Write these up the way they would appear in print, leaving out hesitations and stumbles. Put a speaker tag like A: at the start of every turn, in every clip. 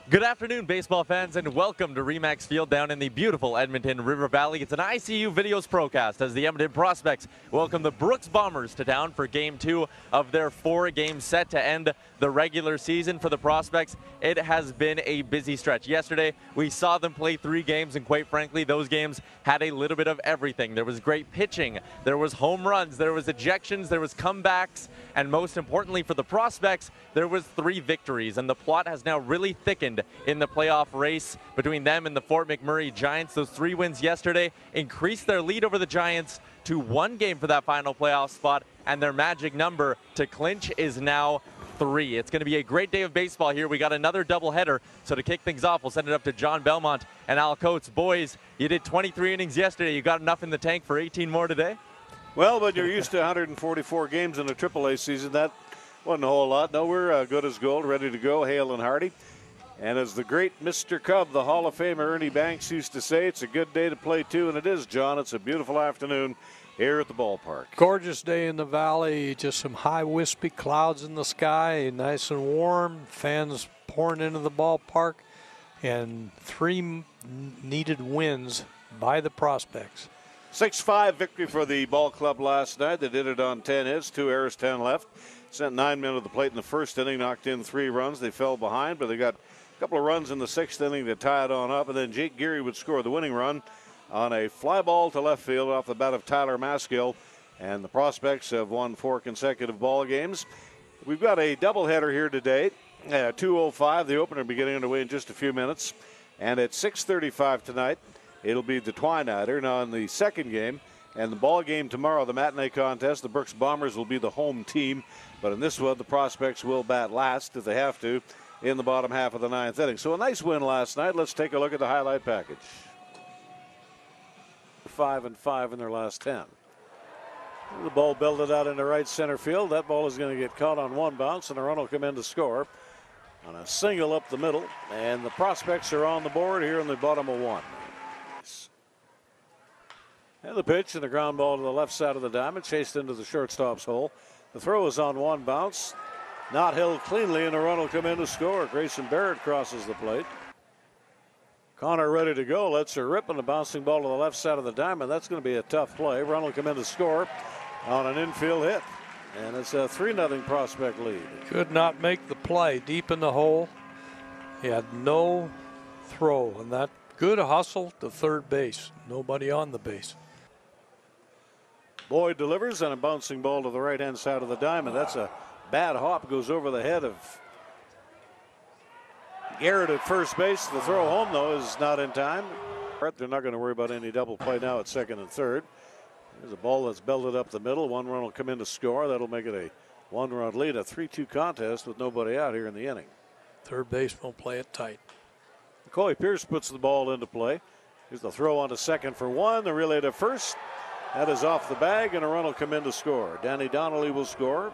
A: Good afternoon, baseball fans, and welcome to RE/MAX Field down in the beautiful Edmonton River Valley. It's an ICU Videos Procast as the Edmonton Prospects welcome the Brooks Bombers to town for Game 2 of their 4-game set to end the regular season for the Prospects. It has been a busy stretch. Yesterday, we saw them play 3 games, and quite frankly, those games had a little bit of everything. There was great pitching, there was home runs, there was ejections, there was comebacks, and most importantly for the Prospects, there was 3 victories, and the plot has now really thickened in the playoff race between them and the Fort McMurray Giants. Those 3 wins yesterday increased their lead over the Giants to 1 game for that final playoff spot, and their magic number to clinch is now 3. It's going to be a great day of baseball here. We got another doubleheader, so to kick things off, we'll send it up to John Belmont and Al Coates. Boys, you did 23 innings yesterday. You got enough in the tank for 18 more today?
B: Well, but you're used to 144 games in a AAA season. That wasn't a whole lot. No, we're good as gold, ready to go, hale and hearty. And as the great Mr. Cub, the Hall of Famer Ernie Banks used to say, it's a good day to play too, and it is, John. It's a beautiful afternoon here at the ballpark.
C: Gorgeous day in the valley, just some high wispy clouds in the sky, nice and warm, fans pouring into the ballpark, and 3 needed wins by the Prospects.
B: 6-5 victory for the ball club last night. They did it on 10 hits, 2 errors, 10 left. Sent 9 men to the plate in the first inning, knocked in 3 runs. They fell behind, but they got a couple of runs in the 6th inning to tie it on up, and then Jake Geary would score the winning run on a fly ball to left field off the bat of Tyler Maskill, and the Prospects have won 4 consecutive ball games. We've got a doubleheader here today. 2:05, the opener beginning underway in just a few minutes, and at 6:35 tonight, it'll be the Twinighter. Now in the second game, and the ball game tomorrow, the matinee contest, the Brooks Bombers will be the home team, but in this one, the Prospects will bat last if they have to in the bottom half of the 9th inning. So a nice win last night. Let's take a look at the highlight package. 5-5 in their last 10. The ball belted out into right center field. That ball is going to get caught on 1 bounce, and a run will come in to score on a single up the middle. And the Prospects are on the board here in the bottom of 1. And the pitch and the ground ball to the left side of the diamond, chased into the shortstop's hole. The throw is on 1 bounce. Not held cleanly, and a run will come in to score. Grayson Barrett crosses the plate. Connor ready to go. Lets her rip, and a bouncing ball to the left side of the diamond. That's going to be a tough play. Run will come in to score on an infield hit. And it's a 3-0 Prospect lead.
C: Could not make the play deep in the hole. He had no throw, and that good hustle to third base. Nobody on the base.
B: Boyd delivers on a bouncing ball to the right-hand side of the diamond. That's a bad hop, goes over the head of Garrett at first base. The throw home, though, is not in time. They're not going to worry about any double play now at second and third. There's a ball that's belted up the middle. 1 run will come in to score. That'll make it a 1-run lead, a 3-2 contest with nobody out here in the inning.
C: Third base will play it tight.
B: McCoy Pierce puts the ball into play. Here's the throw on to second for 1. The relay to first. That is off the bag, and a run will come in to score. Danny Donnelly will score.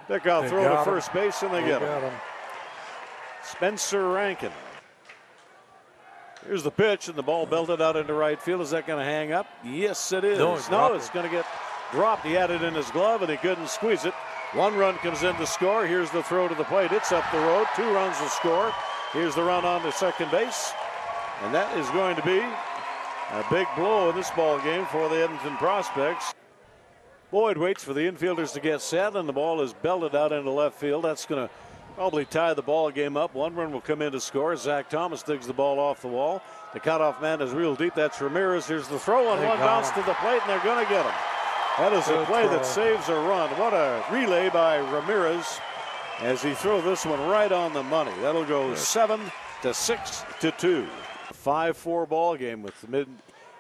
B: Pick out throw to first base, and they get him. Spencer Rankin. Here's the pitch, and the ball belted out into right field. Is that going to hang up? Yes, it is. No, it's going to get dropped. He had it in his glove, and he couldn't squeeze it. 1 run comes in to score. Here's the throw to the plate. It's up the road. 2 runs to score. Here's the run on to second base. And that is going to be a big blow in this ball game for the Edmonton Prospects. Boyd waits for the infielders to get set, and the ball is belted out into left field. That's going to probably tie the ball game up. 1 run will come in to score. Zach Thomas digs the ball off the wall. The cutoff man is real deep. That's Ramirez. Here's the throw, and 1 bounce to the plate, and they're going to get him. That is a play that saves a run. What a relay by Ramirez as he throws this one right on the money. That'll go 7-6-2. 5-4 ball game with the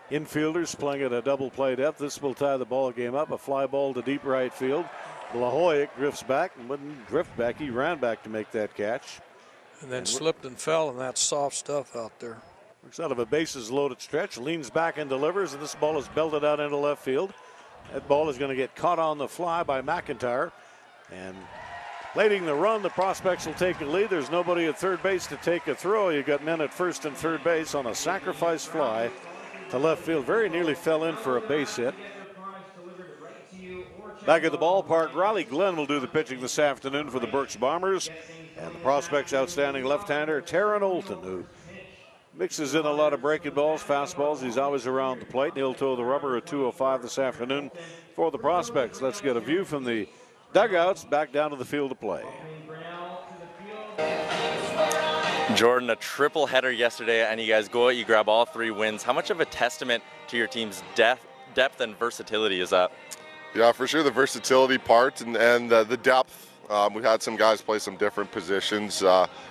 B: infielders playing at a double play depth. This will tie the ball game up. A fly ball to deep right field. Lahoyek drifts back, and wouldn't drift back. He ran back to make that catch.
C: And then slipped and fell, and that's soft stuff out there.
B: Works out of a bases loaded stretch, leans back and delivers, and this ball is belted out into left field. That ball is going to get caught on the fly by McIntyre. And leading the run, the Prospects will take a lead. There's nobody at third base to take a throw. You got men at first and third base on a sacrifice fly to left field. Very nearly fell in for a base hit. Back at the ballpark, Riley Glenn will do the pitching this afternoon for the Brooks Bombers. And the Prospects' outstanding left-hander, Taron Olton, who mixes in a lot of breaking balls, fastballs. He's always around the plate. And he'll toe the rubber at 2:05 this afternoon for the Prospects. Let's get a view from the dugouts back down to the field of play.
A: Jordan, a triple header yesterday, and you guys go out, you grab all 3 wins. How much of a testament to your team's depth and versatility is that?
D: Yeah, for sure, the versatility part and the depth. We've had some guys play some different positions.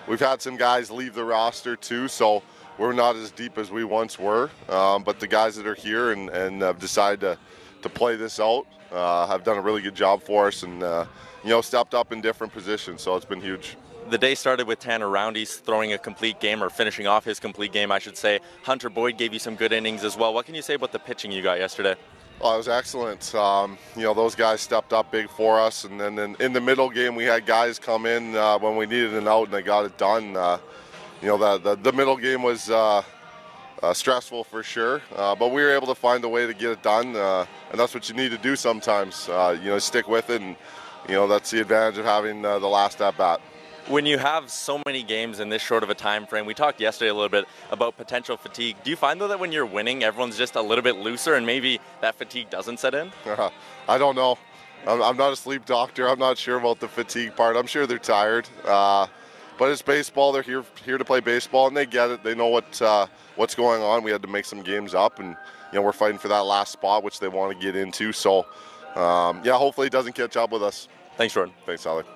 D: We've had some guys leave the roster too, so we're not as deep as we once were. But the guys that are here and have decided to play this out have done a really good job for us and stepped up in different positions, so it's been huge.
A: The day started with Tanner Roundy's throwing a complete game, or finishing off his complete game, I should say. Hunter Boyd gave you some good innings as well. What can you say about the pitching you got yesterday?
D: Oh, it was excellent. Those guys stepped up big for us, and then in the middle game we had guys come in when we needed an out, and they got it done. The middle game was stressful for sure, but we were able to find a way to get it done, and that's what you need to do sometimes. Stick with it, and that's the advantage of having the last at bat.
A: When you have so many games in this short of a time frame, we talked yesterday a little bit about potential fatigue. Do you find though that when you're winning, everyone's just a little bit looser and maybe that fatigue doesn't set in?
D: I don't know. I'm not a sleep doctor. I'm not sure about the fatigue part. I'm sure they're tired, but it's baseball. They're here to play baseball, and they get it. They know what's going on. We had to make some games up, and we're fighting for that last spot, which they want to get into. So, hopefully it doesn't catch up with us.
A: Thanks, Jordan.
D: Thanks, Alec.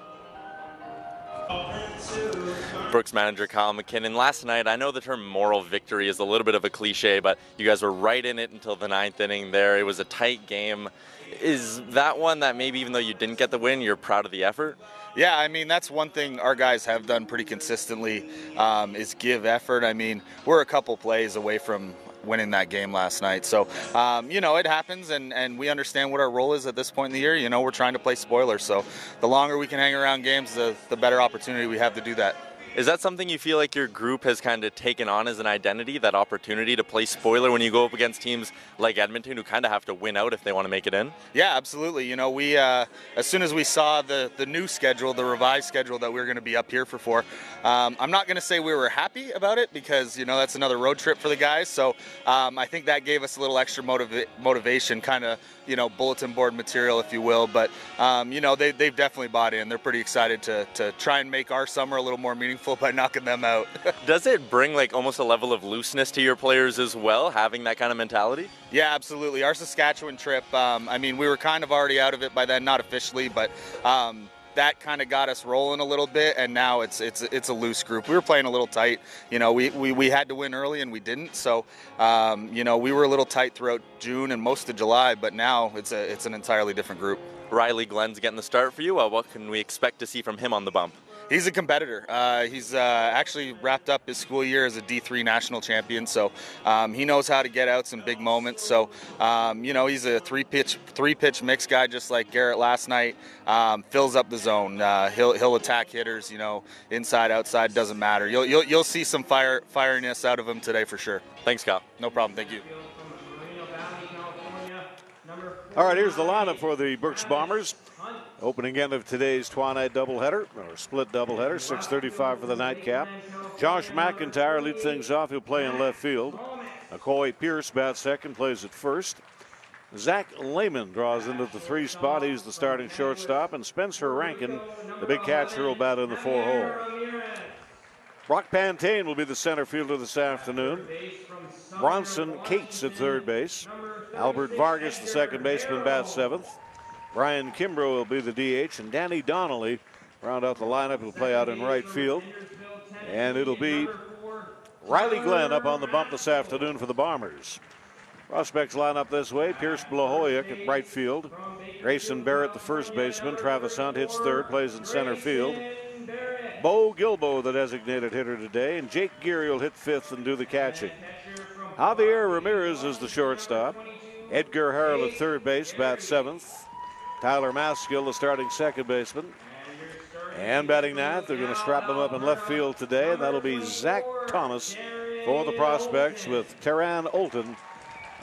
A: Brooks manager Kyle McKinnon. Last night, I know the term moral victory is a little bit of a cliche, but you guys were right in it until the 9th inning there. It was a tight game. Is that one that maybe even though you didn't get the win, you're proud of the effort?
E: Yeah, I mean, that's one thing our guys have done pretty consistently is give effort. I mean, we're a couple plays away from winning that game last night. So, it happens, and we understand what our role is at this point in the year. We're trying to play spoiler. So the longer we can hang around games, the better opportunity we have to do that.
A: Is that something you feel like your group has kind of taken on as an identity, that opportunity to play spoiler when you go up against teams like Edmonton who kind of have to win out if they want to make it in?
E: Yeah, absolutely. We as soon as we saw the new schedule, the revised schedule that we were going to be up here for, I'm not going to say we were happy about it because, that's another road trip for the guys. So I think that gave us a little extra motivation, kind of, bulletin board material, if you will. But, they've definitely bought in. They're pretty excited to try and make our summer a little more meaningful by knocking them out.
A: Does it bring like almost a level of looseness to your players as well, having that kind of mentality?
E: Yeah, absolutely. Our Saskatchewan trip, we were kind of already out of it by then, not officially, but that kind of got us rolling a little bit, and now it's a loose group. We were playing a little tight. We had to win early and we didn't, so we were a little tight throughout June and most of July, but now it's an entirely different group.
A: Riley Glenn's getting the start for you. What can we expect to see from him on the bump?
E: He's a competitor. He's actually wrapped up his school year as a D3 national champion, so he knows how to get out some big moments. So, he's a three-pitch mix guy, just like Garrett last night. Fills up the zone. He'll attack hitters. Inside, outside, doesn't matter. You'll see some firiness out of him today for sure.
A: Thanks, Kyle.
E: No problem. Thank you.
B: All right, here's the lineup for the Brooks Bombers. Opening end of today's twilight doubleheader, or split doubleheader, 6:35 for the nightcap. Josh McIntyre leads things off. He'll play in left field. McCoy Pierce bats second, plays at first. Zach Lehman draws into the 3 spot. He's the starting shortstop. And Spencer Rankin, the big catcher, will bat in the 4-hole. Brock Pantane will be the center fielder this afternoon. Bronson Cates at third base. Albert Vargas, the second baseman, bats 7th. Brian Kimbrough will be the DH, and Danny Donnelly round out the lineup. He'll play out in right field. And it'll be Riley Glenn up on the bump this afternoon for the Bombers. Prospects line up this way. Pierce Blahoyek at right field. Grayson Barrett, the first baseman. Travis Hunt hits third, plays in center field. Bo Gilbo, the designated hitter today, and Jake Geary will hit 5th and do the catching. Javier Ramirez is the shortstop. Edgar Harrell at third base, bats 7th. Tyler Maskill, the starting second baseman. And batting 9th, they're going to strap him up in left field today, and that'll be Zach Thomas for the Prospects, with Taran Olton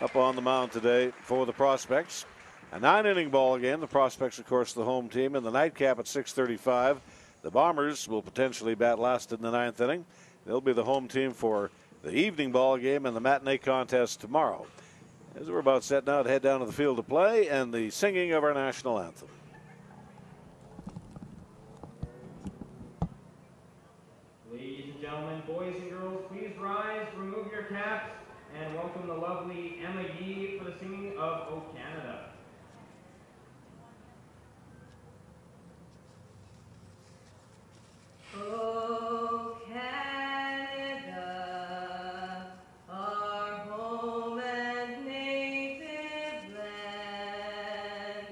B: up on the mound today for the Prospects. A 9-inning ball game. The Prospects, of course, the home team. And the nightcap at 6:35. The Bombers will potentially bat last in the 9th inning. They'll be the home team for the evening ball game and the matinee contest tomorrow. As we're about set now to head down to the field to play, and the singing of our national anthem.
F: Ladies and gentlemen, boys and girls, please rise, remove your caps, and welcome the lovely Emma Yee for the singing of O Canada.
G: Oh, Canada, our home and native land,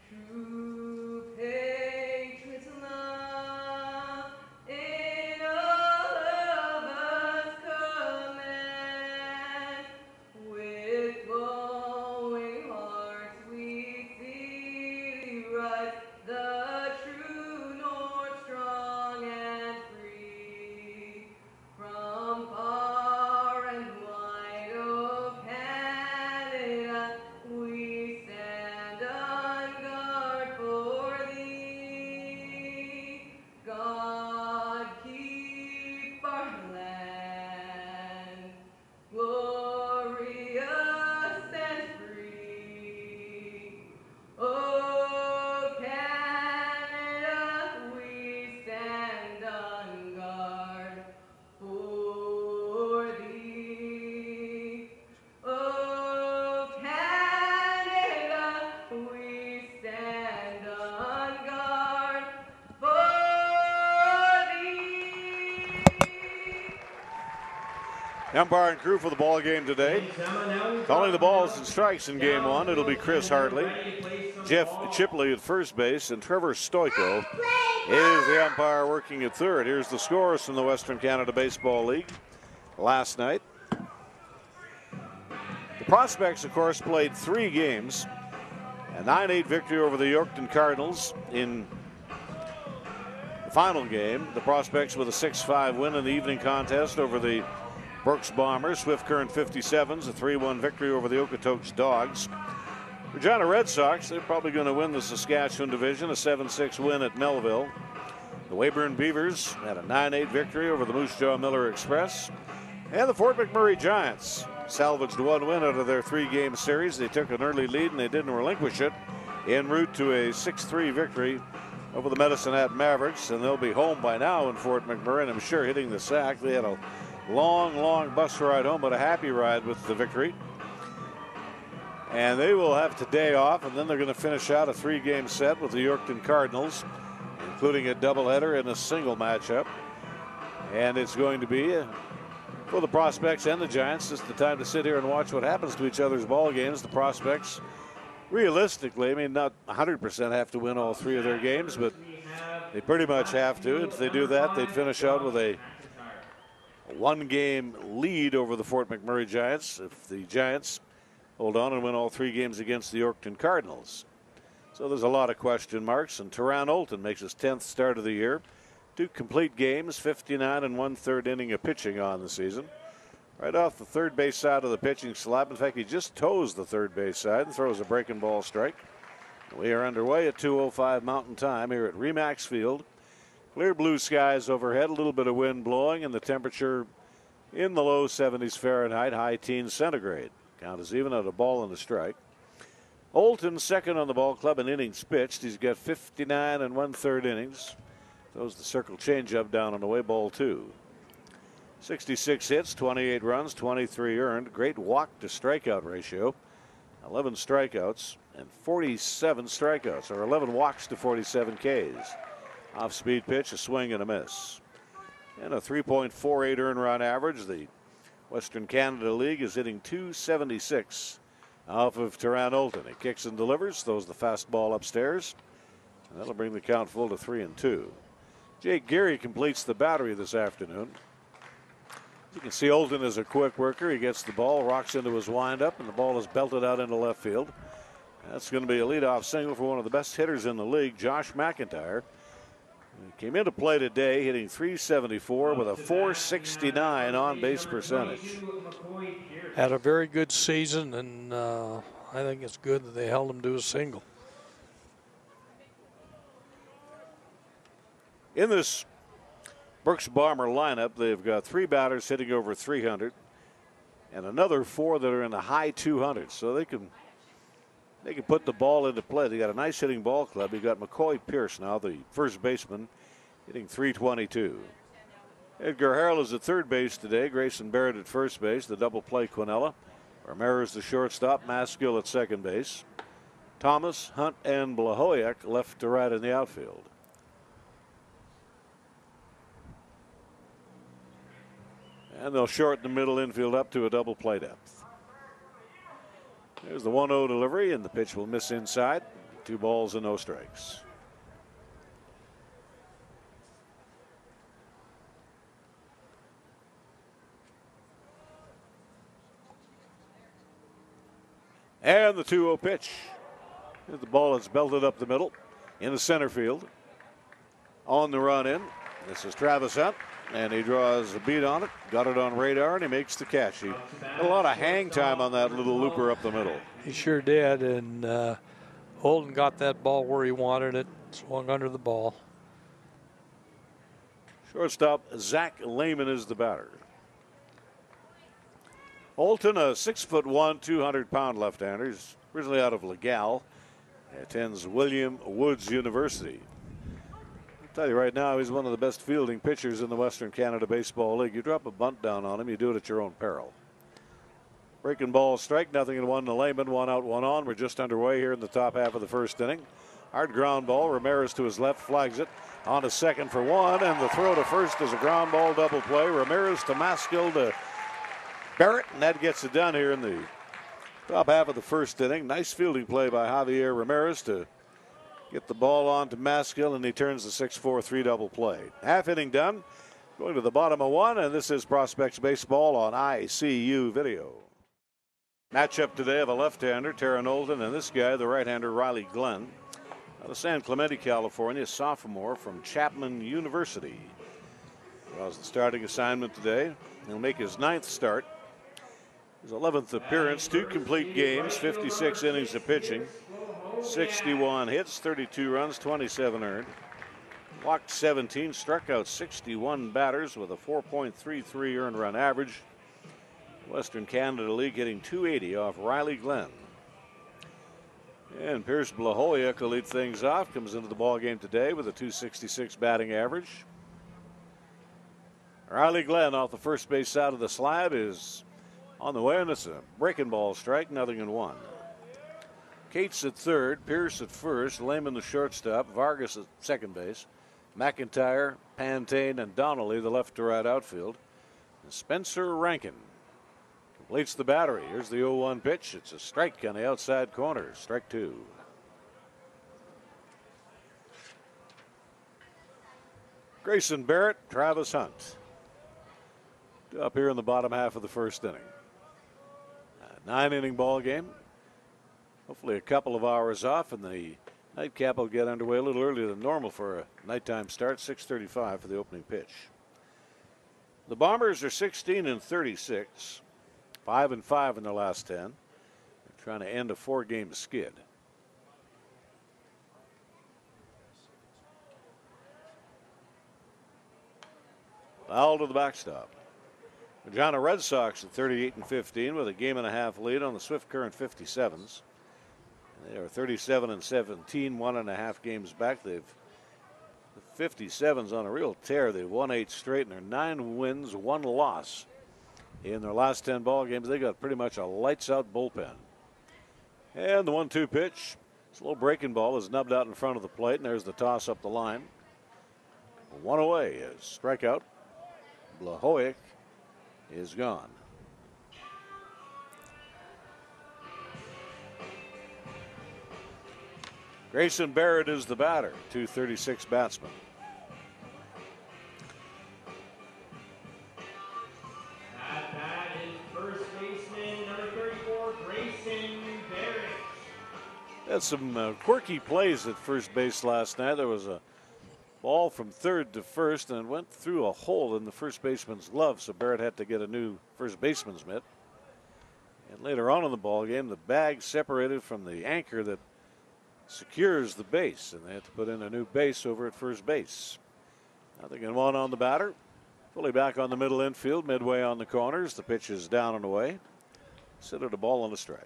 G: true patriots love, in all of us command, with glowing hearts we see rise the true north strong and free. From far and wide, oh Canada, we stand on guard for thee. God keep our land glorious and free. Oh, Canada, we stand on guard for thee. Oh, Canada, we stand on guard for thee.
B: Umpire and crew for the ball game today. Calling the balls and strikes in game one, it'll be Chris Hartley, Jeff Chipley at first base, and Trevor Stoico is the umpire working at third. Here's the scores from the Western Canada Baseball League last night. The Prospects, of course, played 3 games. A 9-8 victory over the Yorkton Cardinals in the final game. The Prospects with a 6-5 win in the evening contest over the Brooks Bombers. Swift Current 57s, a 3-1 victory over the Okotoks Dogs. Regina Red Sox, they're probably going to win the Saskatchewan division, a 7-6 win at Melville. The Weyburn Beavers had a 9-8 victory over the Moose Jaw Miller Express. And the Fort McMurray Giants salvaged 1 win out of their 3-game series. They took an early lead and they didn't relinquish it en route to a 6-3 victory over the Medicine Hat Mavericks. And they'll be home by now in Fort McMurray, and I'm sure hitting the sack. They had a long bus ride home, but a happy ride with the victory. And they will have today off, and then they're going to finish out a 3-game set with the Yorkton Cardinals, including a doubleheader and a single matchup. And it's going to be for the Prospects and the Giants just the time to sit here and watch what happens to each other's ball games. The Prospects, realistically, I mean, not 100% have to win all 3 of their games, but they pretty much have to. If they do that, they'd finish out with a 1-game lead over the Fort McMurray Giants if the Giants hold on and win all 3 games against the Yorkton Cardinals. So there's a lot of question marks, and Teran Olton makes his 10th start of the year. 2 complete games, 59 1/3 inning of pitching on the season. Right off the third base side of the pitching slab. In fact, he just toes the third base side and throws a breaking ball strike. We are underway at 2:05 Mountain Time here at Remax Field. Clear blue skies overhead, a little bit of wind blowing, and the temperature in the low 70s Fahrenheit, high teens centigrade. Count is even at a ball and a strike. Olton second on the ball club in innings pitched. He's got 59 1/3 innings. Throws the circle changeup down on the way, ball 2. 66 hits, 28 runs, 23 earned. Great walk to strikeout ratio. 11 strikeouts and 47 strikeouts, or 11 walks to 47 Ks. Off-speed pitch, a swing and a miss. And a 3.48 earned run average. The Western Canada League is hitting .276 off of Teran Olton. He kicks and delivers, throws the fastball upstairs, and that'll bring the count full to 3-2. Jake Geary completes the battery this afternoon. You can see Olton is a quick worker. He gets the ball, rocks into his windup, and the ball is belted out into left field. That's going to be a leadoff single for one of the best hitters in the league, Josh McIntyre. He came into play today hitting .374 with a .469 on base percentage.
C: Had a very good season, and I think it's good that they held him to a single.
B: In this Brooks Bomber lineup, they've got 3 batters hitting over 300 and another 4 that are in the high 200s. So they can put the ball into play. They got a nice hitting ball club. You've got McCoy Pierce now, the first baseman, hitting .322. Edgar Harrell is at third base today. Grayson Barrett at first base. The double play Quinella. Ramirez the shortstop. Maskill at second base. Thomas, Hunt, and Blahoyak left to right in the outfield. And they'll shorten the middle infield up to a double play depth. There's the 1-0 delivery, and the pitch will miss inside. 2 balls and no strikes. And the 2-0 pitch. The ball is belted up the middle in the center field. On the run in. This is Travis Hunt, and he draws a beat on it. Got it on radar, and he makes the catch. He had a lot of hang time on that little looper up the middle.
C: He sure did, and Holden got that ball where he wanted it. Swung under the ball.
B: Shortstop Zach Lehman is the batter. Holton, a 6'1", 200-pound left-hander. He's originally out of Legal. Attends William Woods University. I'll tell you right now, he's one of the best fielding pitchers in the Western Canada Baseball League. You drop a bunt down on him, you do it at your own peril. Breaking ball strike, 0-1 to Lehman. 1 out, 1 on. We're just underway here in the top half of the first inning. Hard ground ball. Ramirez to his left, flags it. On to second for 1, and the throw to first is a ground ball double play. Ramirez to Maskill to Barrett, and that gets it done here in the top half of the first inning. Nice fielding play by Javier Ramirez to get the ball on to Maskill, and he turns the 6-4-3 double play. Half inning done. Going to the bottom of 1, and this is Prospects Baseball on ICU Video. Matchup today of a left-hander, Taron Olden, and this guy, the right-hander, Riley Glenn. Out of San Clemente, California, sophomore from Chapman University. Draws the starting assignment today. He'll make his 9th start. His 11th appearance, 2 complete games, 56 innings of pitching, 61 hits, 32 runs, 27 earned. Walked 17, struck out 61 batters with a 4.33 earned run average. Western Canada League hitting .280 off Riley Glenn. And Pierce Blahoyak will lead things off. Comes into the ball game today with a .266 batting average. Riley Glenn off the first base side of the slab is on the way, and it's a breaking ball strike, 0-1. Cates at third, Pierce at first, Lehman the shortstop, Vargas at second base, McIntyre, Pantane, and Donnelly the left to right outfield. And Spencer Rankin completes the battery. Here's the 0-1 pitch. It's a strike on the outside corner. Strike 2. Grayson Barrett, Travis Hunt. Up here in the bottom half of the first inning. A 9-inning ball game. Hopefully a couple of hours off, and the nightcap will get underway a little earlier than normal for a nighttime start. 6:35 for the opening pitch. The Bombers are 16-36, 5-5 in their last 10. They're trying to end a 4-game skid. Foul to the backstop. Regina Red Sox at 38-15 with a 1.5 game lead on the Swift Current 57s. They are 37-17, 1.5 games back. The 57s on a real tear. They've won 8 straight, and they're 9 wins, 1 loss in their last 10 ball games. They got pretty much a lights-out bullpen. And the 1-2 pitch. It's a little breaking ball is nubbed out in front of the plate, and there's the toss up the line. 1 away is strikeout. Blahoyak is gone. Grayson Barrett is the batter, .236 batsman.
F: At bat is first baseman number 34, Grayson Barrett.
B: Had some quirky plays at first base last night. There was a ball from third to first, and it went through a hole in the first baseman's glove, so Barrett had to get a new first baseman's mitt. And later on in the ball game, the bag separated from the anchor that secures the base, and they have to put in a new base over at first base. 0-1 on the batter. Fully back on the middle infield, midway on the corners. The pitch is down and away. Sit at a ball and a strike.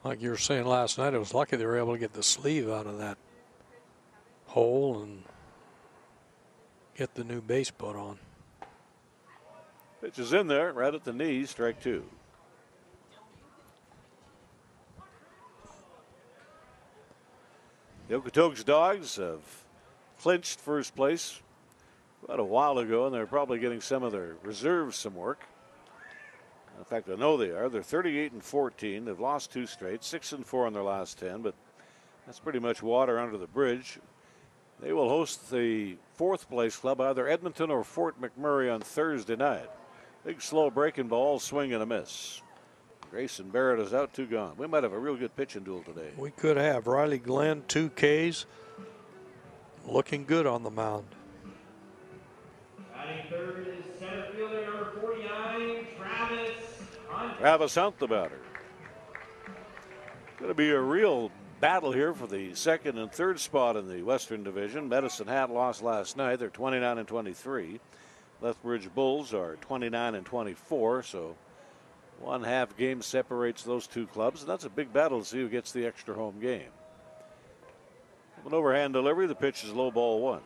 C: Like you were saying last night, it was lucky they were able to get the sleeve out of that hole and get the new base put on.
B: Pitch is in there, right at the knee, strike 2. The Okotoks Dogs have clinched first place quite a while ago, and they're probably getting some of their reserves some work. In fact, I know they are. They're 38-14. They've lost 2 straight, 6-4 in their last 10, but that's pretty much water under the bridge. They will host the 4th place club, either Edmonton or Fort McMurray, on Thursday night. Big slow breaking ball, swing and a miss. Grayson Barrett is out, 2 gone. We might have a real good pitching duel today.
C: We could have. Riley Glenn, 2 Ks. Looking good on the mound.
F: Batting third is center fielder number 49, Travis Hunt.
B: Travis Hunt, the batter. Going to be a real battle here for the 2nd and 3rd spot in the Western Division. Medicine Hat lost last night. They're 29-23. Lethbridge Bulls are 29-24, so 1/2 game separates those 2 clubs, and that's a big battle to see who gets the extra home game. An overhand delivery, the pitch is low, ball 1.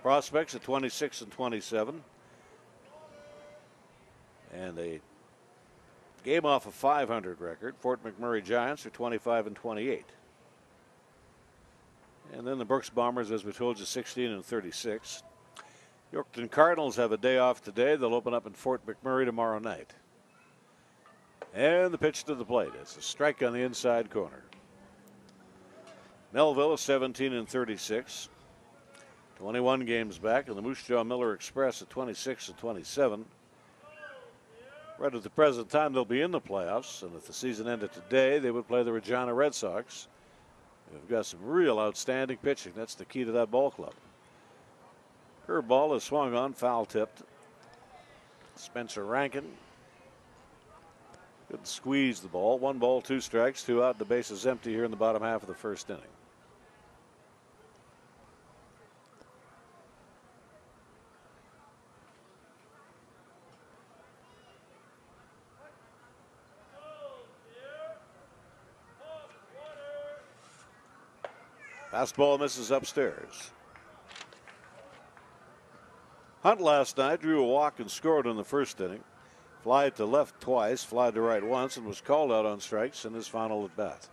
B: Prospects at 26-27. And a game off a 500 record. Fort McMurray Giants are 25-28. And then the Brooks Bombers, as we told you, 16-36. Yorkton Cardinals have a day off today. They'll open up in Fort McMurray tomorrow night. And the pitch to the plate. It's a strike on the inside corner. Melville is 17-36. 21 games back, and the Moose Jaw Miller Express at 26-27. Right at the present time, they'll be in the playoffs, and if the season ended today, they would play the Regina Red Sox. They've got some real outstanding pitching. That's the key to that ball club. Curveball is swung on, foul tipped. Spencer Rankin couldn't squeeze the ball. 1 ball, 2 strikes, 2 out. The base is empty here in the bottom half of the 1st inning. Fastball misses upstairs. Hunt last night drew a walk and scored in the 1st inning. Fly to left twice, fly to right once, and was called out on strikes in his final at bat.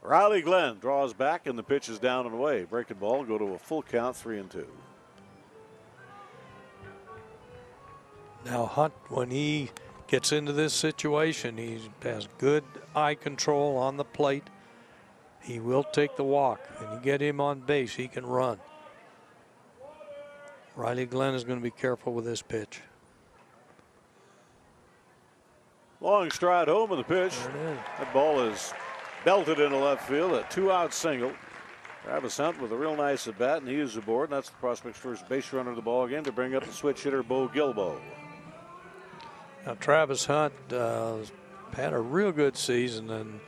B: Riley Glenn draws back, and the pitch is down and away. Breaking ball, go to a full count, 3-2.
C: Now Hunt, when he gets into this situation, he has good eye control on the plate. He will take the walk, and you get him on base, he can run. Riley Glenn is going to be careful with this pitch.
B: Long stride home, and the pitch.
C: There it is.
B: That ball is belted into left field, a 2-out single. Travis Hunt with a real nice at bat, and he is aboard. And that's the Prospects' first base runner of the ball game to bring up the switch hitter, Bo Gilbo.
C: Now Travis Hunt had a real good season, and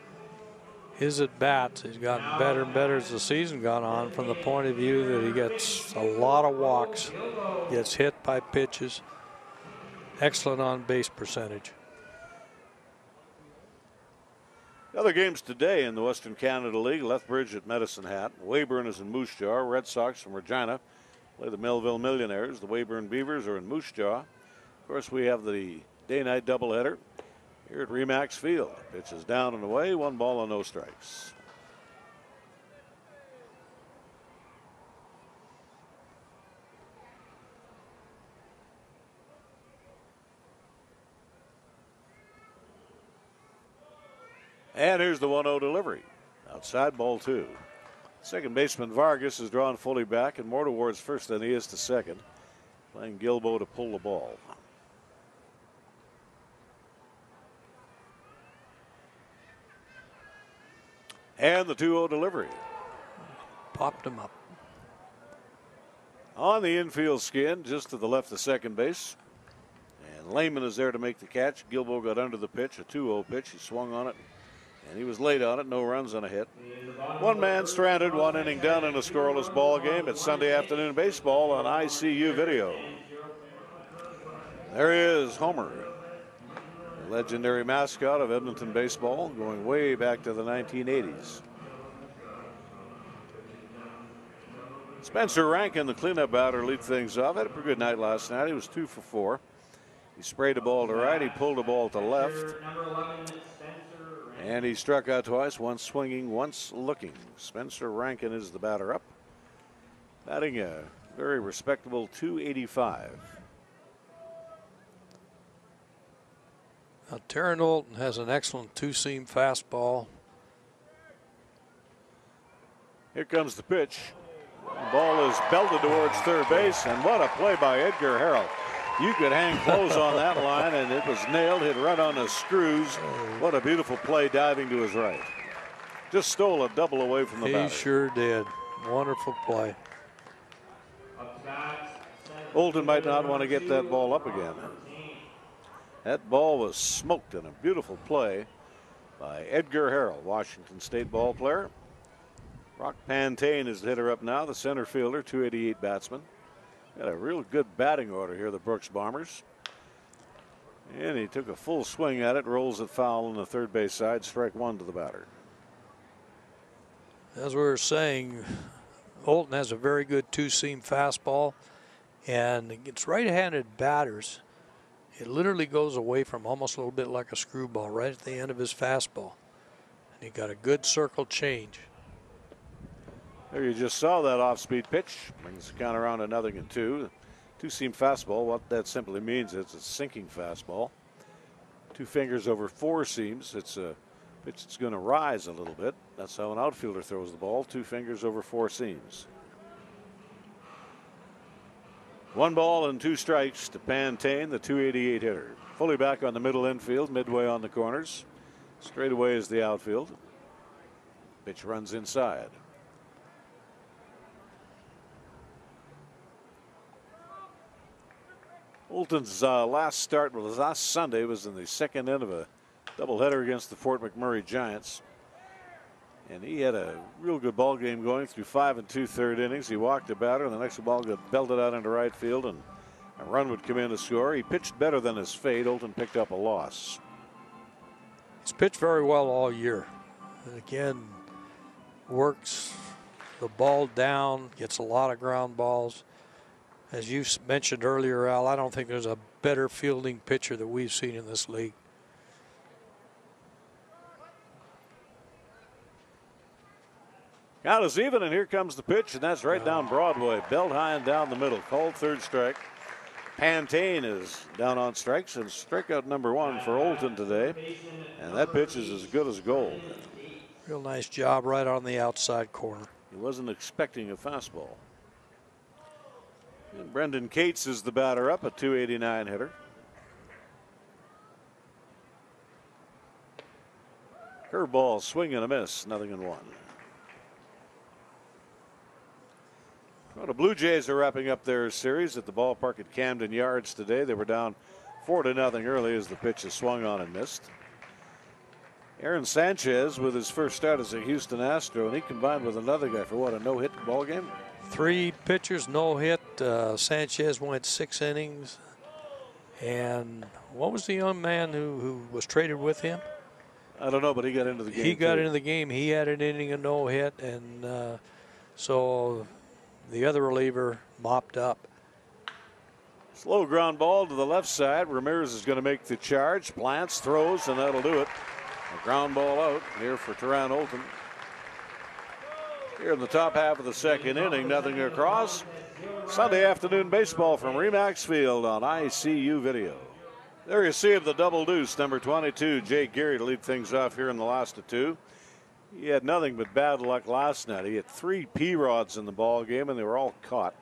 C: his at bats, he's gotten better and better as the season gone on, from the point of view that he gets a lot of walks, gets hit by pitches, excellent on base percentage.
B: The other games today in the Western Canada League: Lethbridge at Medicine Hat, Weyburn is in Moose Jaw, Red Sox from Regina play the Melville Millionaires. The Weyburn Beavers are in Moose Jaw. Of course, we have the day-night doubleheader here at Remax Field. Pitch is down and away, 1 ball and no strikes. And here's the 1-0 delivery. Outside, ball 2. Second baseman Vargas is drawn fully back and more towards first than he is to second. Playing Gilbo to pull the ball. And the 2-0 delivery.
C: Popped him up.
B: On the infield skin, just to the left of second base. And Lehman is there to make the catch. Gilbo got under the pitch, a 2-0 pitch. He swung on it, and he was late on it. No runs on a hit. One man stranded, one inning down in a scoreless ball game. It's Sunday afternoon baseball on ICU Video. There is Homer, the legendary mascot of Edmonton baseball, going way back to the 1980s. Spencer Rankin, the cleanup batter, lead things off. Had a pretty good night last night. He was 2 for 4. He sprayed the ball to right. He pulled the ball to left. And he struck out twice, once swinging, once looking. Spencer Rankin is the batter up, batting a very respectable .285.
C: Now, Taryn Olton has an excellent two-seam fastball.
B: Here comes the pitch. The ball is belted towards third base, and what a play by Edgar Harrell. You could hang clothes on that line, and it was nailed, hit right on the screws. What a beautiful play, diving to his right. Just stole a double away from the batter.
C: He sure did. Wonderful play.
B: Olton might not want to get that ball up again. That ball was smoked in a beautiful play by Edgar Harrell, Washington State ball player. Brock Pantane is the hitter up now, the center fielder, .288 batsman. Got a real good batting order here, the Brooks Bombers. And he took a full swing at it, rolls it foul on the third base side, strike one to the batter.
C: As we were saying, Olton has a very good two-seam fastball, and against right-handed batters, it literally goes away from almost a little bit like a screwball right at the end of his fastball. And he got a good circle change.
B: There you just saw that off-speed pitch. Brings the count around to 0-2. Two-seam fastball, what that simply means is it's a sinking fastball. 2 fingers over 4 seams. It's a pitch that's going to rise a little bit. That's how an outfielder throws the ball, 2 fingers over 4 seams. 1 ball and 2 strikes to Pantane, the .288 hitter. Fully back on the middle infield, midway on the corners. Straight away is the outfield. Pitch runs inside. Olton's last start was last Sunday, was in the second inning of a doubleheader against the Fort McMurray Giants. And he had a real good ball game going through 5 2/3 innings. He walked the batter, and the next ball got belted out into right field, and a run would come in to score. He pitched better than his fate. Olton picked up a loss.
C: He's pitched very well all year. And again, works the ball down, gets a lot of ground balls. As you mentioned earlier, Al, I don't think there's a better fielding pitcher that we've seen in this league.
B: Count is even, and here comes the pitch, and that's right down Broadway. Belt high and down the middle. Called third strike. Pantane is down on strikes, and strikeout number 1 for Olton today. And that pitch is as good as gold.
C: Real nice job right on the outside corner.
B: He wasn't expecting a fastball. And Brendan Cates is the batter up, a .289 hitter. Curveball, swing and a miss, 0-1. Well, the Blue Jays are wrapping up their series at the ballpark at Camden Yards today. They were down 4-0 early as the pitch is swung on and missed. Aaron Sanchez with his first start as a Houston Astro, and he combined with another guy for what, a no-hit ball game?
C: 3 pitchers, no hit. Sanchez went 6 innings. And what was the young man who was traded with him?
B: I don't know, but he got into the game.
C: He got into the game. He had an inning of no hit, and so the other reliever mopped up.
B: Slow ground ball to the left side. Ramirez is going to make the charge. Plants, throws, and that'll do it. A ground ball out here for Taryn Olton. Here in the top half of the second inning, nothing across. Sunday afternoon baseball from Remax Field on ICU Video. There you see him, the double deuce, number 22, Jay Geary, to lead things off here in the last of 2. He had nothing but bad luck last night. He had 3 P-rods in the ball game, and they were all caught.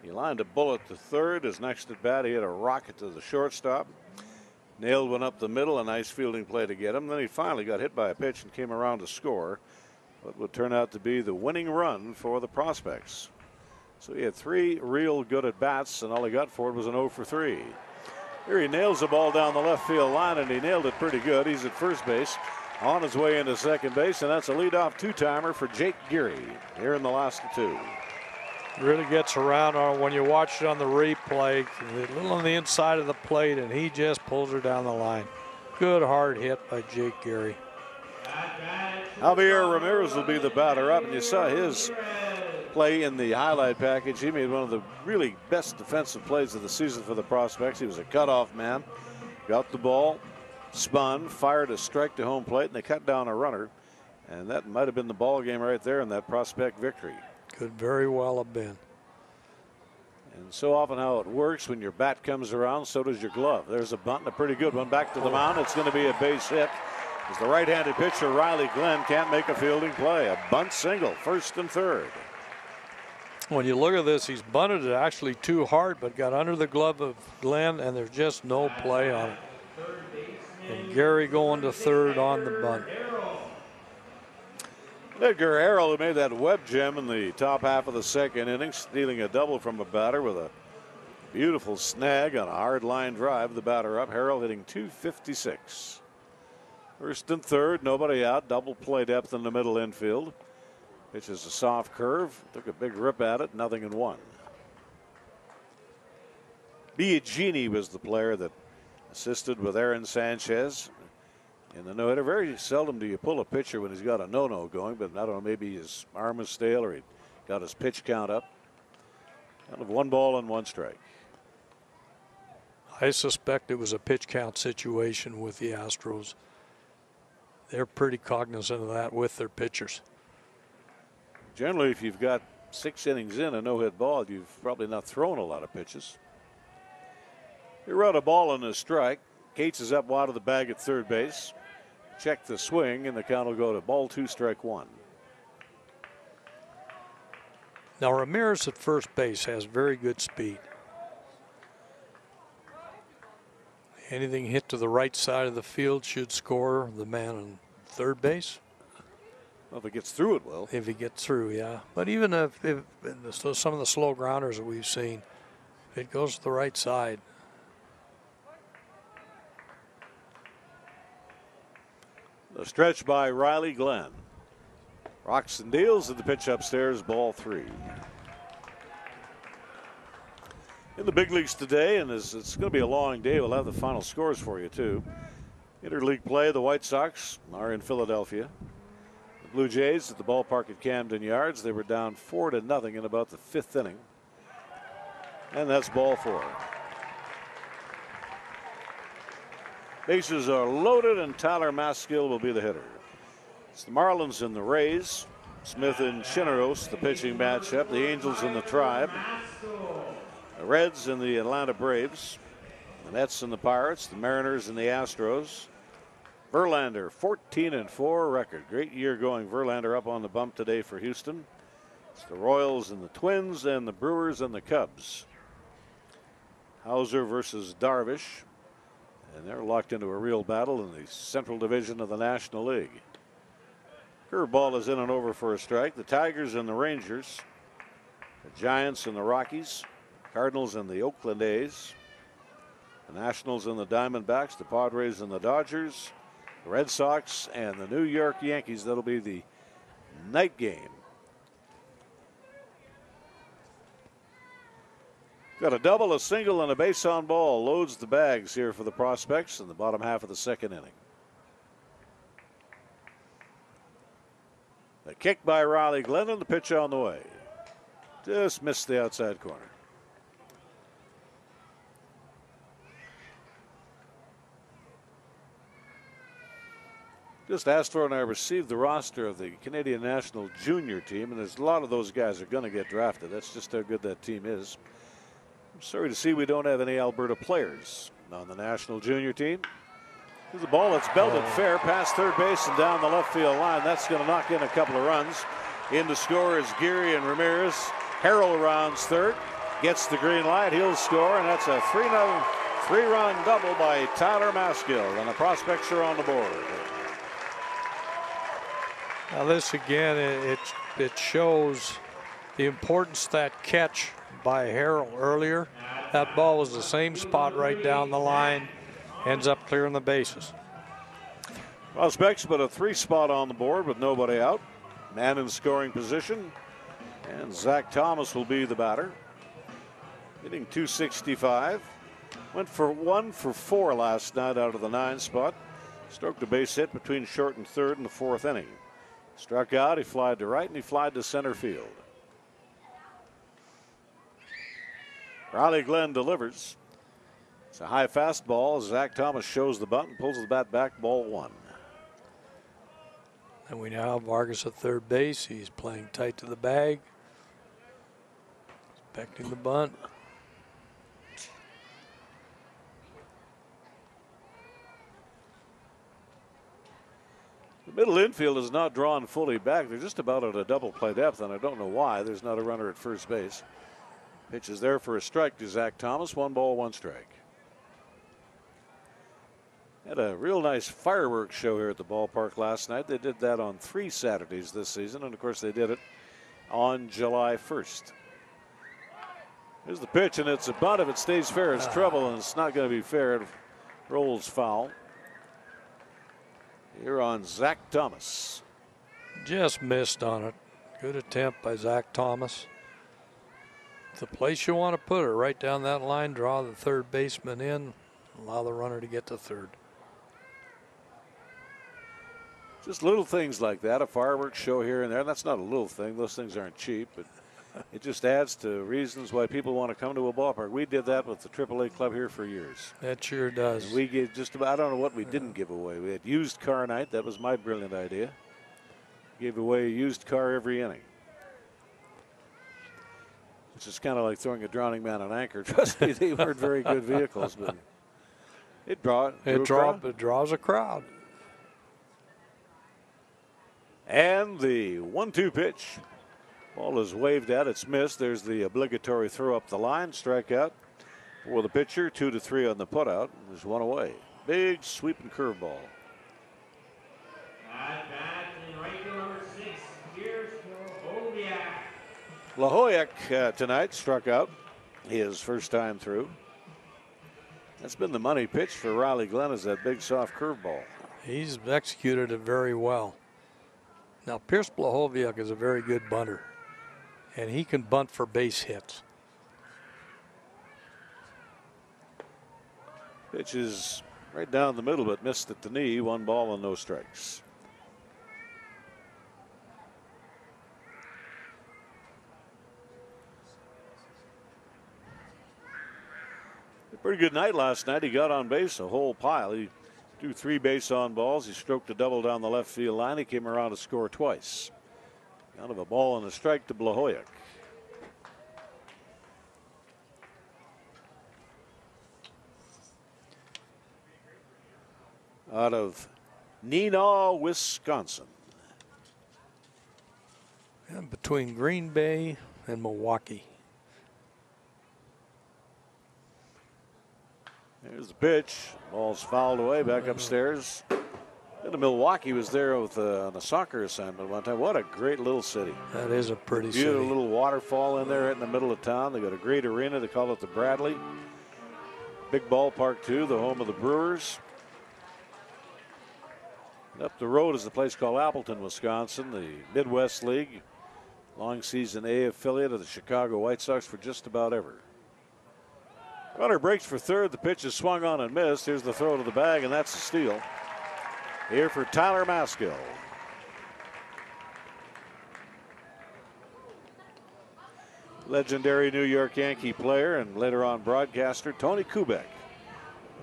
B: He lined a bullet to third. His next at bat, he had a rocket to the shortstop. Nailed one up the middle, a nice fielding play to get him. Then he finally got hit by a pitch and came around to score. what would turn out to be the winning run for the Prospects. So he had 3 real good at bats, and all he got for it was an 0 for 3. Here he nails the ball down the left field line, and he nailed it pretty good. He's at first base, on his way into second base, and that's a leadoff 2-timer for Jake Geary here in the last 2.
C: Really gets around when you watch it on the replay, a little on the inside of the plate, and he just pulls her down the line. Good hard hit by Jake Geary.
B: Javier Ramirez will be the batter up, and you saw his play in the highlight package. He made one of the really best defensive plays of the season for the Prospects. He was a cutoff man, got the ball, spun, fired a strike to home plate, and they cut down a runner. And that might have been the ball game right there in that Prospect victory.
C: Could very well have been.
B: And so often how it works, when your bat comes around, so does your glove. There's a bunt, and a pretty good one. Back to the mound. It's going to be a base hit, as the right-handed pitcher Riley Glenn can't make a fielding play. A bunt single, first and third.
C: When you look at this, he's bunted it actually too hard, but got under the glove of Glenn, and there's just no play on it. And Gary going to third on the bunt.
B: Edgar Harrell, who made that web gem in the top half of the second inning, stealing a double from a batter with a beautiful snag on a hard line drive. The batter up. Harrell hitting .256. First and third, nobody out. Double play depth in the middle infield. Pitches a soft curve. Took a big rip at it. Nothing in 1. Biagini was the player that assisted with Aaron Sanchez in the no-hitter. Very seldom do you pull a pitcher when he's got a no-no going, but I don't know, maybe his arm was stale or he got his pitch count up. Out of 1 ball and 1 strike.
C: I suspect it was a pitch count situation with the Astros. They're pretty cognizant of that with their pitchers.
B: Generally, if you've got 6 innings in a no-hit ball, you've probably not thrown a lot of pitches. He run a ball and a strike. Cates is up wide of the bag at third base. Check the swing, and the count will go to ball 2, strike 1.
C: Now Ramirez at first base has very good speed. Anything hit to the right side of the field should score the man on third base.
B: Well, if it gets through, it will.
C: If he gets through, yeah. But even if some of the slow grounders that we've seen, if it goes to the right side.
B: The stretch by Riley Glenn. Rocks and deals, and the pitch upstairs, ball 3. In the big leagues today, and it's going to be a long day, we'll have the final scores for you, too. Interleague play, the White Sox are in Philadelphia. The Blue Jays at the ballpark at Camden Yards. They were down 4-0 in about the 5th inning. And that's ball 4. Bases are loaded, and Tyler Maskill will be the hitter. It's the Marlins and the Rays. Smith and Chinneros, the pitching matchup. The Angels and the Tribe. The Reds and the Atlanta Braves. The Mets and the Pirates. The Mariners and the Astros. Verlander, 14-4 record. Great year going. Verlander up on the bump today for Houston. It's the Royals and the Twins, and the Brewers and the Cubs. Hauser versus Darvish. And they're locked into a real battle in the Central Division of the National League. Curveball is in and over for a strike. The Tigers and the Rangers. The Giants and the Rockies. Cardinals and the Oakland A's. The Nationals and the Diamondbacks. The Padres and the Dodgers. The Red Sox and the New York Yankees. That'll be the night game. Got a double, a single, and a base on ball. Loads the bags here for the Prospects in the bottom half of the second inning. A kick by Riley Glenn, and the pitch on the way. Just missed the outside corner. Just asked for and I received the roster of the Canadian National Junior team, and there's a lot of those guys are going to get drafted. That's just how good that team is. I'm sorry to see we don't have any Alberta players on the National Junior team. Here's the ball that's belted fair past third base and down the left field line. That's going to knock in a couple of runs. In to score is Geary and Ramirez. Harrell rounds third, gets the green light. He'll score, and that's a 3-run double by Tyler Maskill, and the Prospects are on the board.
C: Now this again, it shows the importance of that catch by Harrell earlier. That ball was the same spot right down the line, ends up clearing the bases.
B: Prospects put a 3 spot on the board with nobody out. Man in scoring position. And Zach Thomas will be the batter. Hitting .265. Went for 1 for 4 last night out of the 9 spot. Stroked a base hit between short and third in the 4th inning. Struck out, he flied to right, and he flied to center field. Riley Glenn delivers. It's a high fastball. Zach Thomas shows the bunt and pulls the bat back, ball 1.
C: And we now have Vargas at third base. He's playing tight to the bag. Expecting the bunt.
B: The middle infield is not drawn fully back. They're just about at a double play depth, and I don't know why. There's not a runner at first base. Pitch is there for a strike to Zach Thomas. 1 ball, 1 strike. Had a real nice fireworks show here at the ballpark last night. They did that on 3 Saturdays this season, and of course they did it on July 1st. Here's the pitch, and it's a bunt. If it stays fair, it's trouble, and it's not going to be fair. It rolls foul. Here on Zach Thomas.
C: Just missed on it. Good attempt by Zach Thomas. The place you want to put it, right down that line, draw the third baseman in, allow the runner to get to third.
B: Just little things like that, a fireworks show here and there. That's not a little thing. Those things aren't cheap, but it just adds to reasons why people want to come to a ballpark. We did that with the AAA club here for years.
C: That sure does.
B: And we gave just about, I don't know what we didn't give away. We had used car night. That was my brilliant idea. Gave away a used car every inning. Which is kind of like throwing a drowning man on anchor. Trust me, they weren't very good vehicles, but it draws
C: a crowd.
B: And the 1-2 pitch. Ball is waved at. It's missed. There's the obligatory throw up the line. Strikeout for the pitcher. 2-3 on the putout. There's 1 away. Big sweeping curveball.
F: At bat in right field number 6. Here's Lahoviak.
B: Lahoviak tonight struck out his first time through. That's been the money pitch for Riley Glenn, is that big soft curveball.
C: He's executed it very well. Now, Pierce Blahoviak is a very good bunter, and he can bunt for base hits.
B: Pitch is right down the middle, but missed at the knee. 1 ball and no strikes. A pretty good night last night. He got on base a whole pile. He drew 3 base on balls. He stroked a double down the left field line. He came around to score twice. Out of a ball and a strike to Blahoviak. Out of Neenah, Wisconsin.
C: And between Green Bay and Milwaukee.
B: There's the pitch. Ball's fouled away back upstairs. Milwaukee was there with on a soccer assignment one time. What a great little city.
C: That is a pretty city.
B: Beautiful little waterfall in there right in the middle of town. They got a great arena. They call it the Bradley. Big ballpark too, the home of the Brewers. And up the road is a place called Appleton, Wisconsin, the Midwest League. Long season A affiliate of the Chicago White Sox for just about ever. Runner breaks for third. The pitch is swung on and missed. Here's the throw to the bag, and that's a steal. Here for Tyler Maskill. Legendary New York Yankee player and later on broadcaster Tony Kubek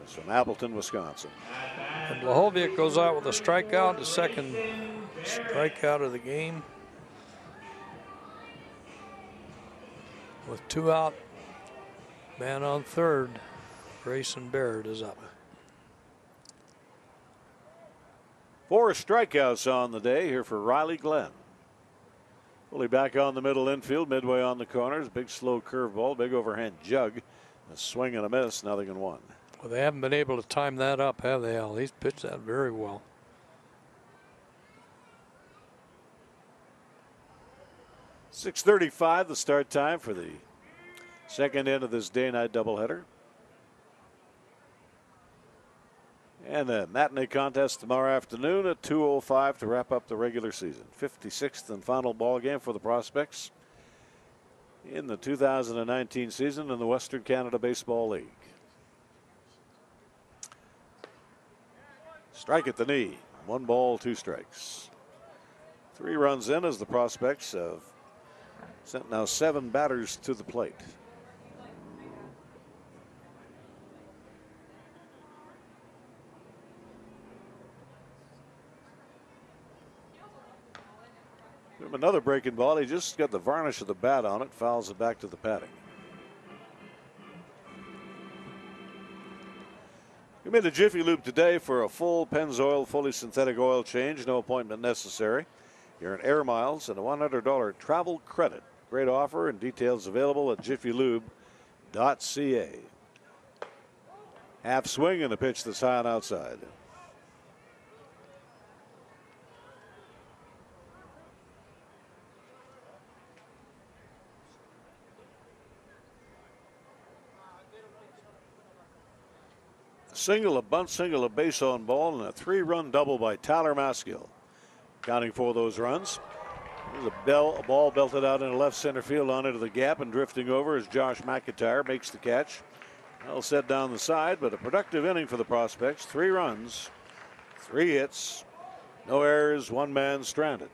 B: was from Appleton, Wisconsin.
C: And Blahoviak goes out with a strikeout, the second strikeout of the game. With 2 out, man on third, Grayson Barrett is up.
B: 4 strikeouts on the day here for Riley Glenn. Fully back on the middle infield, midway on the corners. Big slow curveball, big overhand jug. A swing and a miss, 0-1.
C: Well, they haven't been able to time that up, have they, Al? He's pitched that very well.
B: 6:35 the start time for the second end of this day-night doubleheader. And a matinee contest tomorrow afternoon at 2:05 to wrap up the regular season. 56th and final ball game for the Prospects in the 2019 season in the Western Canada Baseball League. Strike at the knee. 1 ball, 2 strikes. 3 runs in as the Prospects have sent now 7 batters to the plate. Another breaking ball. He just got the varnish of the bat on it, fouls it back to the padding. We made a Jiffy Lube today for a full Pennzoil fully synthetic oil change. No appointment necessary. You earn air miles and a $100 travel credit. Great offer and details available at jiffylube.ca. Half swing and a pitch that's high and outside. Single, a bunt single, a base on ball, and a 3-run double by Tyler Maskill. Counting for those runs. There's a ball belted out into left center field on into the gap, and drifting over as Josh McIntyre makes the catch. Well set down the side, but a productive inning for the Prospects. 3 runs, 3 hits, no errors, 1 man stranded.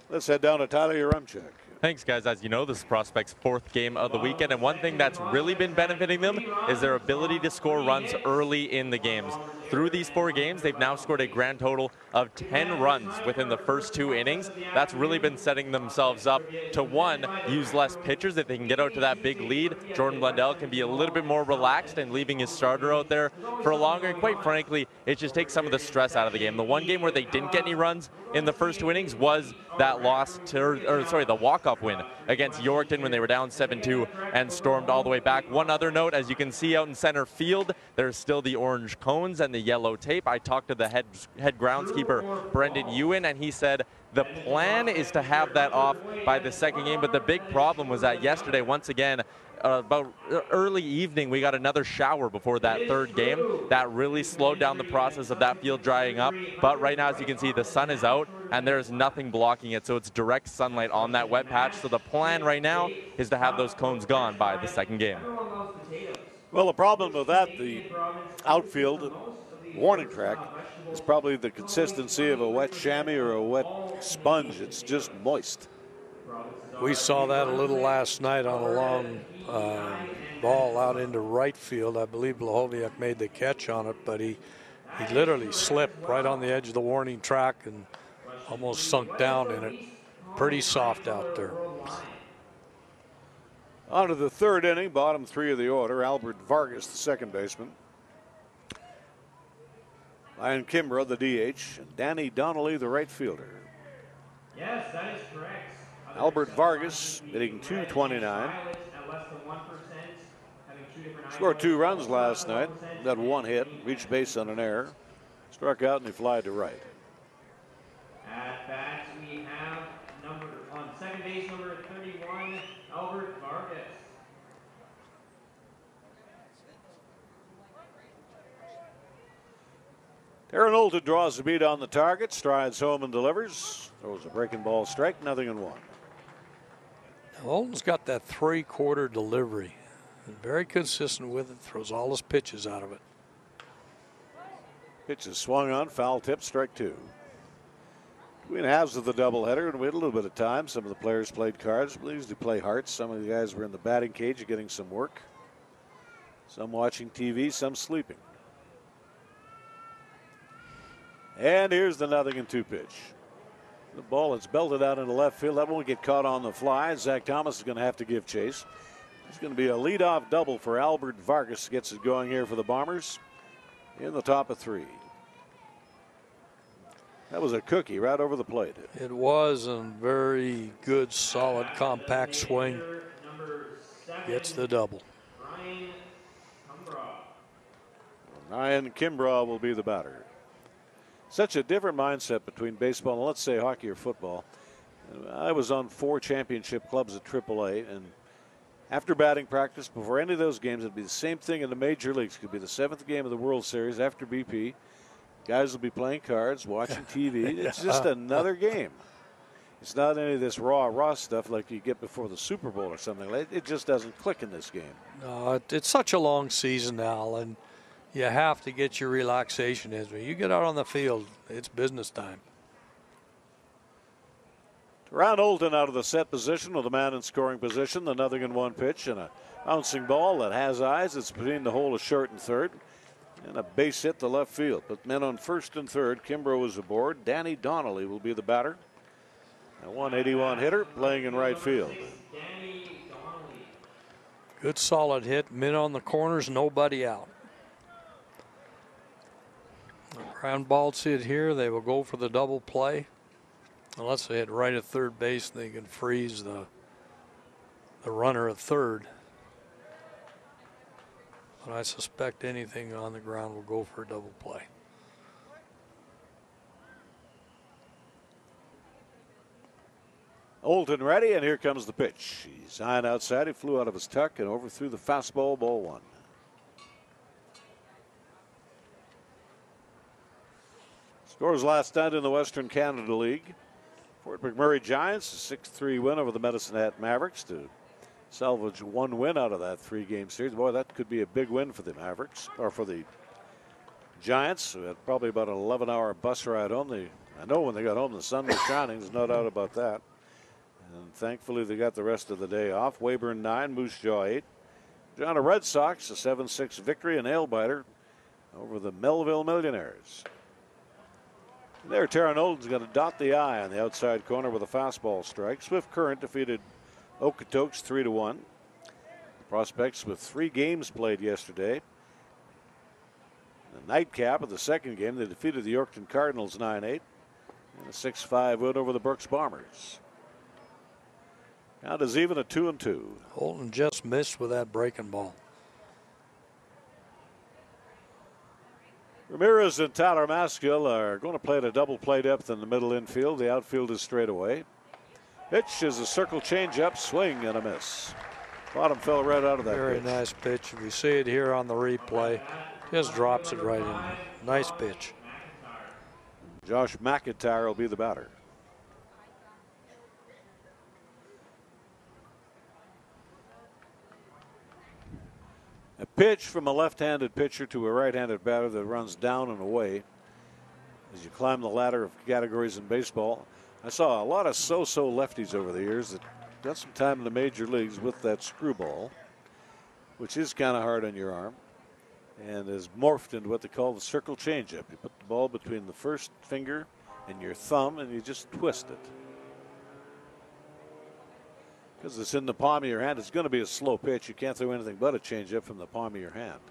B: Let's head down to Tyler Yaremchuk.
A: Thanks, guys. As you know, this is Prospects' 4th game of the weekend, and one thing that's really been benefiting them is their ability to score runs early in the games. Through these 4 games, they've now scored a grand total of 10 runs within the first 2 innings. That's really been setting themselves up to, 1, use less pitchers. If they can get out to that big lead, Jordan Blundell can be a little bit more relaxed and leaving his starter out there for longer. And quite frankly, it just takes some of the stress out of the game. The one game where they didn't get any runs in the first 2 innings was that loss to, the walk-off win against Yorkton when they were down 7-2 and stormed all the way back. One other note, as you can see out in center field, there's still the orange cones and the yellow tape. I talked to the head groundskeeper, Brendan Ewan, and he said the plan is to have that off by the second game, but the big problem was that yesterday, once again, about early evening, we got another shower before that 3rd game. That really slowed down the process of that field drying up. But right now, as you can see, the sun is out and there's nothing blocking it. So it's direct sunlight on that wet patch. So the plan right now is to have those cones gone by the second game.
B: Well, the problem with that, the outfield warning track, is probably the consistency of a wet chamois or a wet sponge. It's just moist.
C: We saw that a little last night on a long ball out into right field. I believe Blahoviak made the catch on it, but he literally slipped right on the edge of the warning track and almost sunk down in it. Pretty soft out there.
B: On to the 3rd inning, bottom 3 of the order. Albert Vargas, the second baseman. Ryan Kimbrough, the DH, and Danny Donnelly, the right fielder.
F: Yes, that is correct.
B: Albert Vargas hitting .229. Scored 2 runs last night. Got 1 hit, reached base on an error. Struck out and he flied to right.
F: At bat, we have on second base, number 31, Albert Vargas.
B: Aaron Olta draws the beat on the target, strides home and delivers. Throws a breaking ball strike, 0-1.
C: Olton's got that 3-quarter delivery. And very consistent with it, throws all his pitches out of it.
B: Pitch is swung on, foul tip, strike 2. Between halves of the doubleheader, and we had a little bit of time. Some of the players played cards. We usually play hearts. Some of the guys were in the batting cage getting some work. Some watching TV, some sleeping. And here's the 0-2 pitch. The ball is belted out into left field. That won't get caught on the fly. Zach Thomas is going to have to give chase. It's going to be a leadoff double for Albert Vargas. Gets it going here for the Bombers in the top of 3. That was a cookie right over the plate.
C: It was a very good, solid, compact swing. Gets the double.
B: Ryan Kimbrough will be the batter. Such a different mindset between baseball and, let's say, hockey or football. I was on 4 championship clubs at AAA, and after batting practice, before any of those games, it'd be the same thing in the major leagues. It could be the 7th game of the World Series after BP. Guys will be playing cards, watching TV. It's just another game. It's not any of this raw stuff like you get before the Super Bowl or something. It just doesn't click in this game.
C: No, it's such a long season, Al, and you have to get your relaxation in. When you get out on the field, it's business time.
B: Ron Olden out of the set position with a man in scoring position. The 0-1 pitch and a bouncing ball that has eyes. It's between the hole of short and third. And a base hit to left field. But men on first and third. Kimbrough is aboard. Danny Donnelly will be the batter. A 181 hitter playing in right field.
C: Good solid hit. Men on the corners, nobody out. Ground ball's hit here. They will go for the double play. Unless they hit right at third base, they can freeze the runner at third. But I suspect anything on the ground will go for a double play.
B: Olden ready, and here comes the pitch. He's high and outside. He flew out of his tuck and overthrew the fastball, ball 1. Scores last night in the Western Canada League. Fort McMurray Giants, a 6-3 win over the Medicine Hat Mavericks to salvage 1 win out of that 3-game series. Boy, that could be a big win for the Mavericks, or for the Giants, who had probably about an 11-hour bus ride home. I know when they got home, the sun was shining. There's no doubt about that. And thankfully, they got the rest of the day off. Weyburn 9, Moose Jaw 8. Toronto Red Sox, a 7-6 victory, a nail-biter over the Melville Millionaires. And there, Taron Olden's going to dot the I on the outside corner with a fastball strike. Swift Current defeated Okotoks 3-1. Prospects with 3 games played yesterday. The nightcap of the second game, they defeated the Yorkton Cardinals 9-8. And a 6-5 win over the Brooks Bombers. Count is even at 2-2.
C: Holton just missed with that breaking ball.
B: Ramirez and Tyler Maskill are going to play at a double play depth in the middle infield. The outfield is straight away. Pitch is a circle changeup, swing and a miss. Bottom fell right out of that
C: Very
B: pitch.
C: nice pitch. If you see it here on the replay, just drops it right in there. Nice pitch.
B: Josh McIntyre will be the batter. A pitch from a left-handed pitcher to a right-handed batter that runs down and away as you climb the ladder of categories in baseball. I saw a lot of so-so lefties over the years that got some time in the major leagues with that screwball, which is kind of hard on your arm, and is morphed into what they call the circle changeup. You put the ball between the first finger and your thumb, and you just twist it. Because it's in the palm of your hand, it's going to be a slow pitch. You can't throw anything but a changeup from the palm of your hand.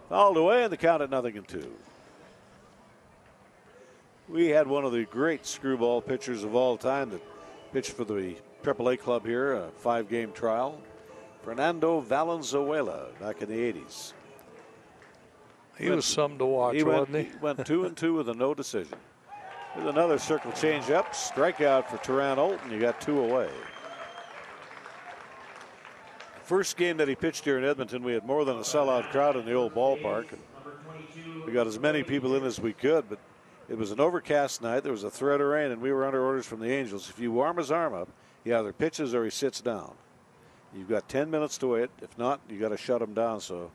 B: Fouled away, and the count at 0-2. We had one of the great screwball pitchers of all time that pitched for the AAA club here, a 5-game trial. Fernando Valenzuela back in the 80s.
C: He was something to watch, wasn't he?
B: He went 2-2 with a no decision. With another circle changeup, strikeout for Taran Olton. You got 2 away. First game that he pitched here in Edmonton, we had more than a sellout crowd in the old ballpark. And we got as many people in as we could, but it was an overcast night. There was a threat of rain, and we were under orders from the Angels. If you warm his arm up, he either pitches or he sits down. You've got 10 minutes to wait. If not, you got to shut him down. So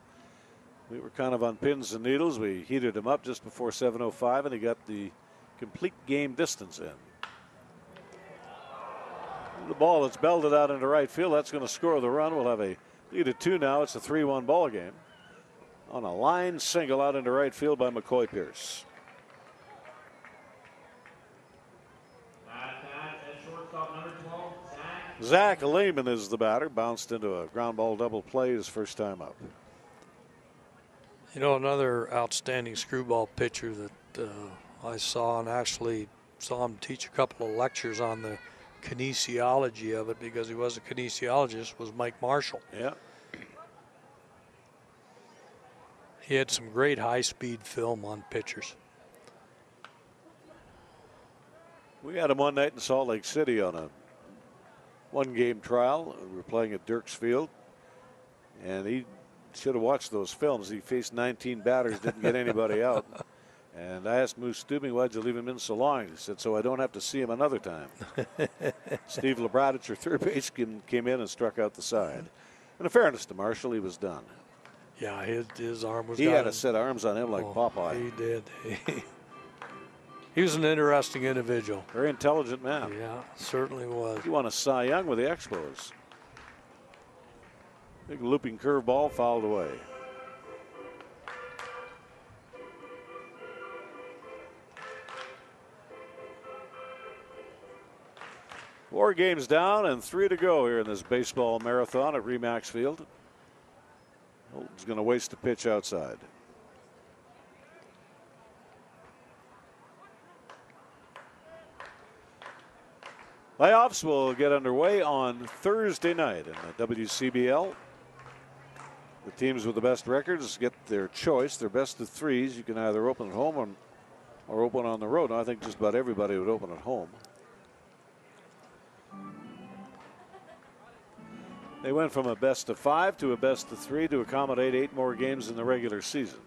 B: we were kind of on pins and needles. We heated him up just before 7:05, and he got the complete game distance in. The ball that's belted out into right field. That's going to score the run. We'll have a lead at 2 now. It's a 3-1 ball game. On a line single out into right field by McCoy Pierce. Zach Lehman is the batter. Bounced into a ground ball double play his first time up.
C: You know, another outstanding screwball pitcher that I saw, and actually saw him teach a couple of lectures on the kinesiology of it, because he was a kinesiologist, was Mike Marshall.
B: Yeah.
C: He had some great high-speed film on pitchers.
B: We had him one night in Salt Lake City on a one-game trial. We were playing at Dirks Field, and he should have watched those films. He faced 19 batters, didn't get anybody out. And I asked Moose Stubing, why'd you leave him in so long? He said, so I don't have to see him another time. Steve Labradich, our third baseman, came in and struck out the side. And in fairness to Marshall, he was done.
C: Yeah, his arm was
B: He
C: done.
B: had a set of arms on him like Popeye.
C: He did. He was an interesting individual.
B: Very intelligent man.
C: Yeah, certainly was.
B: He won a Cy Young with the Expos. Big looping curveball fouled away. Four games down and 3 to go here in this baseball marathon at Remax Field. Holton's going to waste a pitch outside. Playoffs will get underway on Thursday night in the WCBL. The teams with the best records get their choice, their best of threes. You can either open at home or open on the road. And I think just about everybody would open at home. They went from a best of 5 to a best of 3 to accommodate 8 more games in the regular season.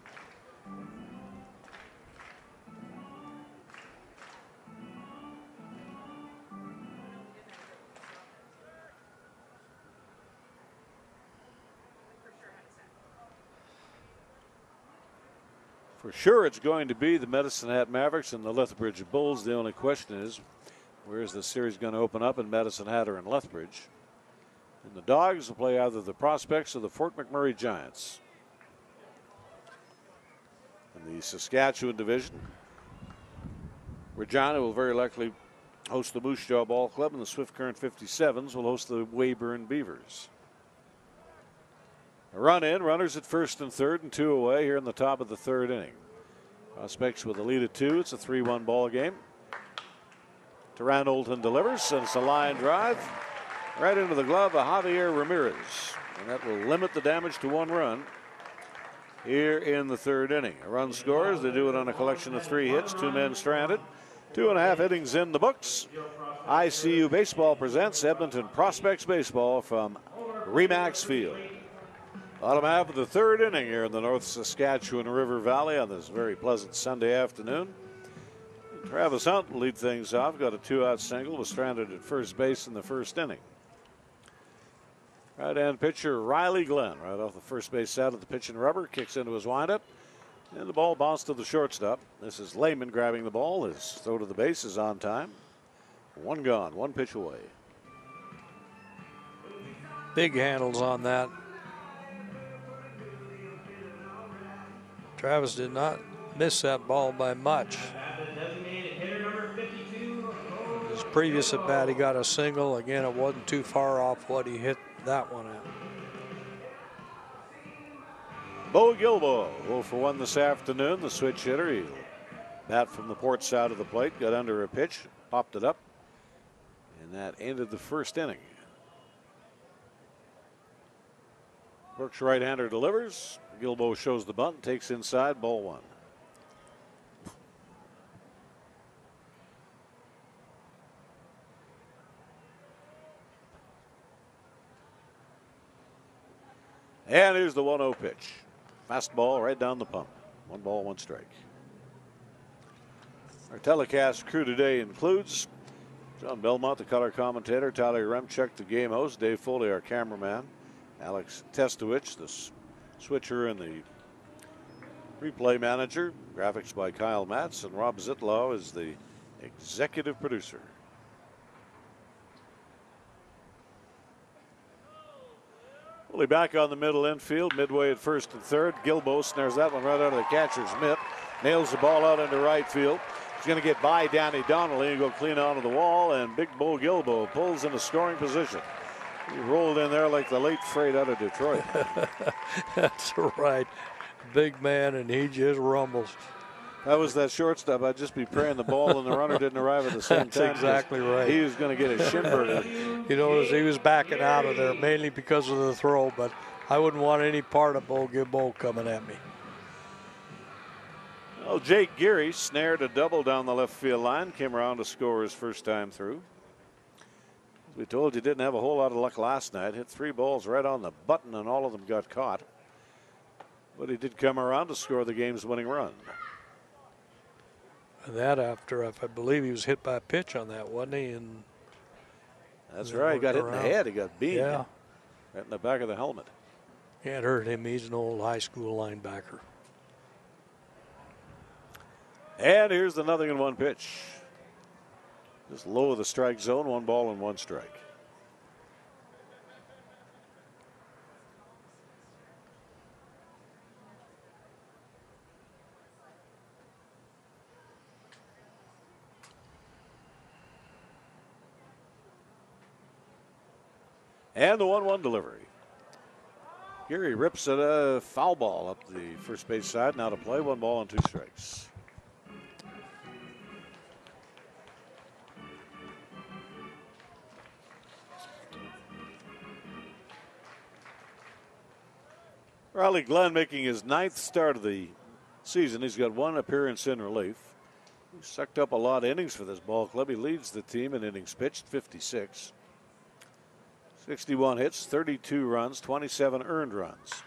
B: For sure, it's going to be the Medicine Hat Mavericks and the Lethbridge Bulls. The only question is, where is the series going to open up in Medicine Hat or in Lethbridge? And the Dogs will play either the Prospects or the Fort McMurray Giants. In the Saskatchewan division, Regina will very likely host the Moose Jaw Ball Club, and the Swift Current 57s will host the Weyburn Beavers. A run in, runners at first and third and 2 away here in the top of the 3rd inning. Prospects with a lead of 2. It's a 3-1 ball game. Teran Olton delivers, and it's a line drive right into the glove of Javier Ramirez. And that will limit the damage to 1 run here in the 3rd inning. A run scores. They do it on a collection of 3 hits, 2 men stranded. 2.5 innings in the books. ICU Baseball presents Edmonton Prospects Baseball from Remax Field. Bottom half of the 3rd inning here in the North Saskatchewan River Valley on this very pleasant Sunday afternoon. Travis Hunt will lead things off. Got a 2-out single. Was stranded at first base in the 1st inning. Right-hand pitcher Riley Glenn, right off the first base side of the pitch and rubber, kicks into his windup. And the ball bounced to the shortstop. This is Lehman grabbing the ball. His throw to the base is on time. 1 gone, 1 pitch away.
C: Big handles on that. Travis did not miss that ball by much. His previous at bat, he got a single. Again, it wasn't too far off what he hit that one at.
B: Bo Gilbo, 0 for 1 this afternoon. The switch hitter, he bat from the port side of the plate, got under a pitch, popped it up, and that ended the 1st inning. Burke's right-hander delivers. Gilbo shows the bunt, takes inside, ball 1. And here's the 1-0 pitch. Fastball right down the pump. 1 ball, 1 strike. Our telecast crew today includes John Belmont, the color commentator, Tyler Remchuk, the game host, Dave Foley, our cameraman, Alex Testowich, the switcher and the replay manager, graphics by Kyle Matz, and Rob Zitlow is the executive producer. Foley back on the middle infield, midway at 1st and 3rd. Gilbo snares that one right out of the catcher's mitt, nails the ball out into right field. He's going to get by Danny Donnelly and go clean out of the wall, and Big Bo Gilbo pulls into scoring position. He rolled in there like the late freight out of Detroit.
C: That's right. Big man, and he just rumbles.
B: That was that shortstop. I'd just be praying the ball and the runner didn't arrive at the same time.
C: That's exactly right.
B: He was going to get his shin burned.
C: You know, he was backing out of there mainly because of the throw, but I wouldn't want any part of Bo Gilbo coming at me.
B: Well, Jake Geary snared a double down the left field line, came around to score his first time through. As we told you, didn't have a whole lot of luck last night. Hit 3 balls right on the button, and all of them got caught. But he did come around to score the game's winning run.
C: And that after, I believe he was hit by a pitch on that, wasn't he? And
B: that's right. He got hit in the head. He got beamed.
C: Yeah.
B: Right in the back of the helmet.
C: Yeah, it hurt him. He's an old high school linebacker.
B: And here's the 0-1 pitch. Just low of the strike zone, 1 ball and 1 strike. And the 1-1 delivery. Geary rips at a foul ball up the first base side. Now to play, 1 ball and 2 strikes. Riley Glenn making his 9th start of the season. He's got 1 appearance in relief. He sucked up a lot of innings for this ball club. He leads the team in innings pitched, 56. 61 hits, 32 runs, 27 earned runs.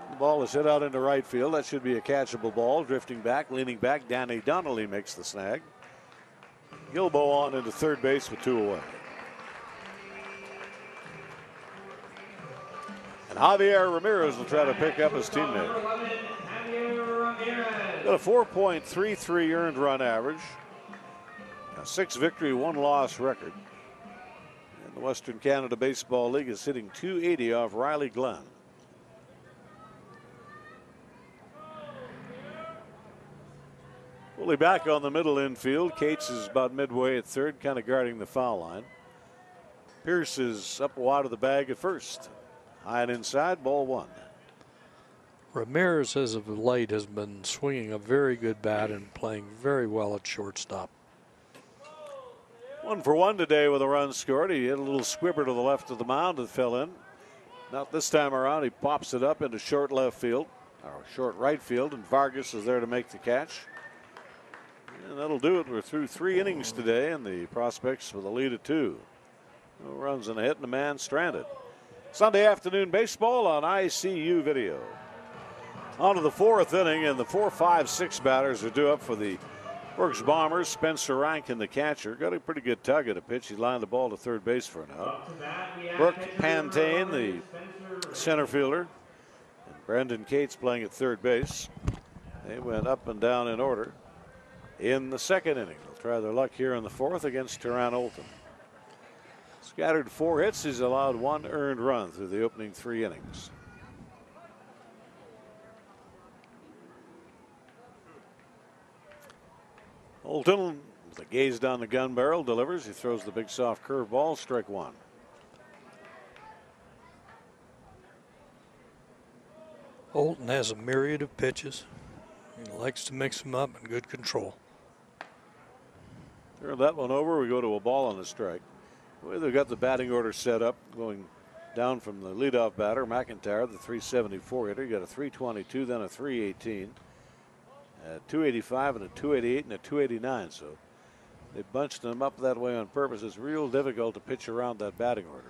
B: The ball is hit out into right field. That should be a catchable ball. Drifting back, leaning back, Danny Donnelly makes the snag. Gilbo on into third base with 2 away. And Javier Ramirez will try to pick up his teammate. Got a 4.33 earned run average. A 6 victory, 1 loss record. The Western Canada Baseball League is hitting .280 off Riley Glenn. Fully back on the middle infield. Cates is about midway at third, kind of guarding the foul line. Pierce is up wide of the bag at first. High and inside, ball 1.
C: Ramirez, as of late, has been swinging a very good bat and playing very well at shortstop.
B: 1 for 1 today with a run scored. He hit a little squibber to the left of the mound and fell in. Not this time around. He pops it up into short left field, or short right field, and Vargas is there to make the catch. And that'll do it. We're through 3 innings today, and the Prospects with a lead of 2. No runs and a hit, and a man stranded. Sunday afternoon baseball on ICU video. On to the 4th inning, and the 4, 5, 6 batters are due up for the Brooks Bombers. Spencer Rankin, the catcher, got a pretty good tug at a pitch. He lined the ball to third base for an out. Brooke Pantane, the center fielder, and Brendan Cates playing at third base. They went up and down in order in the 2nd inning. They'll try their luck here in the 4th against Turan Olton. Scattered 4 hits. He's allowed 1 earned run through the opening 3 innings. Olton, with a gaze down the gun barrel, delivers. He throws the big soft curveball, strike 1.
C: Olton has a myriad of pitches. He likes to mix them up in good control.
B: Turn that one over. We go to a ball on the strike. Well, they've got the batting order set up, going down from the leadoff batter, McIntyre, the 374 hitter. You got a 322, then a 318. A 285 and a 288 and a 289. So they bunched them up that way on purpose. It's real difficult to pitch around that batting order.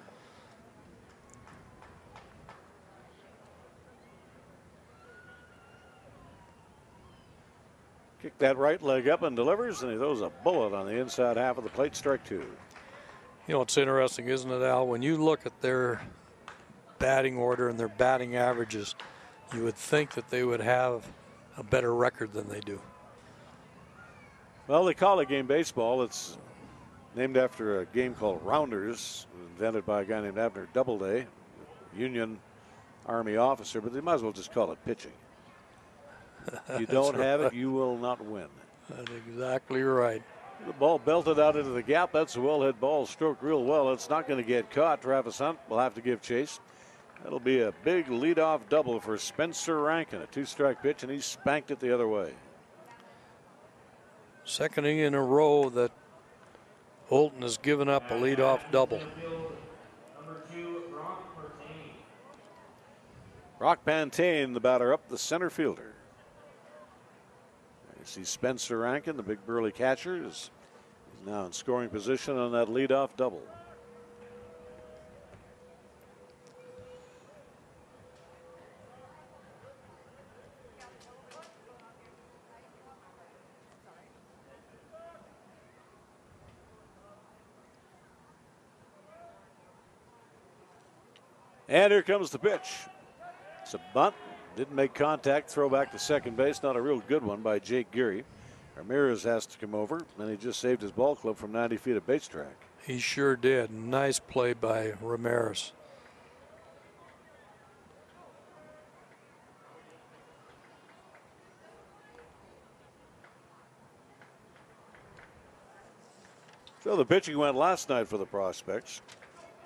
B: Kick that right leg up and delivers, and he throws a bullet on the inside half of the plate, strike 2.
C: You know, it's interesting, isn't it, Al? When you look at their batting order and their batting averages, you would think that they would have a better record than they do.
B: Well, they call it game baseball. It's named after a game called Rounders, invented by a guy named Abner Doubleday, Union Army officer, but they might as well just call it pitching. If you don't have it, you will not win.
C: That's exactly right.
B: The ball belted out into the gap. That's a well-hit ball, stroked real well. It's not going to get caught. Travis Hunt will have to give chase. That'll be a big leadoff double for Spencer Rankin, a 2-strike pitch, and he spanked it the other way.
C: 2nd inning in a row that Olton has given up a leadoff double.
B: Brock Pantane, the batter, up, the center fielder. You see Spencer Rankin, the big burly catcher, is now in scoring position on that leadoff double. And here comes the pitch. It's a bunt. Didn't make contact. Throw back to second base. Not a real good one by Jake Geary. Ramirez has to come over, and he just saved his ball club from 90 feet of base track.
C: He sure did. Nice play by Ramirez.
B: So the pitching went last night for the Prospects.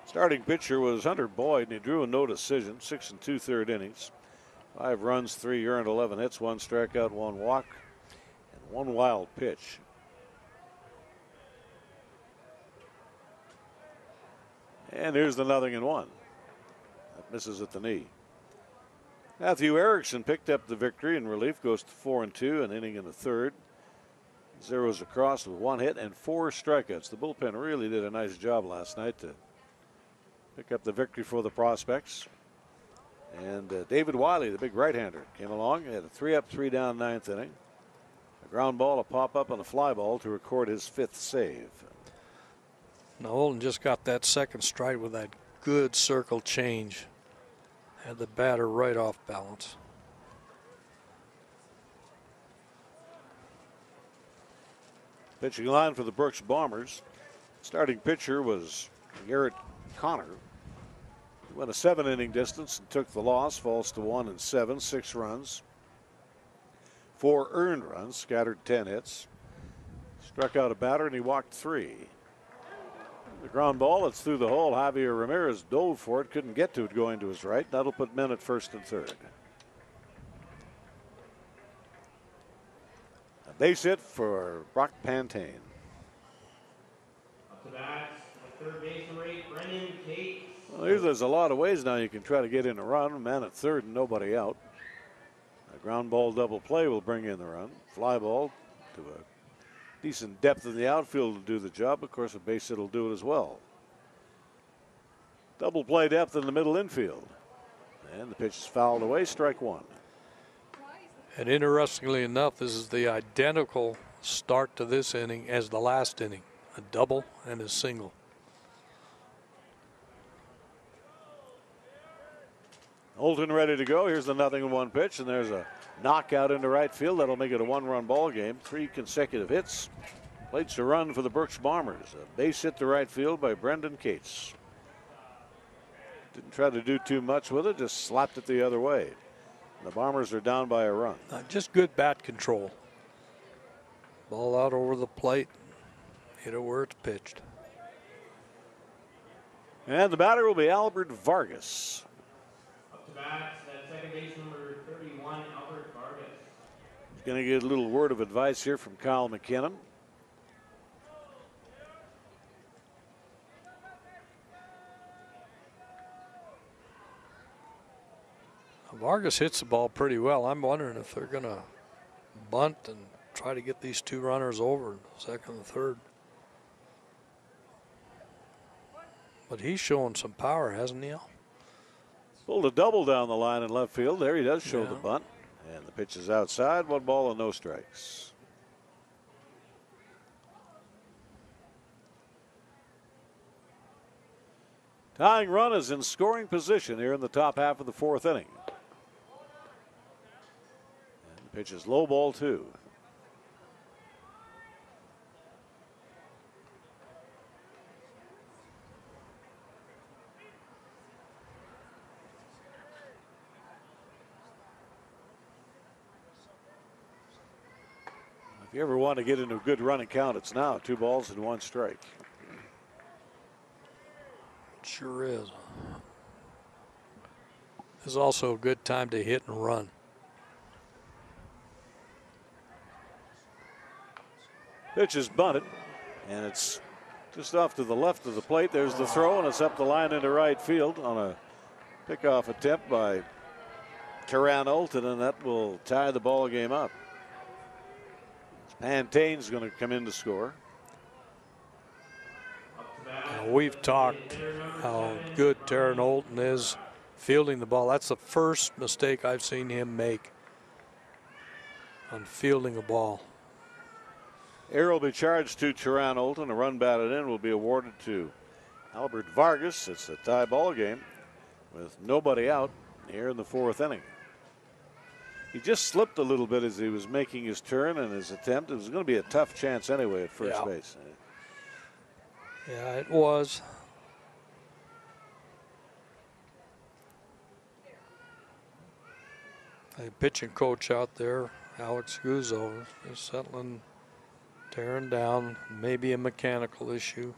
B: Starting pitcher was Hunter Boyd, and he drew a no decision, 6 2/3 innings. 5 runs, 3 earned, 11 hits, 1 strikeout, 1 walk, and 1 wild pitch. And here's the 0-1. That misses at the knee. Matthew Erickson picked up the victory in relief, goes to 4-2, an inning in the third. Zeros across with 1 hit and 4 strikeouts. The bullpen really did a nice job last night to pick up the victory for the Prospects. And David Wiley, the big right-hander, came along. He had a 3-up, 3-down 9th inning. A ground ball, a pop-up, and a fly ball to record his 5th save.
C: Now Olin just got that second strike with that good circle change. Had the batter right off balance.
B: Pitching line for the Brooks Bombers. Starting pitcher was Garrett Connor. He went a 7-inning distance and took the loss. Falls to 1-7, 6 runs. 4 earned runs, scattered 10 hits. Struck out a batter and he walked 3. The ground ball, it's through the hole. Javier Ramirez dove for it, couldn't get to it going to his right. That'll put men at first and third. A base hit for Brock Pantane.
F: Up to bat, third baseman rate, Brendan Cates.
B: Well, there's a lot of ways now you can try to get in a run. Man at third and nobody out. A ground ball double play will bring in the run. Fly ball to a decent depth in the outfield to do the job. Of course, a base hit will do it as well. Double play depth in the middle infield. And the pitch is fouled away, strike 1.
C: And interestingly enough, this is the identical start to this inning as the last inning. A double and a single.
B: Olton ready to go. Here's the 0-1 pitch, and there's a knockout into right field. That'll make it a 1-run ball game. 3 consecutive hits. Plates a run for the Brooks Bombers. A base hit to right field by Brendan Cates. Didn't try to do too much with it, just slapped it the other way. The Bombers are down by a run.
C: Just good bat control. Ball out over the plate. Hit it where it's pitched.
B: And the batter will be Albert Vargas.
F: Up to bat, that second base number 31, Albert Vargas.
B: He's going to get a little word of advice here from Kyle McKinnon.
C: Vargas hits the ball pretty well. I'm wondering if they're going to bunt and try to get these 2 runners over, second and third. But he's showing some power, hasn't he?
B: Pulled a double down the line in left field. There he does show the bunt. And the pitch is outside. 1 ball and no strikes. Tying run is in scoring position here in the top half of the 4th inning. And the pitch is low, ball 2. If you ever want to get into a good running count, it's now. 2 balls and 1 strike.
C: Sure is. This is also a good time to hit and run.
B: Pitch is bunted, and it's just off to the left of the plate. There's the throw, and it's up the line into right field on a pickoff attempt by Karan Olton, and that will tie the ball game up. Pantaine's going to come in to score.
C: We've talked how good Taryn Olton is fielding the ball. That's the first mistake I've seen him make on fielding a ball.
B: Error will be charged to Taryn Olton. A run batted in will be awarded to Albert Vargas. It's a tie ball game with nobody out here in the 4th inning. He just slipped a little bit as he was making his turn and his attempt. It was going to be a tough chance anyway at first base.
C: Yeah, it was. A pitching coach out there, Alex Guzzo, is settling, tearing down, maybe a mechanical issue.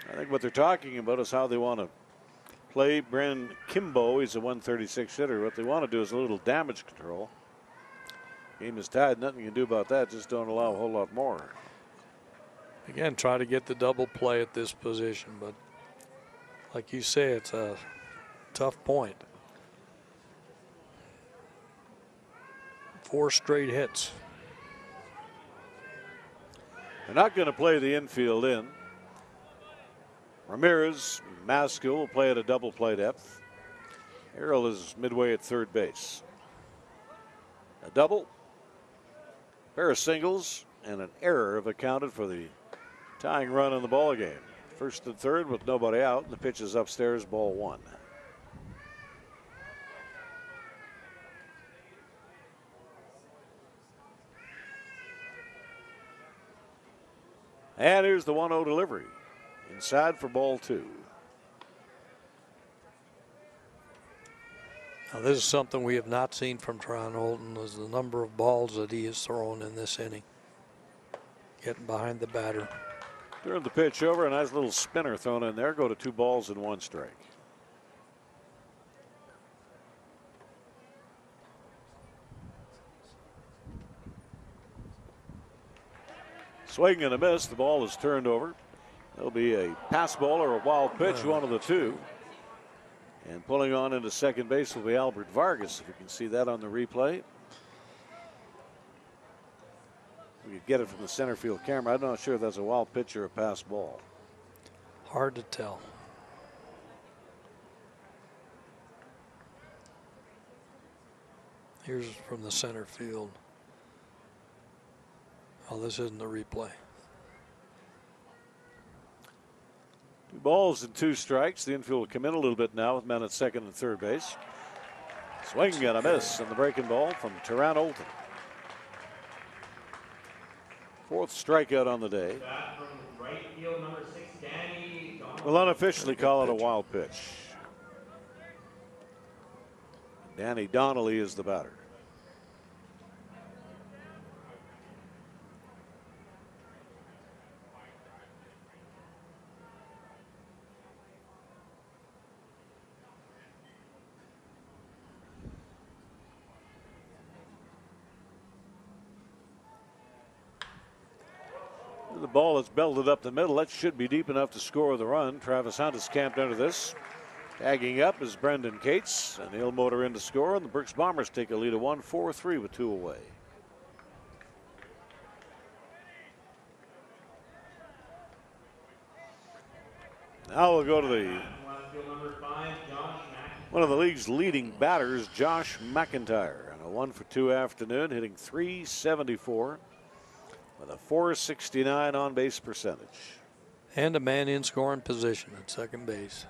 B: I think what they're talking about is how they want to play Bren Kimbo. He's a 136 hitter. What they want to do is a little damage control. Game is tied. Nothing you can do about that. Just don't allow a whole lot more.
C: Again, try to get the double play at this position, but like you say, it's a tough point. 4 straight hits.
B: They're not going to play the infield in. Ramirez, Maskill will play at a double play depth. Errol is midway at third base. A double, pair of singles, and an error have accounted for the tying run in the ball game. First and third with nobody out, and the pitch is upstairs, ball 1. And here's the 1-0 delivery. Inside for ball 2.
C: Now this is something we have not seen from Taryn Olton, is the number of balls that he has thrown in this inning. Getting behind the batter.
B: Turned the pitch over, a nice little spinner thrown in there. Go to 2 balls and 1 strike. Swing and a miss. The ball is turned over. It'll be a pass ball or a wild pitch, one of the two. And pulling on into second base will be Albert Vargas, if you can see that on the replay. We could get it from the center field camera. I'm not sure if that's a wild pitch or a pass ball.
C: Hard to tell. Here's from the center field. Oh, this isn't the replay.
B: 2 balls and 2 strikes. The infield will come in a little bit now with men at second and third base. Swing and a miss on the breaking ball from Taryn Olton. 4th strikeout on the day.
F: Right field, number 6, Danny Donnelly.
B: We'll unofficially call it a wild pitch. Danny Donnelly is the batter. The ball is belted up the middle. That should be deep enough to score the run. Travis Hunt is camped under this. Tagging up is Brendan Cates, and he'll motor in to score, and the Brooks Bombers take a lead of 1, 4-3 with 2 away. Now we'll go to the one of the league's leading batters, Josh McIntyre, on a 1-for-2 afternoon, hitting .374 with a .469 on-base percentage.
C: And a man in scoring position at second base.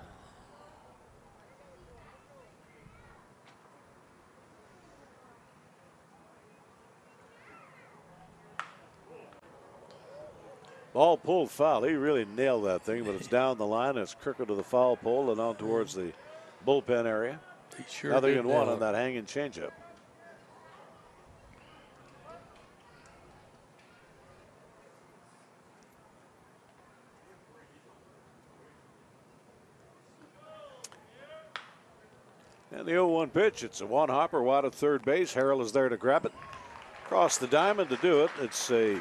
B: Ball pulled foul. He really nailed that thing, but it's down the line. It's crooked to the foul pole and on towards the bullpen area.
C: He sure
B: Nothing
C: did
B: in one
C: nail
B: on
C: it.
B: that hanging changeup. And the 0-1 pitch. It's a one hopper wide at third base. Harrell is there to grab it. Across the diamond to do it. It's a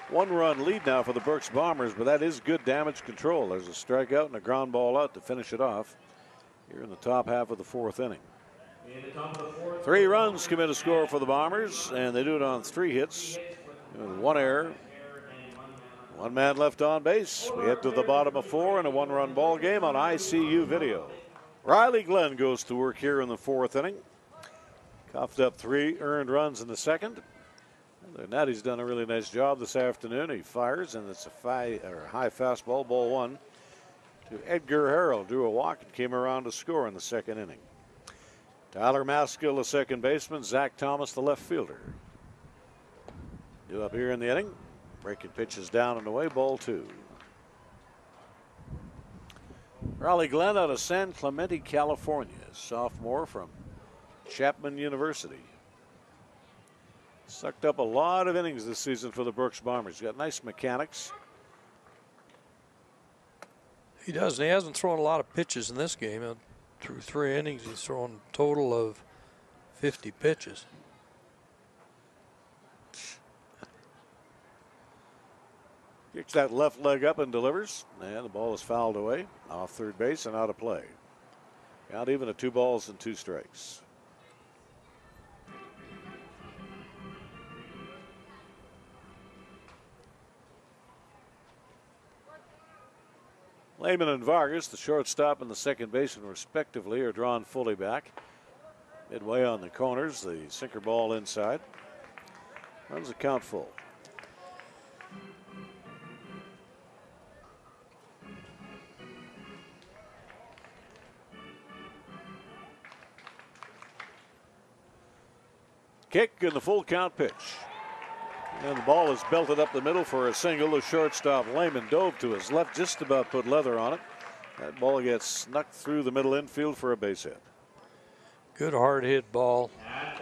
B: 1-run lead now for the Brooks Bombers, but that is good damage control. There's a strikeout and a ground ball out to finish it off here in the top half of the 4th inning.
F: In the top of the fourth,
B: 3 runs commit a score for the Bombers, and they do it on 3 hits with 1 error. 1 man left on base. We head to the bottom of 4 in a 1-run ball game on ICU video. Riley Glenn goes to work here in the 4th inning. Coughed up 3 earned runs in the 2nd. Other than that, he's done a really nice job this afternoon. He fires, and it's a high fastball, ball 1 to Edgar Harrell. Drew a walk and came around to score in the 2nd inning. Tyler Maskill, the second baseman. Zach Thomas, the left fielder. Due up here in the inning. Breaking pitches down and away, ball 2. Riley Glenn out of San Clemente, California. Sophomore from Chapman University. Sucked up a lot of innings this season for the Brooks Bombers. Got nice mechanics.
C: He does, and he hasn't thrown a lot of pitches in this game. Through 3 innings, he's thrown a total of 50 pitches.
B: Kicks that left leg up and delivers. And the ball is fouled away off third base and out of play. Count even at 2 balls and 2 strikes. Lehman and Vargas, the shortstop and the second baseman respectively, are drawn fully back. Midway on the corners, the sinker ball inside. Runs the count full. Kick and the full count pitch. And the ball is belted up the middle for a single. The shortstop Lehman dove to his left, just about put leather on it. That ball gets snuck through the middle infield for a base hit.
C: Good hard hit ball.
F: at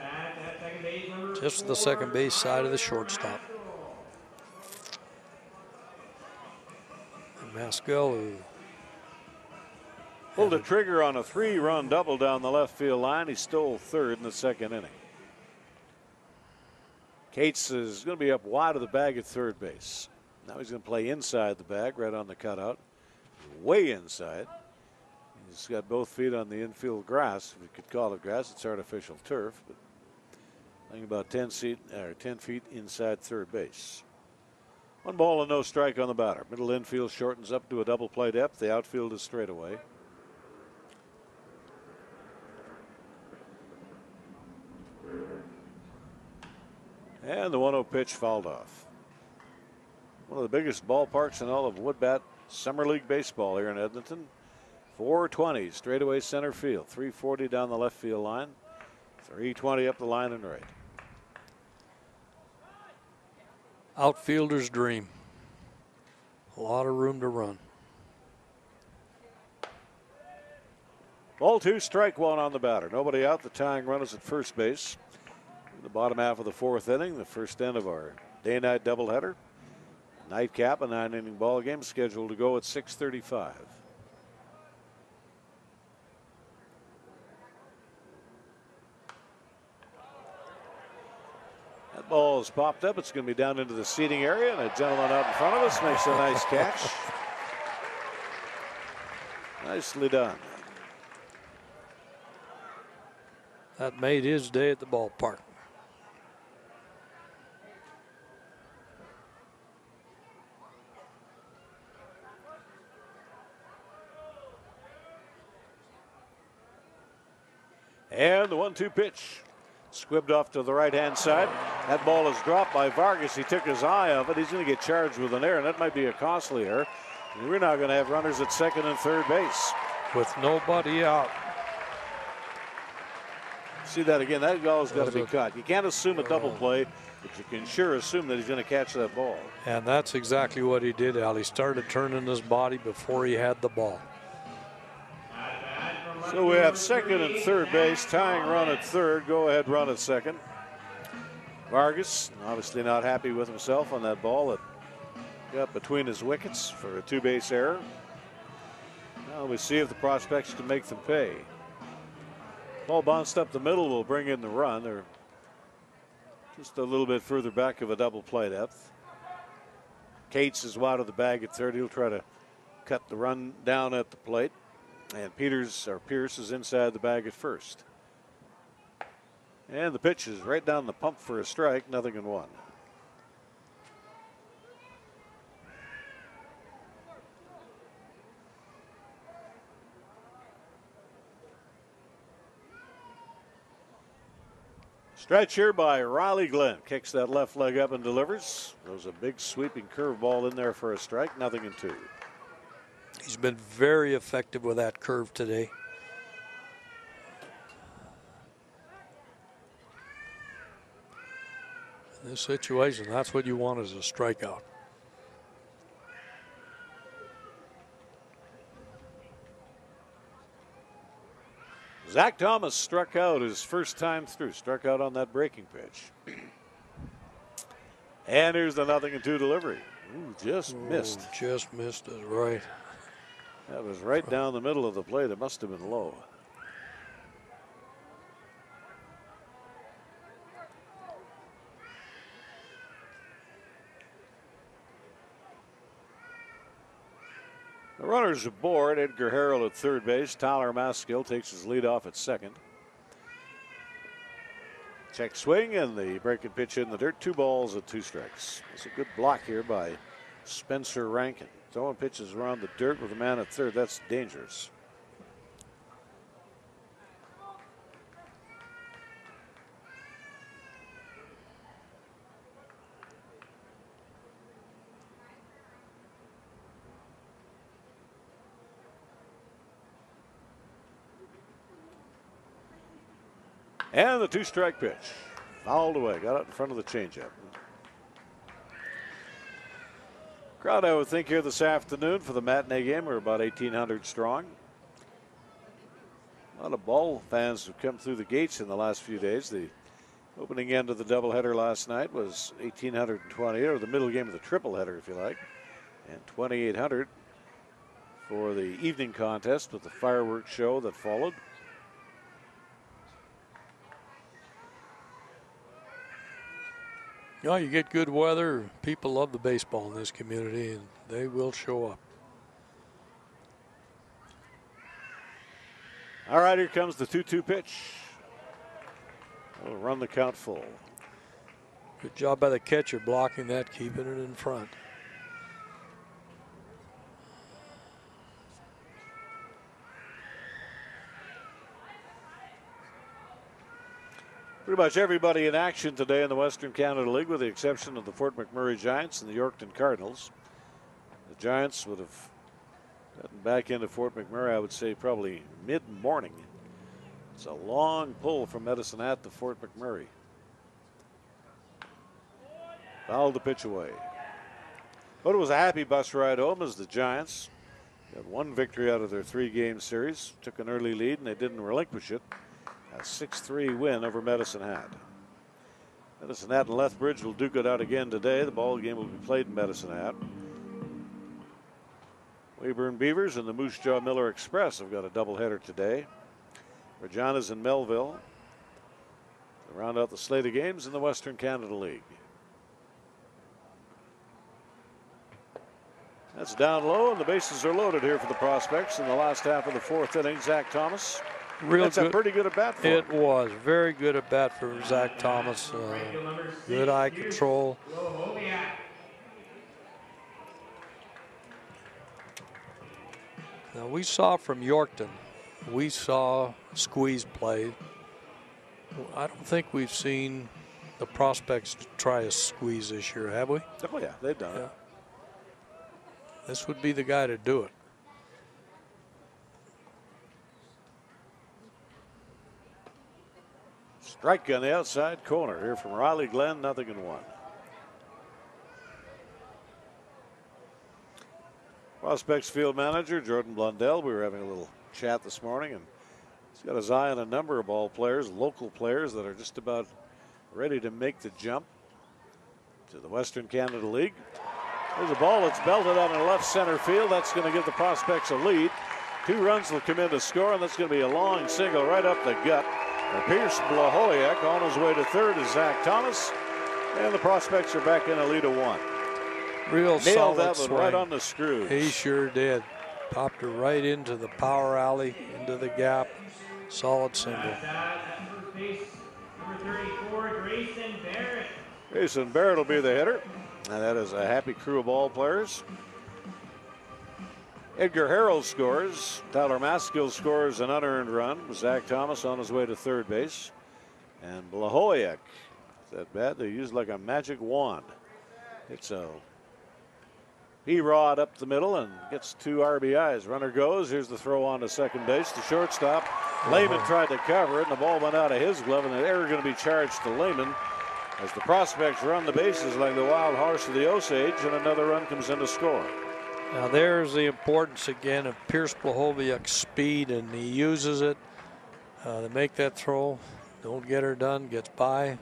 F: second base, number
C: Just the second base side of the shortstop. And Maskill, who
B: pulled the trigger on a 3-run double down the left field line. He stole third in the 2nd inning. Cates is going to be up wide of the bag at third base. Now he's going to play inside the bag, right on the cutout, way inside. He's got both feet on the infield grass. If you could call it grass, it's artificial turf, but playing about 10 feet inside third base. 1 ball and no strike on the batter. Middle infield shortens up to a double play depth. The outfield is straight away. And the 1-0 pitch fouled off. One of the biggest ballparks in all of Woodbat Summer League baseball here in Edmonton. 420 straightaway center field. 340 down the left field line. 320 up the line and right.
C: outfielder's dream. A lot of room to run.
B: Ball 2, strike 1 on the batter. Nobody out. The tying run is at first base. In the bottom half of the 4th inning, the first end of our day-night doubleheader. Nightcap, a 9-inning ball game scheduled to go at 6:35. That ball is popped up. It's going to be down into the seating area, and a gentleman out in front of us makes a nice catch. Nicely done.
C: That made his day at the ballpark.
B: And the 1-2 pitch. Squibbed off to the right-hand side. That ball is dropped by Vargas. He took his eye off it. He's going to get charged with an error, and that might be a costly error. And we're now going to have runners at second and third base.
C: With nobody out.
B: See that again. That ball's got to be caught. You can't assume a double play, but you can sure assume that he's going to catch that ball.
C: And that's exactly what he did, Al. He started turning his body before he had the ball.
B: So we have second and third base, tying run at third, go ahead run at second. Vargas obviously not happy with himself on that ball that got between his wickets for a 2-base error. Now we see if the prospects can make them pay. Ball bounced up the middle will bring in the run. They're just a little bit further back of a double play depth. Cates is wide of the bag at third. He'll try to cut the run down at the plate. And Pierce is inside the bag at first. And the pitch is right down the pump for a strike, 0-1. Stretch here by Riley Glenn. Kicks that left leg up and delivers. Throws a big sweeping curveball in there for a strike, 0-2.
C: He's been very effective with that curve today. In this situation, that's what you want is a strikeout.
B: Zach Thomas struck out his first time through. Struck out on that breaking pitch. And here's the 0-2 delivery. Ooh, just missed.
C: Just missed it, right.
B: That was right down the middle of the plate. It must have been low. The runners aboard. Edgar Harrell at third base. Tyler Maskill takes his lead off at second. Check swing and the breaking pitch in the dirt. 2 balls and 2 strikes. It's a good block here by Spencer Rankin. Throwing pitches around the dirt with a man at third. That's dangerous. And the 2-strike pitch. Fouled away. Got it in front of the changeup. Crowd, I would think, here this afternoon for the matinee game. We're about 1,800 strong. A lot of ball fans have come through the gates in the last few days. The opening end of the doubleheader last night was 1,820, or the middle game of the tripleheader, if you like, and 2,800 for the evening contest with the fireworks show that followed.
C: You know, you get good weather, people love the baseball in this community, and they will show up.
B: All right, here comes the 2-2 pitch. We'll run the count full.
C: Good job by the catcher blocking that, keeping it in front.
B: Pretty much everybody in action today in the Western Canada League, with the exception of the Fort McMurray Giants and the Yorkton Cardinals. The Giants would have gotten back into Fort McMurray, I would say, probably mid-morning. It's a long pull from Medicine Hat to Fort McMurray. Fouled the pitch away. But it was a happy bus ride home as the Giants got 1 victory out of their 3-game series, took an early lead, and they didn't relinquish it. A 6-3 win over Medicine Hat. Medicine Hat and Lethbridge will duke it out again today. The ball game will be played in Medicine Hat. Weyburn Beavers and the Moose Jaw Miller Express have got a doubleheader today. Regina's in Melville to round out the slate of games in the Western Canada League. That's down low, and the bases are loaded here for the Prospects in the last half of the 4th inning. Zach Thomas. That's a pretty good at bat for him.
C: It was very good at bat for Zach Thomas. Good eye control. Now we saw from Yorkton, we saw squeeze play. I don't think we've seen the Prospects try a squeeze this year, have we?
B: Oh yeah, they've done it.
C: This would be the guy to do it.
B: Strike on the outside corner here from Riley Glenn, 0-1. Prospects field manager Jordan Blundell. We were having a little chat this morning, and he's got his eye on a number of ball players, local players that are just about ready to make the jump to the Western Canada League. There's a ball that's belted out in left center field. That's going to give the Prospects a lead. 2 runs will come in to score, and that's going to be a long single right up the gut. And Pierce Blahoyak on his way to third is Zach Thomas, and the Prospects are back in a lead of 1.
C: Real
B: Nailed
C: solid
B: that one
C: swing.
B: right on the screws.
C: He sure did. Popped her right into the power alley, into the gap. Solid single.
F: Number 34, Grayson Barrett.
B: Grayson Barrett will be the hitter. And that is a happy crew of ball players. Edgar Harrell scores. Tyler Maskill scores an unearned run. Zach Thomas on his way to third base. And Blahoyek, that bat they used like a magic wand. It's a P-Rod up the middle and gets 2 RBIs. Runner goes. Here's the throw on to second base. The shortstop. Lehman tried to cover it, and the ball went out of his glove, and an error going to be charged to Lehman as the prospects run the bases like the wild horse of the Osage, and another run comes in to score.
C: Now there's the importance again of Pierce Blahoviak's speed, and he uses it to make that throw. Don't get her done, gets by,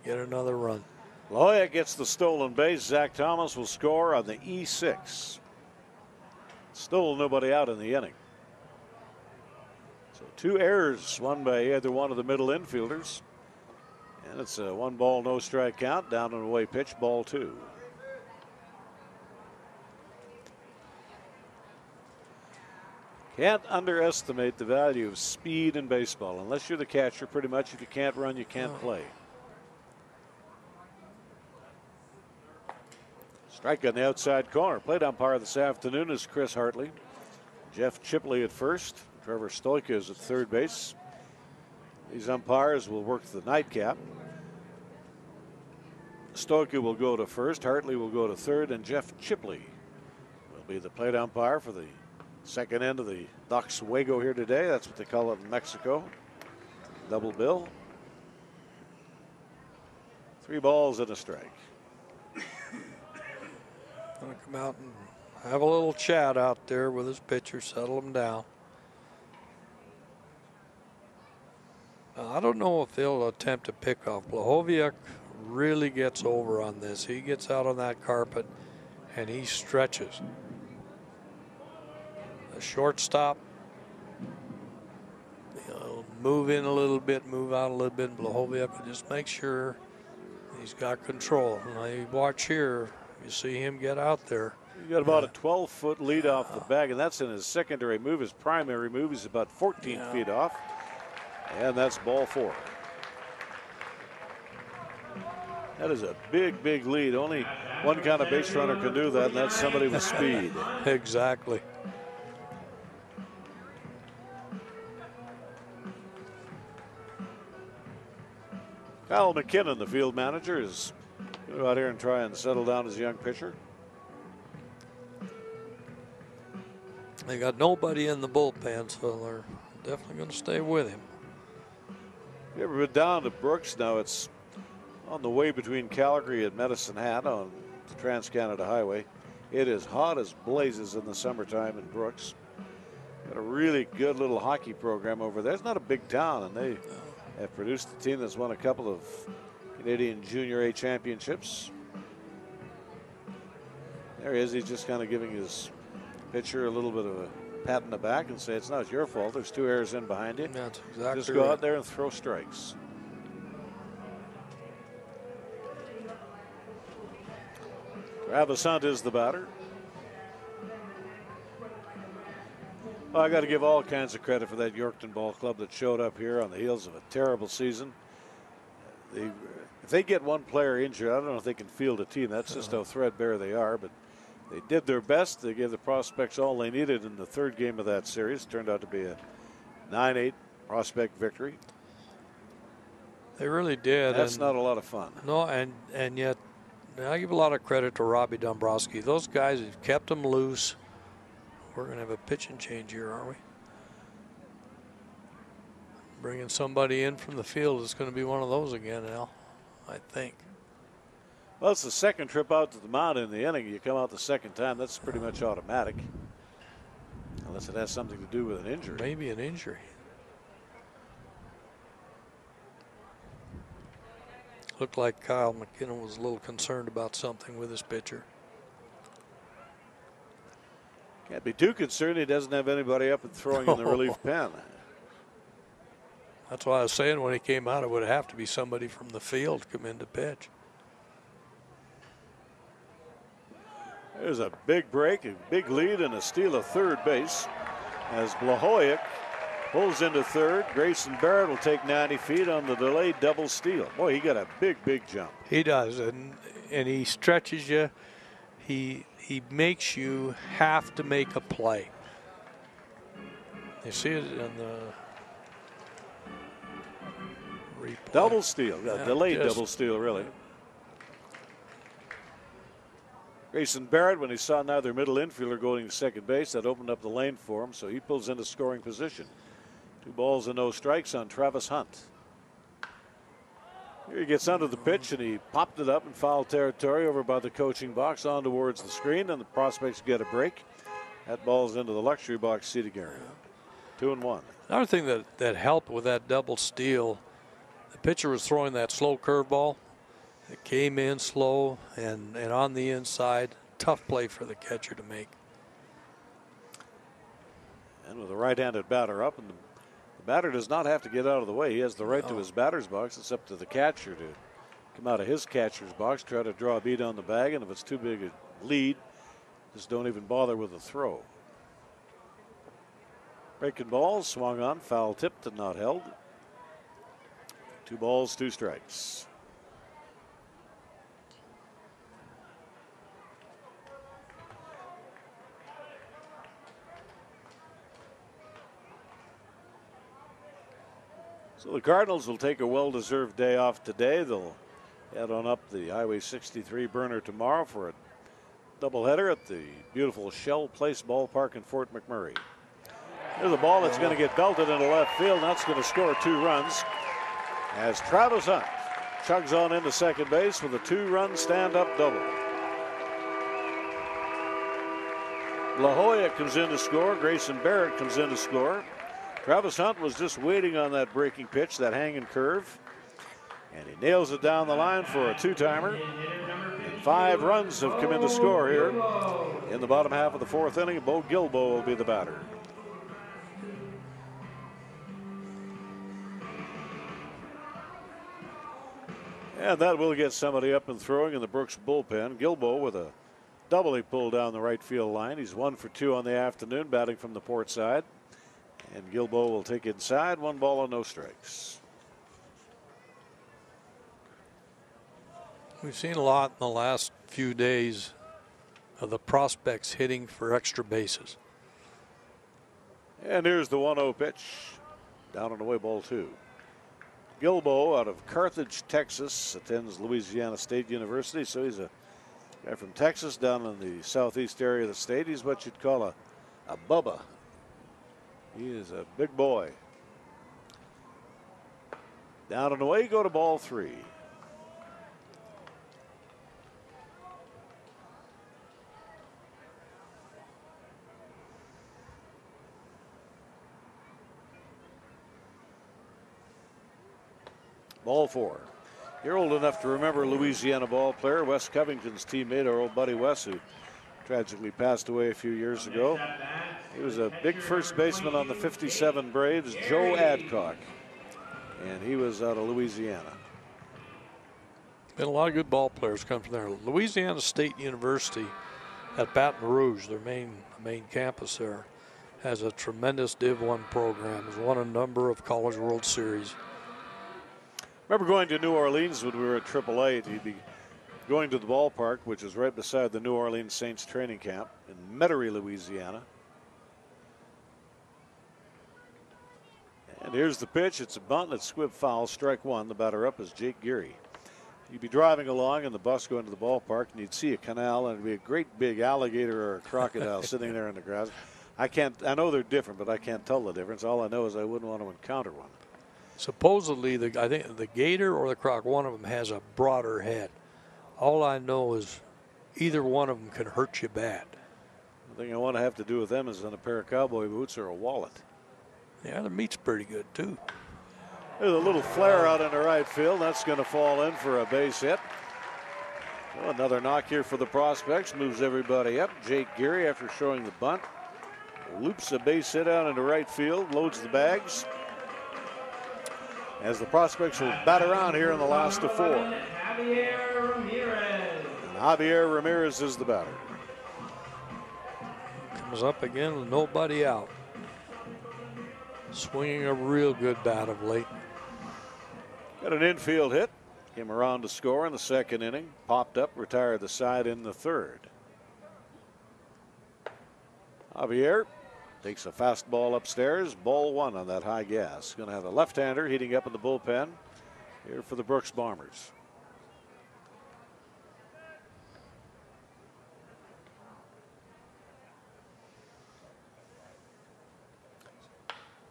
C: get another run.
B: Blahoviak gets the stolen base. Zach Thomas will score on the E6. Still nobody out in the inning. So 2 errors, one by either one of the middle infielders. And it's a 1-ball, no strike count. Down and away pitch, ball 2. Can't underestimate the value of speed in baseball. Unless you're the catcher, pretty much if you can't run, you can't play. Strike on the outside corner. Plate umpire this afternoon is Chris Hartley. Jeff Chipley at first. Trevor Stoika is at third base. These umpires will work the nightcap. Stoika will go to first. Hartley will go to third. And Jeff Chipley will be the plate umpire for the second end of the Ducks Wago here today. That's what they call it in Mexico. Double bill. 3 balls and a strike.
C: Gonna come out and have a little chat out there with his pitcher, settle him down. I don't know if they'll attempt to pick off. Blahoviak really gets over on this. He gets out on that carpet and he stretches. The shortstop, move in a little bit, move out a little bit. Blahoviak will just make sure he's got control. Now you watch here. You see him get out there.
B: He got about a 12-foot lead off the bag, and that's in his secondary move. His primary move is about 14 feet off. And that's ball 4. That is a big, big lead. Only one kind of base runner can do that, and that's somebody with speed.
C: Exactly.
B: Kyle McKinnon, the field manager, is going to go out here and try and settle down his young pitcher.
C: They got nobody in the bullpen, so they're definitely going to stay with him.
B: You ever been down to Brooks? Now it's on the way between Calgary and Medicine Hat on the Trans-Canada Highway. It is hot as blazes in the summertime in Brooks. Got a really good little hockey program over there. It's not a big town, and they have produced a team that's won a couple of Canadian Junior A championships. There he is. He's just kind of giving his pitcher a little bit of a pat in the back and say, it's not your fault. There's 2 errors in behind you.
C: That's exactly
B: just go
C: right.
B: out there and throw strikes. Travis Hunt is the batter. Well, I got to give all kinds of credit for that Yorkton Ball Club that showed up here on the heels of a terrible season. If they get one player injured, I don't know if they can field a team. That's just how threadbare they are. But they did their best. They gave the prospects all they needed in the 3rd game of that series. Turned out to be a 9-8 prospect victory.
C: They really did.
B: That's not a lot of fun.
C: No, and yet I give a lot of credit to Robbie Dombrowski. Those guys have kept them loose. We're going to have a pitching change here, aren't we? Bringing somebody in from the field is going to be one of those again, Al, I think.
B: Well, it's the 2nd trip out to the mound in the inning. You come out the 2nd time, that's pretty much automatic. Unless it has something to do with an injury.
C: Maybe an injury. Looked like Kyle McKinnon was a little concerned about something with his pitcher.
B: Can't be too concerned. He doesn't have anybody up and throwing in the relief pen.
C: That's why I was saying when he came out, it would have to be somebody from the field come in to pitch.
B: There's a big break, a big lead, and a steal of third base as Blahoyek Pulls into third. Grayson Barrett will take 90 feet on the delayed double steal. Boy, he got a big jump.
C: He does, and he stretches you. He makes you have to make a play. You see it in the replay.
B: Double steal,
C: Yeah,
B: delayed
C: just-
B: double steal, really. Grayson Barrett, when he saw another middle infielder going to second base, that opened up the lane for him, so he pulls into scoring position. 2 balls and no strikes on Travis Hunt. Here he gets under the pitch, and he popped it up in foul territory over by the coaching box on towards the screen, and the prospects get a break. That ball's into the luxury box seating area. 2-1.
C: Another thing that helped with that double steal, the pitcher was throwing that slow curveball. It came in slow and on the inside. Tough play for the catcher to make.
B: And with a right-handed batter up, and the batter does not have to get out of the way. He has the right to his batter's box. It's up to the catcher to come out of his catcher's box, try to draw a beat on the bag, and if it's too big a lead, just don't even bother with the throw. Breaking ball, swung on, foul tipped and not held. 2 balls, 2 strikes. So the Cardinals will take a well-deserved day off today. They'll head on up the Highway 63 burner tomorrow for a doubleheader at the beautiful Shell Place Ballpark in Fort McMurray. There's a ball that's going to get belted into left field. That's going to score 2 runs as Travis Hunt chugs on into second base with a 2-run stand-up double. La Jolla comes in to score. Grayson Barrett comes in to score. Travis Hunt was just waiting on that breaking pitch, that hanging curve, and he nails it down the line for a 2-timer. And 5 runs have come in to score here in the bottom half of the 4th inning. Bo Gilbo will be the batter. And that will get somebody up and throwing in the Brooks bullpen. Gilbo with a double he pulled down the right field line. He's 1 for 2 on the afternoon, batting from the port side. And Gilbo will take inside. 1 ball and no strikes.
C: We've seen a lot in the last few days of the prospects hitting for extra bases.
B: And here's the 1-0 pitch. Down and away, ball 2. Gilbo out of Carthage, Texas, attends Louisiana State University. So he's a guy from Texas down in the southeast area of the state. He's what you'd call a bubba. He is a big boy. Down and away, go to ball 3. Ball 4. You're old enough to remember Louisiana ball player, Wes Covington's teammate, our old buddy Wes, who tragically passed away a few years ago. He was a big first baseman on the 57 Braves, Joe Adcock, and he was out of Louisiana.
C: Been a lot of good ball players come from there. Louisiana State University at Baton Rouge, their main campus there, has a tremendous Div 1 program. Has won a number of College World Series.
B: Remember going to New Orleans when we were at AAA. He'd be going to the ballpark, which is right beside the New Orleans Saints training camp in Metairie, Louisiana. And here's the pitch. It's a bunt. It's squib foul. Strike 1. The batter up is Jake Geary. You'd be driving along in the bus going to the ballpark, and you'd see a canal, and it'd be a great big alligator or a crocodile sitting there in the grass. I know they're different, but I can't tell the difference. All I know is I wouldn't want to encounter one.
C: Supposedly, I think the gator or the croc, one of them has a broader head. All I know is either one of them can hurt you bad.
B: The thing I want to have to do with them is on a pair of cowboy boots or a wallet.
C: Yeah, the meat's pretty good, too.
B: There's a little flare out in the right field. That's going to fall in for a base hit. Well, another knock here for the prospects. Moves everybody up. Jake Geary, after showing the bunt, loops a base hit out into right field, loads the bags. As the prospects will bat around here in the last of 4.
F: Javier Ramirez.
B: And Javier Ramirez is the batter.
C: Comes up again with nobody out. Swinging a real good bat of late.
B: Got an infield hit. Came around to score in the second inning. Popped up, retired the side in the third. Javier takes a fastball upstairs. Ball one on that high gas. Going to have a left-hander heating up in the bullpen here for the Brooks Bombers.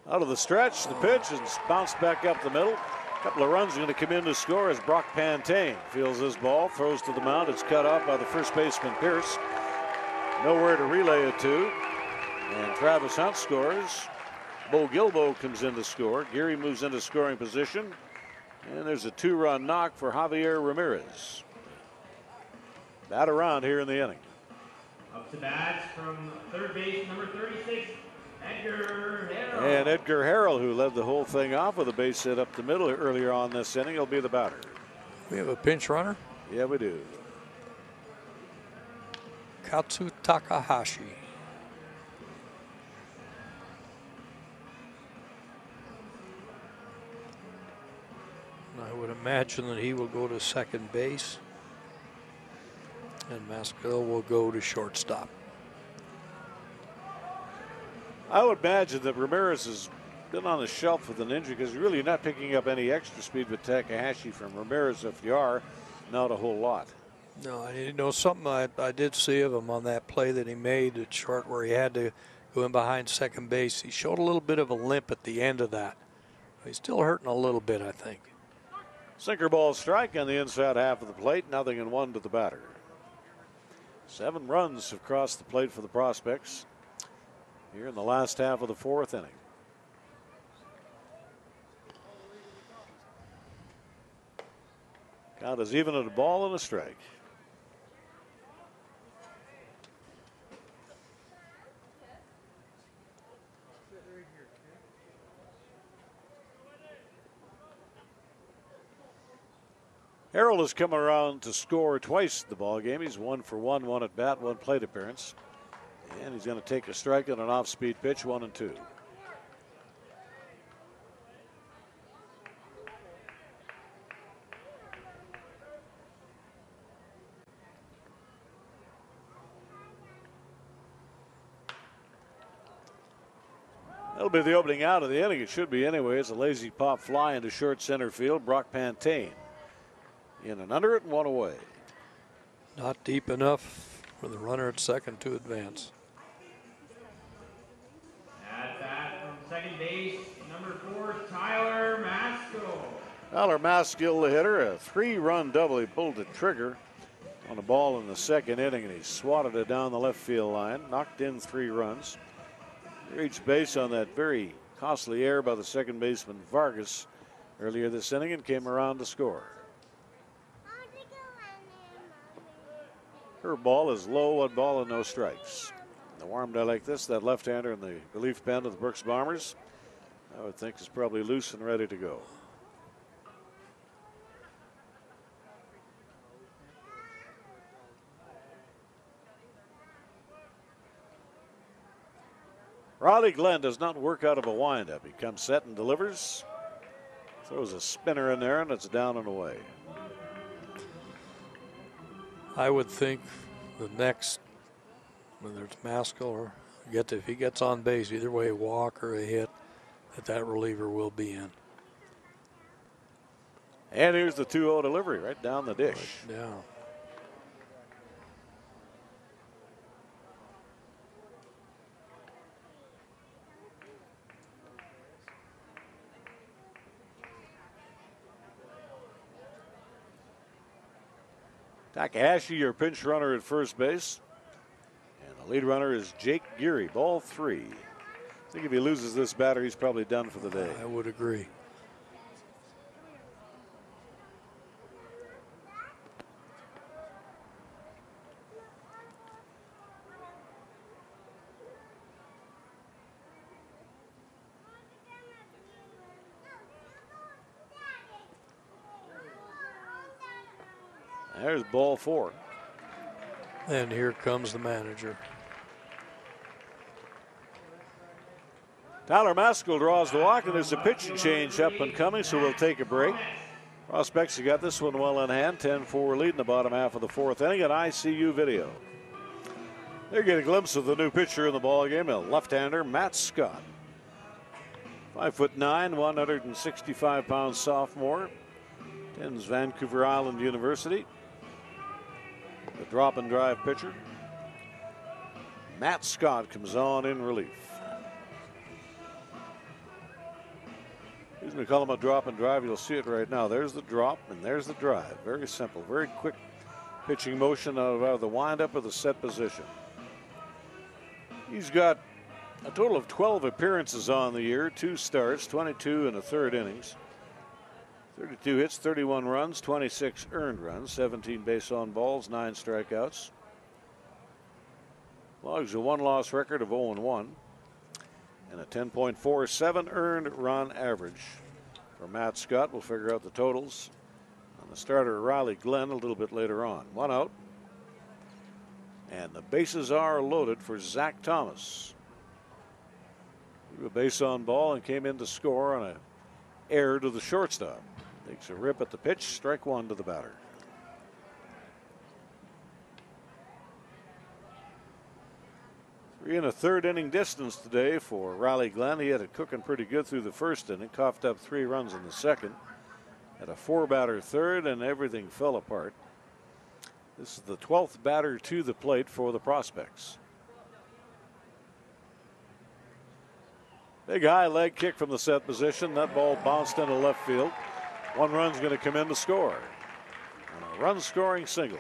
B: Out of the stretch, the pitch, and bounced back up the middle. A couple of runs are going to come in to score as Brock Pantane feels this ball, throws to the mound. It's cut off by the first baseman Pierce. Nowhere to relay it to. And Travis Hunt scores. Bo Gilbo comes in to score. Geary moves into scoring position. And there's a 2-run knock for Javier Ramirez. Bat around here in the inning.
F: Up to bat from third base, number 36, Edgar Harrell.
B: And Edgar Harrell, who led the whole thing off with a base hit up the middle earlier on this inning, will be the batter.
C: We have a pinch runner.
B: Yeah, we do.
C: Katsu Takahashi. I would imagine that he will go to second base, and Maskell will go to shortstop.
B: I would imagine that Ramirez has been on the shelf with an injury because you're really not picking up any extra speed with Takahashi from Ramirez. If you are, not a whole lot.
C: No, you know, something I did see of him on that play that he made at short where he had to go in behind second base. He showed a little bit of a limp at the end of that. He's still hurting a little bit, I think.
B: Sinker ball strike on the inside half of the plate, 0-1 to the batter. 7 runs have crossed the plate for the Prospects here in the last half of the fourth inning. Count is even at a ball and a strike. Harrell has come around to score twice in the ball game. He's 1 for 1 at bat, 1 plate appearance. And he's going to take a strike on an off-speed pitch, 1-2. That'll be the opening out of the inning. It should be anyway. It's a lazy pop fly into short center field. Brock Pantane in and under it and 1 away.
C: Not deep enough for the runner at second to advance.
F: At bat from second base, number 4, Tyler Maskell.
B: Tyler Maskell, the hitter, a 3-run double. He pulled the trigger on a ball in the second inning, and he swatted it down the left field line, knocked in 3 runs. He reached base on that very costly error by the second baseman Vargas earlier this inning and came around to score. Her ball is low, 1 ball and no strikes. In a warm day like this, that left-hander in the relief pen of the Brooks Bombers, I would think, is probably loose and ready to go. Riley Glenn does not work out of a windup. He comes set and delivers. Throws a spinner in there, and it's down and away.
C: I would think the next, whether it's Maskell or if he gets on base, either way, a walk or a hit, that reliever will be in.
B: And here's the 2-0 delivery right down the dish.
C: Right down.
B: Takahashi, your pinch runner at first base. And the lead runner is Jake Geary, ball 3. I think if he loses this batter, he's probably done for the day.
C: I would agree.
B: There's ball 4.
C: And here comes the manager.
B: Tyler Maskell draws the walk, and there's a pitching change up and coming, so we'll take a break. Prospects have got this one well in hand. 10-4 lead in the bottom half of the fourth inning at ICU Video. They get a glimpse of the new pitcher in the ballgame, a left-hander, Matt Scott. 5'9", 165-pound sophomore. Attends Vancouver Island University. The drop and drive pitcher. Matt Scott comes on in relief. We call him a drop and drive. You'll see it right now. There's the drop and there's the drive. Very simple, very quick pitching motion out of the windup of the set position. He's got a total of 12 appearances on the year, 2 starts, 22 and a third innings, 32 hits, 31 runs, 26 earned runs, 17 base on balls, 9 strikeouts. Logs a 1-loss record of 0-1 and a 10.47 earned run average for Matt Scott. We'll figure out the totals on the starter Riley Glenn a little bit later on. 1 out. And the bases are loaded for Zach Thomas. Threw a base on ball and came in to score on an error to the shortstop. Takes a rip at the pitch, strike 1 to the batter. Three and a third inning distance today for Riley Glenn. He had it cooking pretty good through the first inning, coughed up 3 runs in the second. Had a 4-batter third, and everything fell apart. This is the 12th batter to the plate for the Prospects. Big high leg kick from the set position. That ball bounced into left field. 1 run's going to come in to score. And a run-scoring single.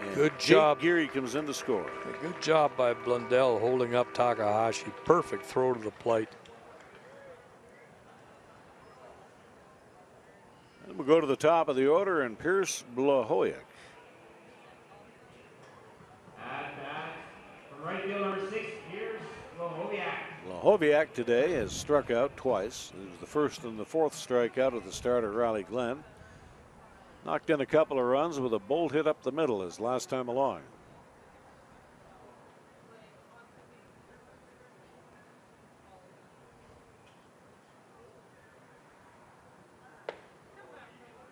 B: And
C: good job.
B: Jake Geary comes in to score.
C: A good job by Blundell holding up Takahashi. Perfect throw to the plate.
B: And we'll go to the top of the order, and Pierce Blahoyek.
F: At bat, from right field number 6, Pierce Blahoyek.
B: Blahoyek today has struck out twice. It was the first and the 4th strikeout of the starter Riley Glenn. Knocked in a couple of runs with a bolt hit up the middle his last time along.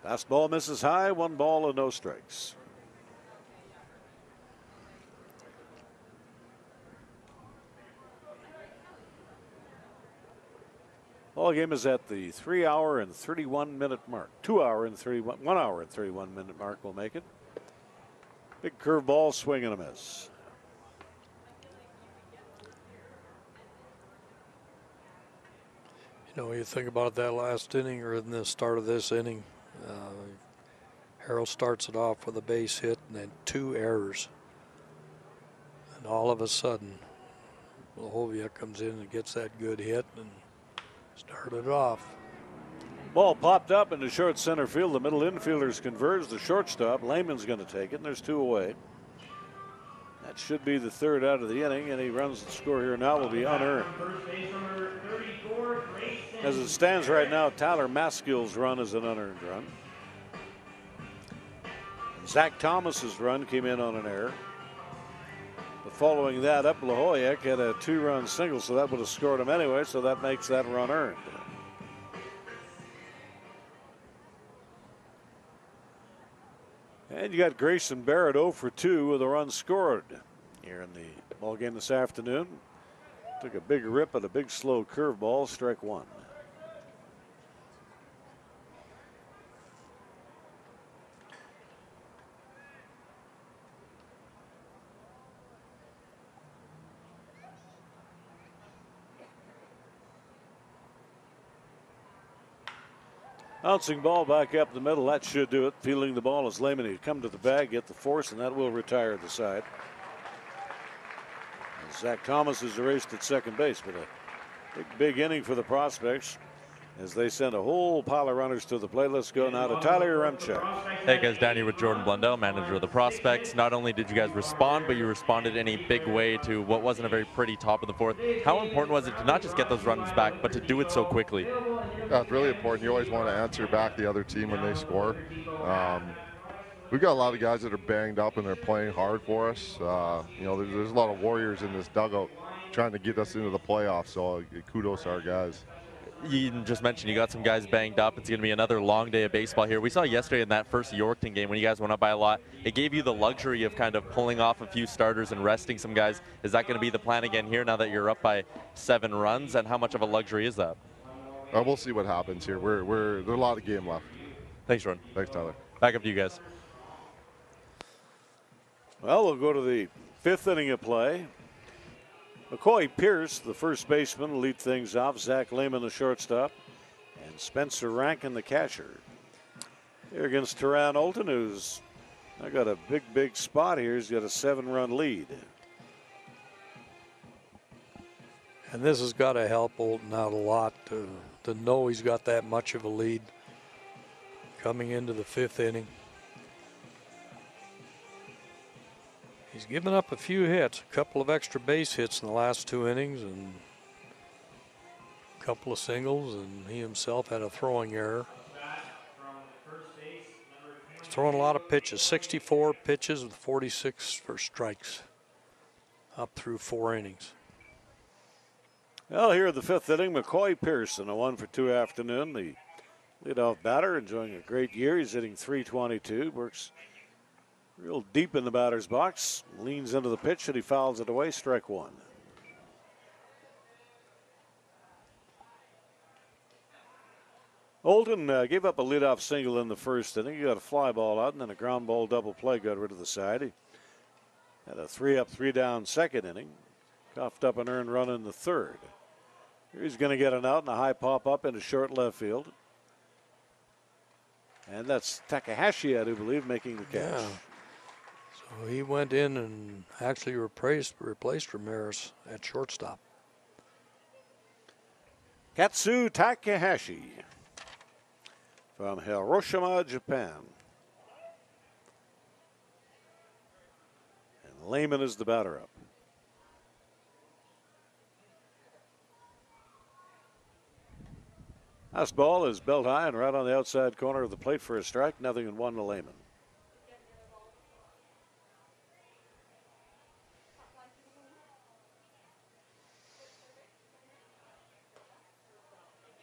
B: Fastball misses high, 1 ball and no strikes. Ball game is at the 3 hour and 31 minute mark. 1 hour and 31 minute mark will make it. Big curveball, swing and a miss.
C: You know, you think about that last inning or in the start of this inning, Harrell starts it off with a base hit and then 2 errors. And all of a sudden, Blahoyek comes in and gets that good hit and started off.
B: Ball popped up into short center field. The middle infielders converge. The shortstop, Lehman's going to take it, and there's 2 away. That should be the 3rd out of the inning, and he runs the score here now will be unearned. As it stands right now, Tyler Maskell's run is an unearned run. And Zach Thomas's run came in on an error. But following that up, Blahoyek had a 2-run single, so that would have scored him anyway, so that makes that run earned. And you got Grayson Barrett 0 for 2 with a run scored here in the ball game this afternoon. Took a big rip at a big slow curveball, strike 1. Bouncing ball back up the middle. That should do it. Fielding the ball is Lehman. He'd come to the bag, get the force, and that will retire the side. And Zach Thomas is erased at second base, but a big inning for the Prospects as they send a whole pile of runners to the plate. Let's go now to Tyler Remchuk.
A: Hey guys, down here with Jordan Blundell, manager of the Prospects. Not only did you guys respond, but you responded in a big way to what wasn't a very pretty top of the 4th. How important was it to not just get those runs back, but to do it so quickly?
D: Yeah, it's really important. You always want to answer back the other team when they score. We've got a lot of guys that are banged up and they're playing hard for us. You know, there's a lot of warriors in this dugout. trying to get us into the playoffs. So kudos to our guys.
A: You just mentioned you got some guys banged up. It's going to be another long day of baseball here. We saw yesterday in that first Yorkton game when you guys went up by a lot, it gave you the luxury of kind of pulling off a few starters and resting some guys. Is that going to be the plan again here now that you're up by 7 runs? And how much of a luxury is that?
D: We'll see what happens here. There's a lot of game left.
A: Thanks, Ron.
D: Thanks, Tyler.
A: Back up to you guys.
B: Well, we'll go to the 5th inning of play. McCoy Pierce, the first baseman, will lead things off. Zach Lehman, the shortstop, and Spencer Rankin, the catcher. Here against Teran Olton, who's got a big spot here. He's got a 7-run lead.
C: And this has got to help Olton out a lot to know he's got that much of a lead coming into the 5th inning. He's given up a few hits, a couple of extra base hits in the last 2 innings and a couple of singles, and he himself had a throwing error. He's throwing a lot of pitches, 64 pitches with 46 for strikes up through 4 innings.
B: Well, here in the 5th inning, McCoy Pearson, a 1-for-2 afternoon. The leadoff batter enjoying a great year. He's hitting .322, works real deep in the batter's box, leans into the pitch and he fouls it away, strike 1. Olton gave up a leadoff single in the 1st inning. He got a fly ball out and then a ground ball double play got rid of the side. He had a 3-up, 3-down 2nd inning. Coughed up an earned run in the 3rd. Here he's going to get an out and a high pop up into short left field. And that's Takahashi, I do believe, making the catch.
C: Yeah. So he went in and actually replaced Ramirez at shortstop.
B: Katsu Takahashi from Hiroshima, Japan. And Lehman is the batter up. Last ball is belt high and right on the outside corner of the plate for a strike. 0-1 to Lehman.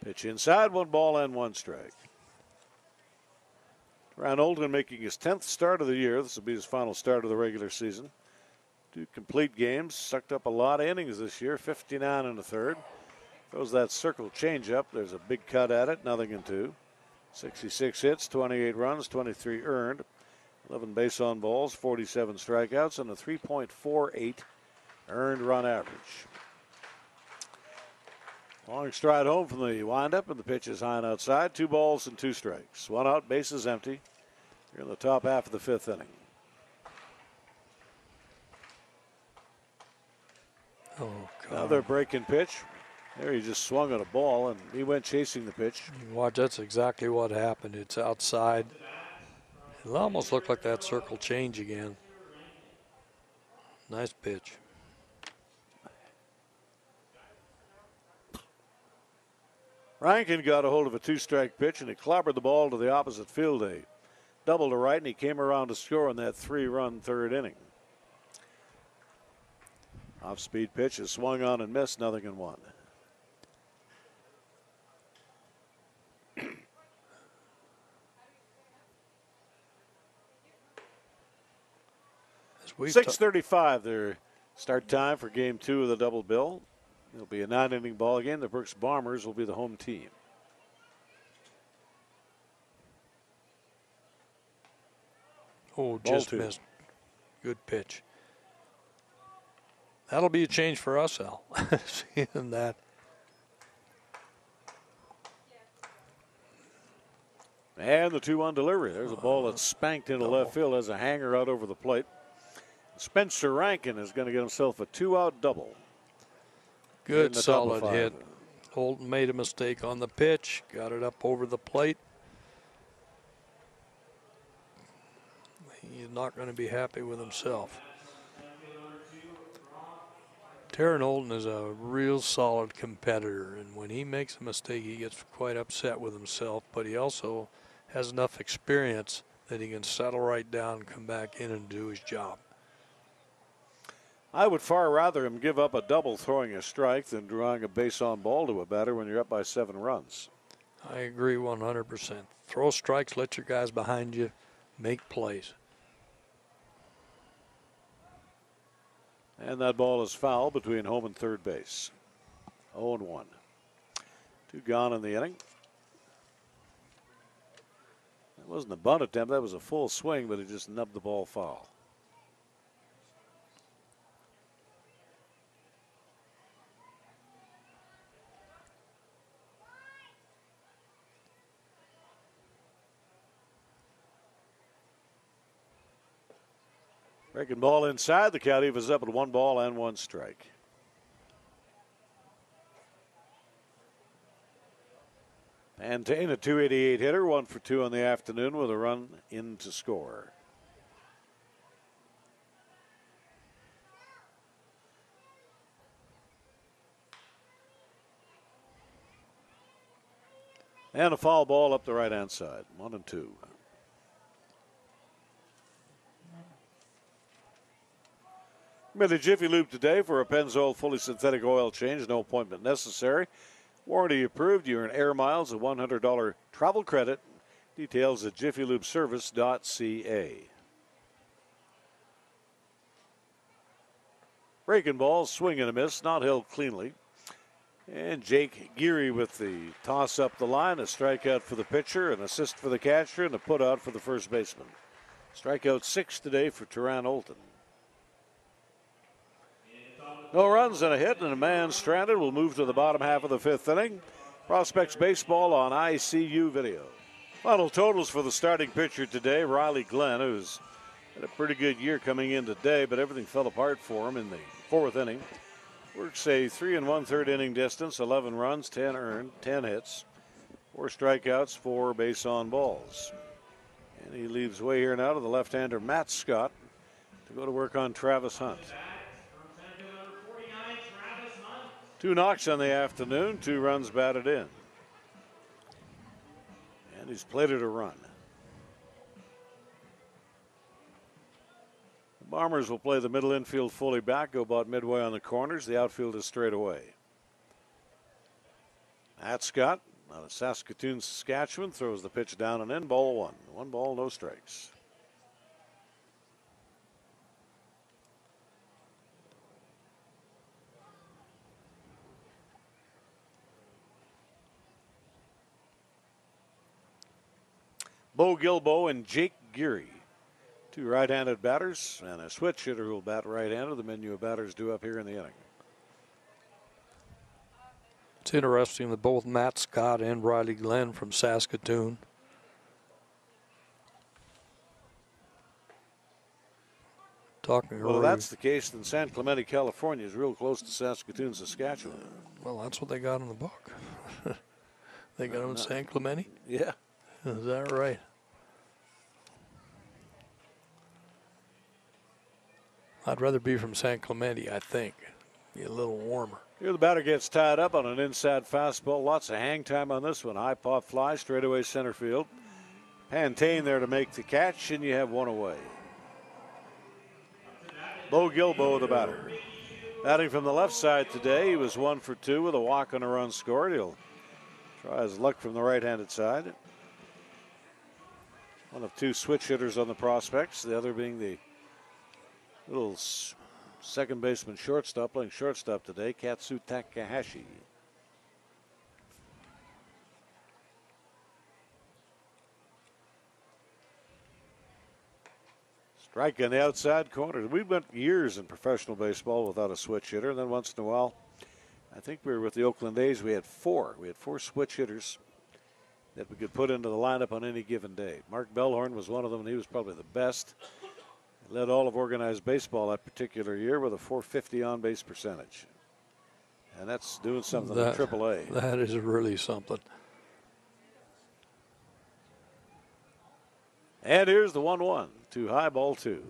B: Pitch inside, 1 ball and 1 strike. Teran Olton making his 10th start of the year. This will be his final start of the regular season. 2 complete games, sucked up a lot of innings this year, 59 1/3. Throws that circle changeup. There's a big cut at it, 0-2. 66 hits, 28 runs, 23 earned, 11 base on balls, 47 strikeouts, and a 3.48 earned run average. Long stride home from the windup, and the pitch is high and outside. 2 balls and 2 strikes. 1 out, bases empty. Here in the top half of the 5th inning.
C: Oh, God.
B: Another breaking pitch. There he just swung at a ball, and he went chasing the pitch.
C: Watch, that's exactly what happened. It's outside. It almost looked like that circle change again. Nice pitch.
B: Rankin got a hold of a 2-strike pitch, and he clobbered the ball to the opposite field. A double to right, and he came around to score in that 3-run 3rd inning. Off-speed pitch is swung on and missed, 0-1. .635 their start time for game 2 of the double bill. It'll be a 9-inning ball game. The Brooks Bombers will be the home team.
C: Oh, just missed. Good pitch. That'll be a change for us, Al. Seeing that.
B: And the 2-1 delivery. There's a ball that's spanked into left field as a hanger out over the plate. Spencer Rankin is going to get himself a 2-out double.
C: Good solid hit. Olton made a mistake on the pitch, got it up over the plate. He's not going to be happy with himself. Teran Olton is a real solid competitor, and when he makes a mistake, he gets quite upset with himself, but he also has enough experience that he can settle right down, come back in, and do his job.
B: I would far rather him give up a double throwing a strike than drawing a base on ball to a batter when you're up by 7 runs.
C: I agree 100%. Throw strikes, let your guys behind you make plays.
B: And that ball is foul between home and third base. 0-1. 2 gone in the inning. That wasn't a bunt attempt. That was a full swing, but he just nubbed the ball foul. Breaking ball inside. The count evens up at 1 ball and 1 strike. Pantane, a .288 hitter, 1 for 2 on the afternoon with a run in to score. And a foul ball up the right-hand side, 1-2. Made a Jiffy Lube today for a Pennzoil fully synthetic oil change. No appointment necessary. Warranty approved. You earn air miles, a $100 travel credit. Details at jiffylubeservice.ca. Breaking ball, swing and a miss, not held cleanly. And Jake Geary with the toss up the line, a strikeout for the pitcher, an assist for the catcher, and a put out for the first baseman. Strikeout 6 today for Teran Olton. No runs and a hit and a man stranded. We'll move to the bottom half of the 5th inning. Prospects baseball on ICU video. Final totals for the starting pitcher today, Riley Glenn, who's had a pretty good year coming in today, but everything fell apart for him in the 4th inning. Works a 3 1/3 inning distance, 11 runs, 10 earned, 10 hits, 4 strikeouts, 4 base on balls. And he leaves way here now to the left-hander Matt Scott to go to work on Travis Hunt. 2 knocks on the afternoon, 2 runs batted in. And he's plated a run. The Bombers will play the middle infield fully back, go about midway on the corners. The outfield is straight away. Matt Scott out of Saskatoon, Saskatchewan, throws the pitch down and in, ball 1. 1 ball, no strikes. Bo Gilbo and Jake Geary, 2 right-handed batters, and a switch hitter who will bat right-handed. The menu of batters due up here in the inning.
C: It's interesting that both Matt Scott and Riley Glenn from Saskatoon.
B: Well, that's the case. Then San Clemente, California is real close to Saskatoon, Saskatchewan.
C: Well, that's what they got in the book. They got them in San Clemente?
B: Yeah.
C: Is that right? I'd rather be from San Clemente, I think. Be a little warmer.
B: Here the batter gets tied up on an inside fastball. Lots of hang time on this one. High pop fly, straightaway center field. Pantane there to make the catch, and you have 1 away. Bo Gilbo, the batter. Batting from the left side today, he was 1 for 2 with a walk and a run scored. He'll try his luck from the right-handed side. One of 2 switch hitters on the Prospects, the other being the little second baseman shortstop, playing shortstop today, Katsu Takahashi. Strike on the outside corner. We went years in professional baseball without a switch hitter, and then once in a while, I think we were with the Oakland A's, we had 4. We had 4 switch hitters that we could put into the lineup on any given day. Mark Bellhorn was one of them, and he was probably the best. He led all of organized baseball that particular year with a .450 on-base percentage. And that's doing something in AAA.
C: That is really something.
B: And here's the 1-1 to high, ball 2.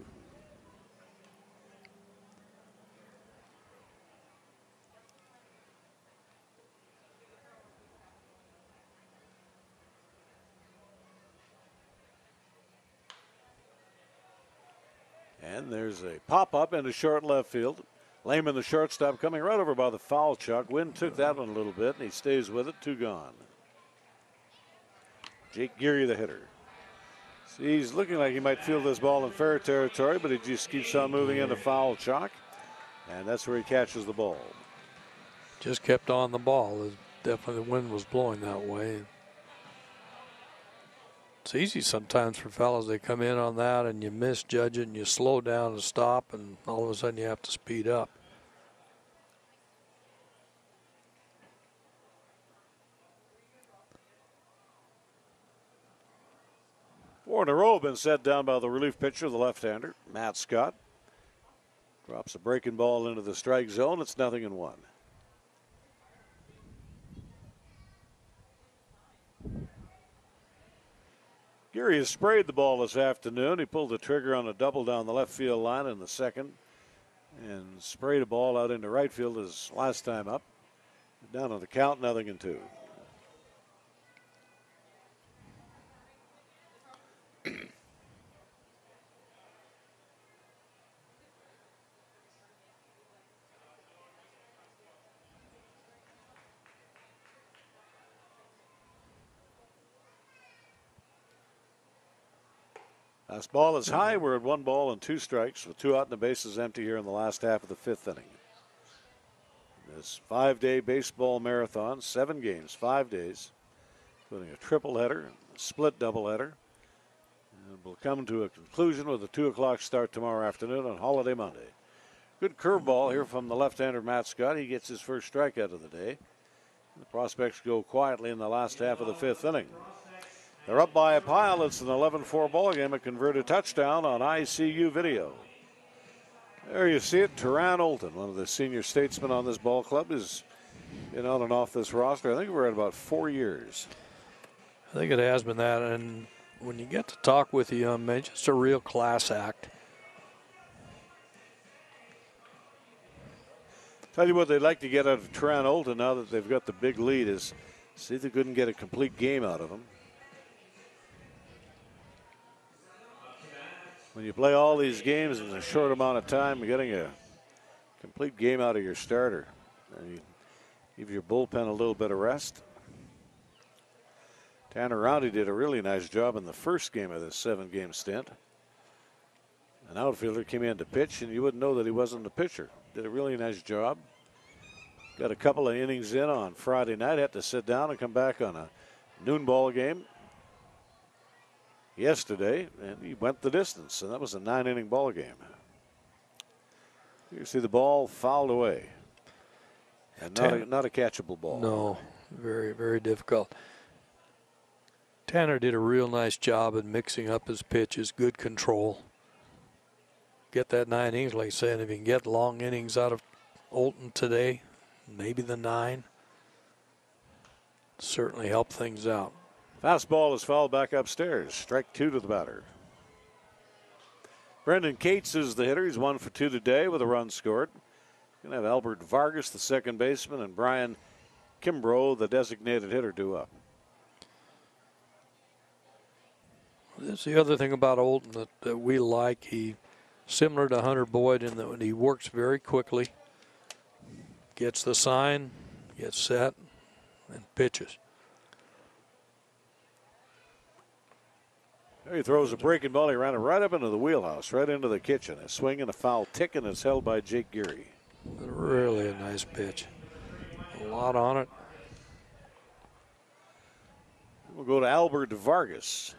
B: And there's a pop-up into short left field. Lehman, the shortstop, coming right over by the foul chuck. Wynn took that one a little bit, and he stays with it. 2 gone. Jake Geary, the hitter. See, he's looking like he might field this ball in fair territory, but he just keeps on moving into foul chalk, and that's where he catches the ball.
C: Just kept on the ball. Definitely the wind was blowing that way. It's easy sometimes for fellas. They come in on that and you misjudge it and you slow down and stop, and all of a sudden you have to speed up.
B: Four in a row have been set down by the relief pitcher, the left-hander, Matt Scott. Drops a breaking ball into the strike zone. It's 0-1. Geary has sprayed the ball this afternoon. He pulled the trigger on a double down the left field line in the second and sprayed a ball out into right field his last time up. Down on the count, 0-2. Last ball is high. We're at 1 ball and 2 strikes with 2 out and the bases empty here in the last half of the 5th inning. This 5-day baseball marathon, 7 games, 5 days, including a triple header, a split double header. And we'll come to a conclusion with a 2 o'clock start tomorrow afternoon on Holiday Monday. Good curveball here from the left-hander Matt Scott. He gets his first strikeout of the day. The prospects go quietly in the last half of the 5th inning. They're up by a pile. It's an 11-4 ball game. A converted touchdown on ICU video. There you see it. Teran Olton, one of the senior statesmen on this ball club, has been on and off this roster. I think we're at about 4 years.
C: I think it has been that. And when you get to talk with the young man, just a real class act.
B: Tell you what they'd like to get out of Teran Olton now that they've got the big lead is see if they couldn't get a complete game out of him. When you play all these games in a short amount of time, you're getting a complete game out of your starter. And you give your bullpen a little bit of rest. Tanner Roundy did a really nice job in the first game of this 7-game stint. An outfielder came in to pitch, and you wouldn't know that he wasn't the pitcher. Did a really nice job. Got a couple of innings in on Friday night. Had to sit down and come back on a noon ball game yesterday, and he went the distance, and that was a 9-inning ball game. You see the ball fouled away, and not a catchable ball.
C: No, very, very difficult. Tanner did a real nice job in mixing up his pitches, good control. Get that 9 innings, like I said, if you can get long innings out of Olton today, maybe the 9, certainly help things out.
B: Fastball is fouled back upstairs. Strike 2 to the batter. Brendan Cates is the hitter. He's 1 for 2 today with a run scored. Going to have Albert Vargas, the second baseman, and Brian Kimbrough, the designated hitter, due up.
C: That's the other thing about Olton that we like. He, similar to Hunter Boyd, in that he works very quickly, gets the sign, gets set, and pitches.
B: There he throws a breaking ball. He ran it right up into the wheelhouse, right into the kitchen. A swing and a foul tick, and it's held by Jake Geary.
C: Really a nice pitch. A lot on it.
B: We'll go to Albert Vargas.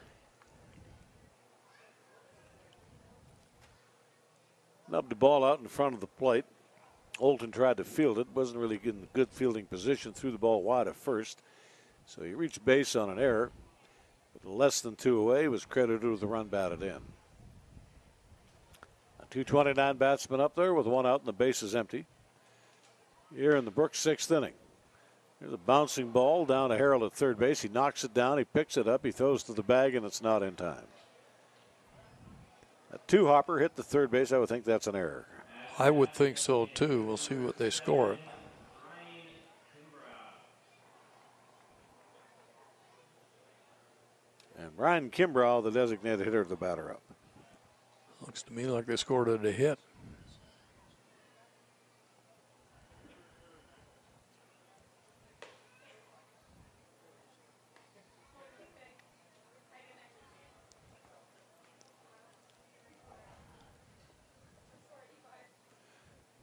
B: Nubbed the ball out in front of the plate. Olton tried to field it. Wasn't really in a good fielding position. Threw the ball wide at first. So he reached base on an error. But less than 2 away. He was credited with the run batted in. A 229 batsman up there with 1 out and the base is empty. Here in the Brooks 6th inning. Here's a bouncing ball down to Harrell at third base. He knocks it down. He picks it up. He throws to the bag, and it's not in time. A 2-hopper hit the third base. I would think that's an error.
C: I would think so, too. We'll see what they score it.
B: And Ryan Kimbrough, the designated hitter, the batter up.
C: Looks to me like they scored it a hit.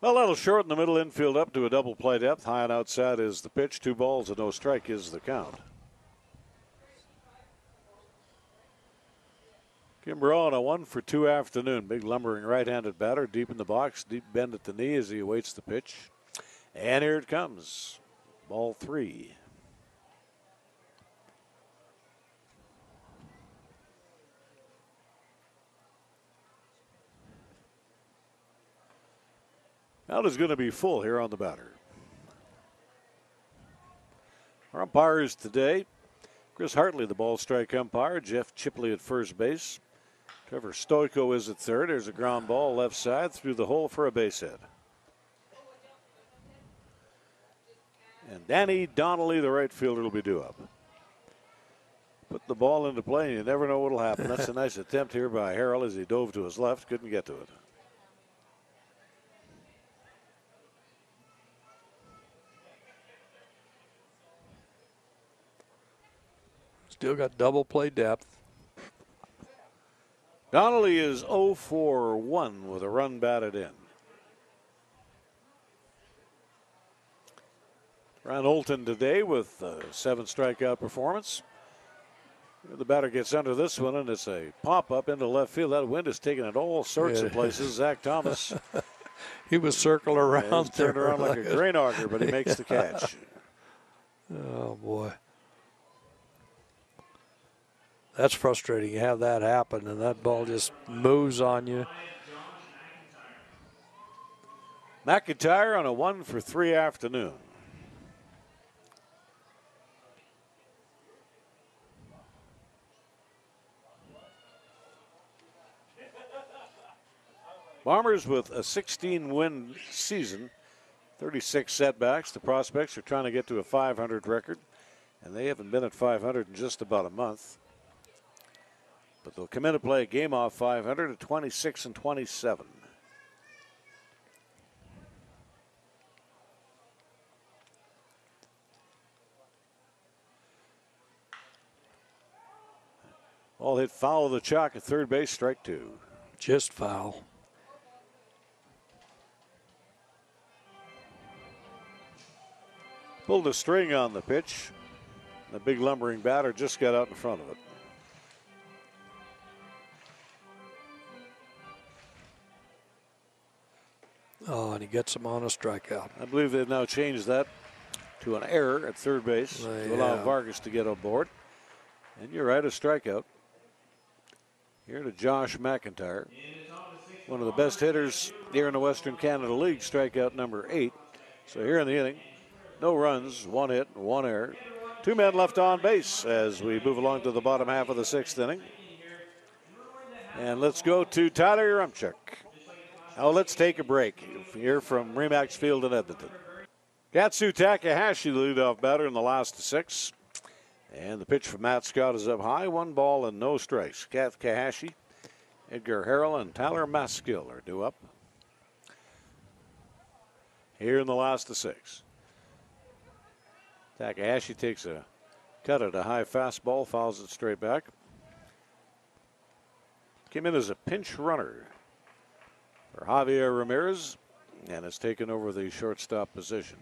B: Well, that'll shorten the middle infield up to a double play depth. High and outside is the pitch. 2 balls and no strike is the count. Kimber on a 1-for-2 afternoon. Big lumbering right-handed batter deep in the box. Deep bend at the knee as he awaits the pitch. And here it comes. Ball 3. Out is going to be full here on the batter. Our umpires today: Chris Hartley, the ball strike umpire. Jeff Chipley at first base. Trevor Stoico is at third. There's a ground ball left side through the hole for a base hit. And Danny Donnelly, the right fielder, will be due up. Put the ball into play, and you never know what will happen. That's a nice attempt here by Harrell as he dove to his left. Couldn't get to it.
C: Still got double play depth.
B: Donnelly is 0 for 1 with a run batted in. Ron Olton today with a 7 strikeout performance. The batter gets under this one, and it's a pop up into left field. That wind is taking it all sorts of places. Zach Thomas.
C: He was circling around there.
B: Turned around like a grain auger, but he makes the catch.
C: Oh, boy. That's frustrating. You have that happen, and that ball just moves on you.
B: McIntyre on a 1-for-3 afternoon. Bombers with a 16-win season, 36 setbacks. The prospects are trying to get to a 500 record, and they haven't been at 500 in just about a month. But they'll come in to play a game off 500 at 26-27. Ball hit foul of the chalk at third base, strike 2.
C: Just foul.
B: Pulled a string on the pitch. The big lumbering batter just got out in front of it.
C: Oh, and he gets him on a strikeout.
B: I believe they've now changed that to an error at third base to allow Vargas to get on board. And you're right, a strikeout. Here to Josh McIntyre, one of the best hitters here in the Western Canada League, strikeout number 8. So here in the inning, no runs, 1 hit, 1 error. 2 men left on base as we move along to the bottom half of the 6th inning. And let's go to Tyler Yaremchuk. Now let's take a break here from Remax Field in Edmonton. Katsu Takahashi, the leadoff batter in the last 6. And the pitch from Matt Scott is up high. 1 ball and no strikes. Takahashi, Edgar Harrell, and Tyler Maskill are due up here in the last 6. Takahashi takes a cut at a high fastball, fouls it straight back. Came in as a pinch runner for Javier Ramirez and has taken over the shortstop position.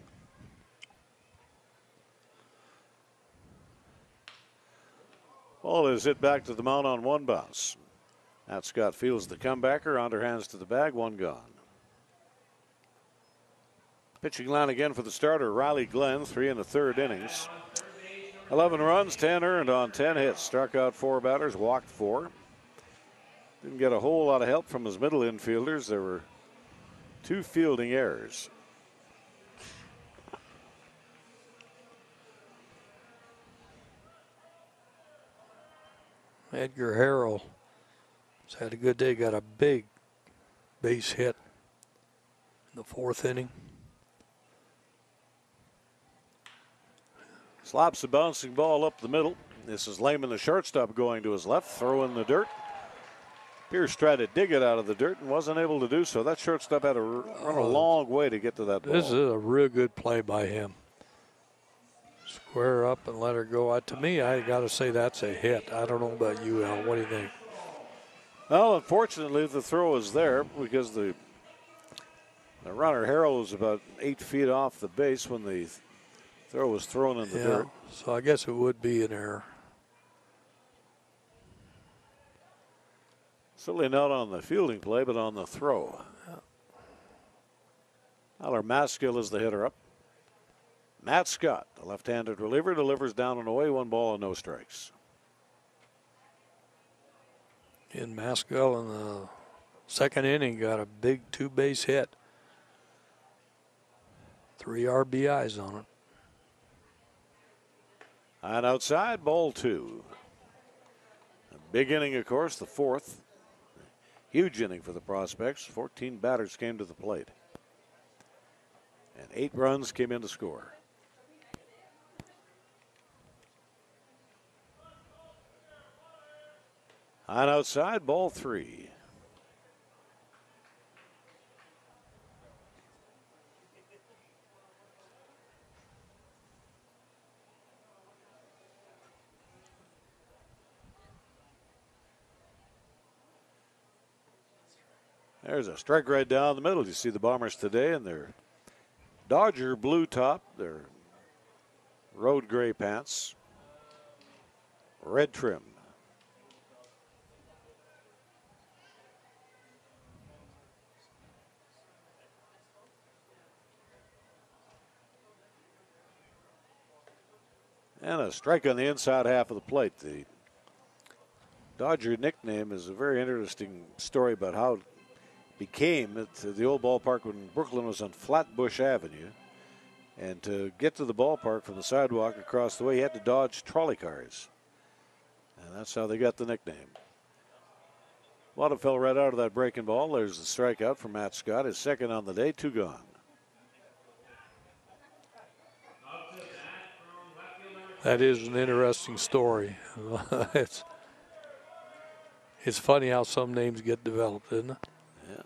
B: Ball is hit back to the mound on 1 bounce. Matt Scott fields the comebacker, underhands to the bag, 1 gone. Pitching line again for the starter, Riley Glenn, 3 1/3 innings. 11 runs, 10 earned on 10 hits. Struck out 4 batters, walked 4. Didn't get a whole lot of help from his middle infielders. There were 2 fielding errors.
C: Edgar Harrell has had a good day. Got a big base hit in the 4th inning.
B: Slaps a bouncing ball up the middle. This is Lehman, the shortstop, going to his left. Throw in the dirt. Pierce tried to dig it out of the dirt and wasn't able to do so. That shortstop had to run a long way to get to that ball.
C: This is a real good play by him. Square up and let her go. To me, I got to say that's a hit. I don't know about you, Al. What do you think?
B: Well, unfortunately, the throw is there because the runner, Harold, was about 8 feet off the base when the throw was thrown in the dirt.
C: So I guess it would be an error.
B: Certainly not on the fielding play, but on the throw. Tyler Maskill is the hitter up. Matt Scott, the left-handed reliever, delivers down and away, 1 ball and no strikes.
C: And Maskill in the second inning got a big 2-base hit. 3 RBIs on it.
B: And outside, ball 2. A big inning, of course, the 4th. Huge inning for the Prospects. 14 batters came to the plate. And 8 runs came in to score. And outside, ball 3. There's a strike right down the middle. You see the Bombers today in their Dodger blue top, their road gray pants, red trim. And a strike on the inside half of the plate. The Dodger nickname is a very interesting story about how it became at the old ballpark when Brooklyn was on Flatbush Avenue. And to get to the ballpark from the sidewalk across the way, you had to dodge trolley cars. And that's how they got the nickname. Water fell right out of that breaking ball. There's the strikeout from Matt Scott, his second on the day, 2 gone.
C: That is an interesting story. It's funny how some names get developed, isn't it?
B: Yeah.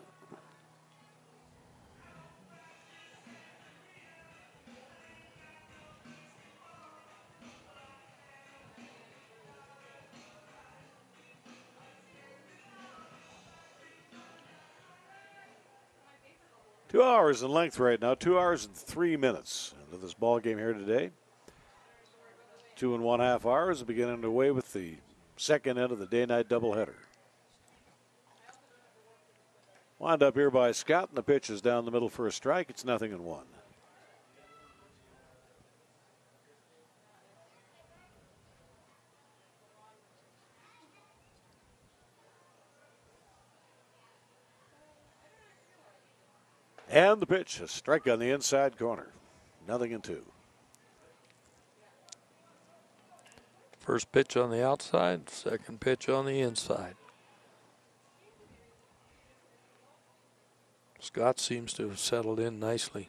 B: Two hours in length right now, 2 hours and 3 minutes into this ball game here today. 2.5 hours beginning underway with the second end of the day-night doubleheader. Wind up here by Scott, and the pitch is down the middle for a strike. It's 0-1. And the pitch, a strike on the inside corner. 0-2.
C: First pitch on the outside, second pitch on the inside. Scott seems to have settled in nicely.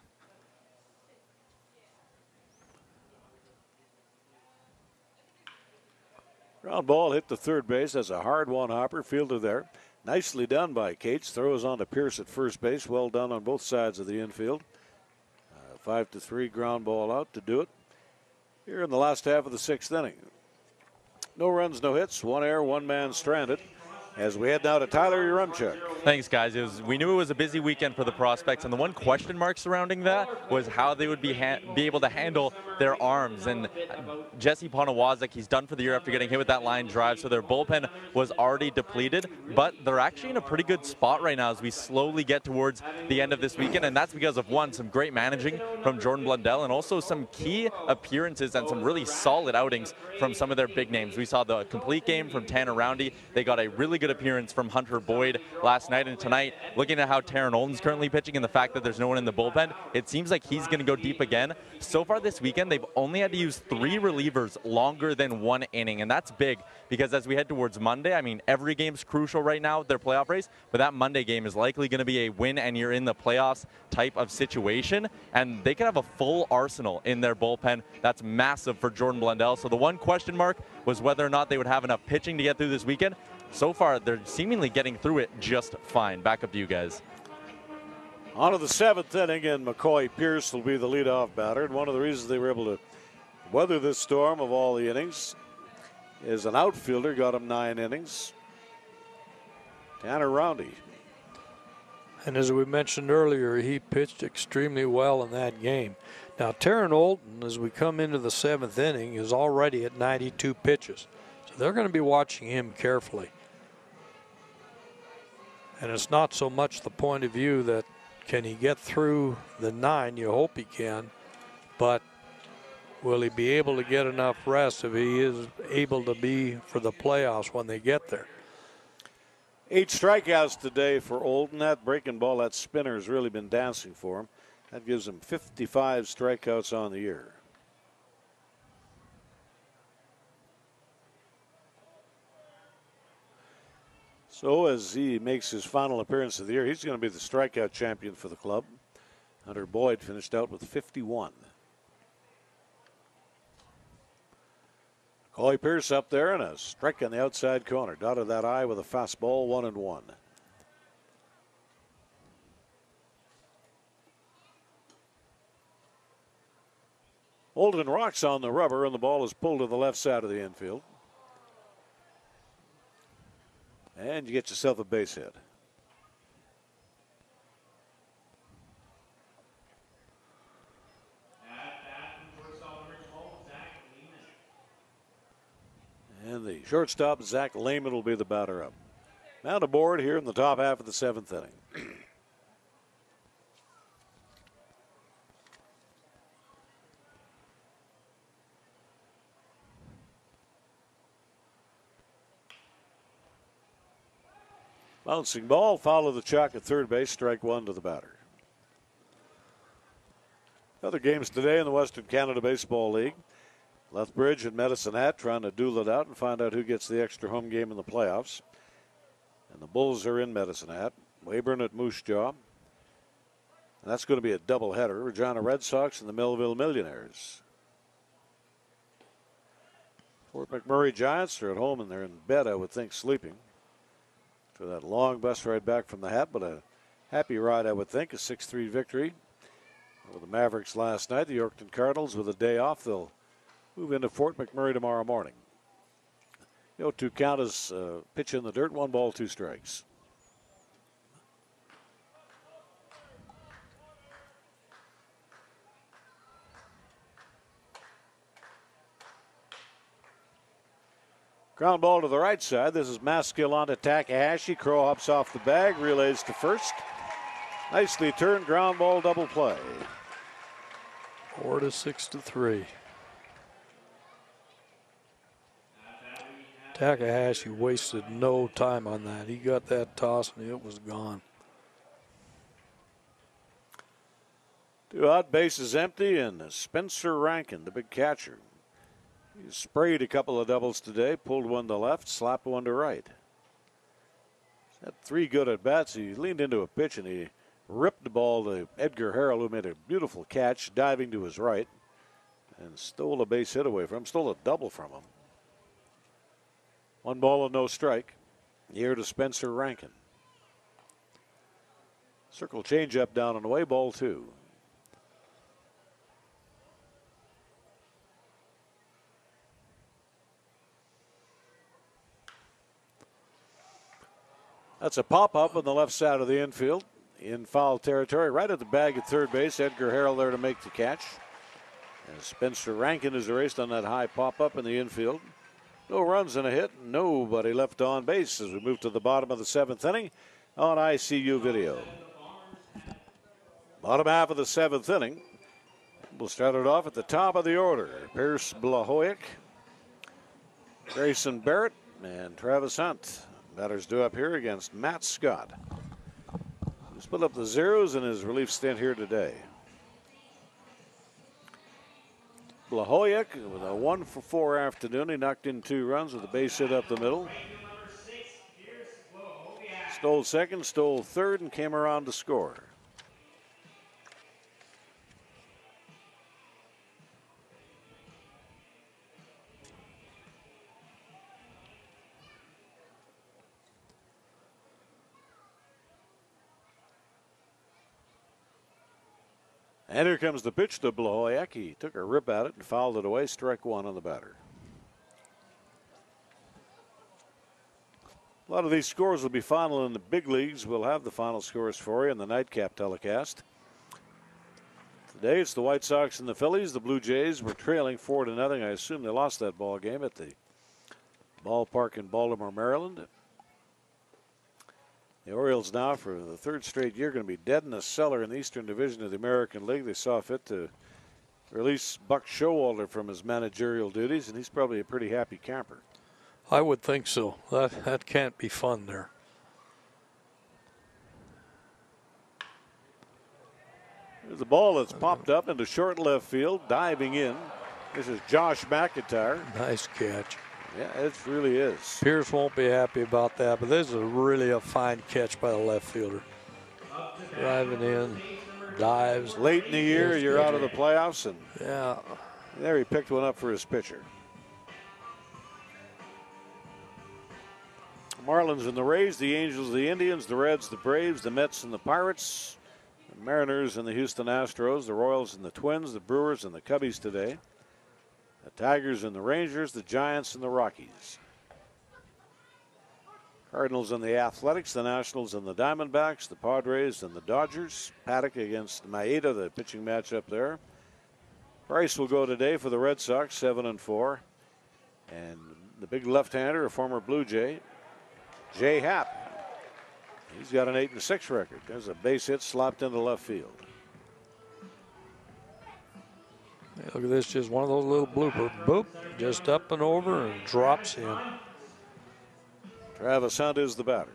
B: Ground ball hit the third base. That's a hard one hopper. Fielder there. Nicely done by Cates. Throws on to Pierce at first base. Well done on both sides of the infield. 5-3 ground ball out to do it. Here in the last half of the 6th inning. No runs, no hits, 1 error, 1 man stranded. As we head now to Tyler Yaremchuk.
A: Thanks, guys. We knew it was a busy weekend for the Prospects, and the one question mark surrounding that was how they would be able to handle their arms. And Jesse Ponawazek, he's done for the year after getting hit with that line drive, so their bullpen was already depleted. But they're actually in a pretty good spot right now as we slowly get towards the end of this weekend, and that's because of, one, some great managing from Jordan Blundell, and also some key appearances and some really solid outings from some of their big names. We saw the complete game from Tanner Roundy. They got a really good appearance from Hunter Boyd last night, and tonight, looking at how Taron Olden's currently pitching and the fact that there's no one in the bullpen, it seems like he's going to go deep again. So far this weekend, they've only had to use 3 relievers longer than 1 inning, and that's big because as we head towards Monday, I mean, every game's crucial right now, their playoff race, but that Monday game is likely going to be a win and you're in the playoffs type of situation, and they could have a full arsenal in their bullpen. That's massive for Jordan Blundell. So the one question mark was whether or not they would have enough pitching to get through this weekend. so far they're seemingly getting through it just fine. Back up to you guys.
B: On to the 7th inning, and McCoy Pierce will be the leadoff batter. And one of the reasons they were able to weather this storm of all the innings is an outfielder got him 9 innings. Tanner Roundy.
C: And as we mentioned earlier, he pitched extremely well in that game. Now, Taryn Olton, as we come into the 7th inning, is already at 92 pitches. So they're going to be watching him carefully. And it's not so much the point of view that can he get through the 9? You hope he can. But will he be able to get enough rest if he is able to be for the playoffs when they get there?
B: 8 strikeouts today for Olden. That breaking ball, that spinner has really been dancing for him. That gives him 55 strikeouts on the year. So as he makes his final appearance of the year, he's going to be the strikeout champion for the club. Hunter Boyd finished out with 51. Coy Pierce up there and a strike on the outside corner. Dotted that eye with a fastball, 1-1. Olden rocks on the rubber, and the ball is pulled to the left side of the infield. And you get yourself a base hit. And the shortstop, Zach Lehman, will be the batter up. Mound aboard here in the top half of the 7th inning. Bouncing ball, follow the chalk at third base, strike 1 to the batter. Other games today in the Western Canada Baseball League. Lethbridge and Medicine Hat trying to duel it out and find out who gets the extra home game in the playoffs. And the Bulls are in Medicine Hat. Weyburn at Moose Jaw. And that's going to be a doubleheader. Regina Red Sox and the Millville Millionaires. Fort McMurray Giants are at home and they're in bed, I would think, sleeping. For that long bus ride back from the Hat, but a happy ride, I would think. A 6-3 victory over the Mavericks last night. The Yorkton Cardinals with a day off. They'll move into Fort McMurray tomorrow morning. The 0-2 count is pitch in the dirt, 1 ball, 2 strikes. Ground ball to the right side. This is Maskill on to Takahashi. Crow hops off the bag, relays to first. Nicely turned ground ball, double play.
C: 4-6-3. Takahashi wasted no time on that. He got that toss and it was gone.
B: 2 out, bases empty, and Spencer Rankin, the big catcher. He sprayed a couple of doubles today, pulled 1 to left, slapped 1 to right. He's had 3 good at bats. He leaned into a pitch and he ripped the ball to Edgar Harrell, who made a beautiful catch, diving to his right, and stole a base hit away from him, stole a double from him. 1 ball and no strike. Here to Spencer Rankin. Circle changeup down and away, ball 2. That's a pop-up on the left side of the infield. In foul territory, right at the bag at third base. Edgar Harrell there to make the catch. And Spencer Rankin is erased on that high pop-up in the infield. No runs and a hit. Nobody left on base as we move to the bottom of the 7th inning on ICU video. Bottom half of the 7th inning. We'll start it off at the top of the order. Pierce Blahoyek, Grayson Barrett, and Travis Hunt. Batters due up here against Matt Scott, who split up the zeros in his relief stint here today. Blahoyek with a 1-for-4 afternoon. He knocked in 2 runs with a base hit up the middle. Stole second, stole third, and came around to score. And here comes the pitch to Blahoyak. He took a rip at it and fouled it away. Strike one on the batter. A lot of these scores will be final in the big leagues. We'll have the final scores for you in the nightcap telecast. Today it's the White Sox and the Phillies. The Blue Jays were trailing 4-0. I assume they lost that ball game at the ballpark in Baltimore, Maryland. The Orioles now, for the third straight year, going to be dead in the cellar in the Eastern Division of the American League. They saw fit to release Buck Showalter from his managerial duties, and he's probably a pretty happy camper.
C: I would think so. That can't be fun there.
B: There's a ball that's popped up into short left field, diving in. This is Josh McIntyre.
C: Nice catch.
B: Yeah, it really is.
C: Pierce won't be happy about that, but this is really a fine catch by the left fielder. Driving in, dives.
B: Late in the year, you're out of the playoffs, and
C: yeah,
B: there he picked one up for his pitcher. Marlins and the Rays, the Angels, the Indians, the Reds, the Braves, the Mets and the Pirates, the Mariners and the Houston Astros, the Royals and the Twins, the Brewers and the Cubbies today, the Tigers and the Rangers, the Giants and the Rockies, Cardinals and the Athletics, the Nationals and the Diamondbacks, the Padres and the Dodgers, Paddock against Maeda, the pitching matchup there. Price will go today for the Red Sox, 7-4, and the big left-hander, a former Blue Jay, Jay Happ. He's got an 8-6 record. There's a base hit slopped into left field.
C: Hey, look at this, just one of those little bloopers. Boop, just up and over and drops in.
B: Travis Hunt is the batter.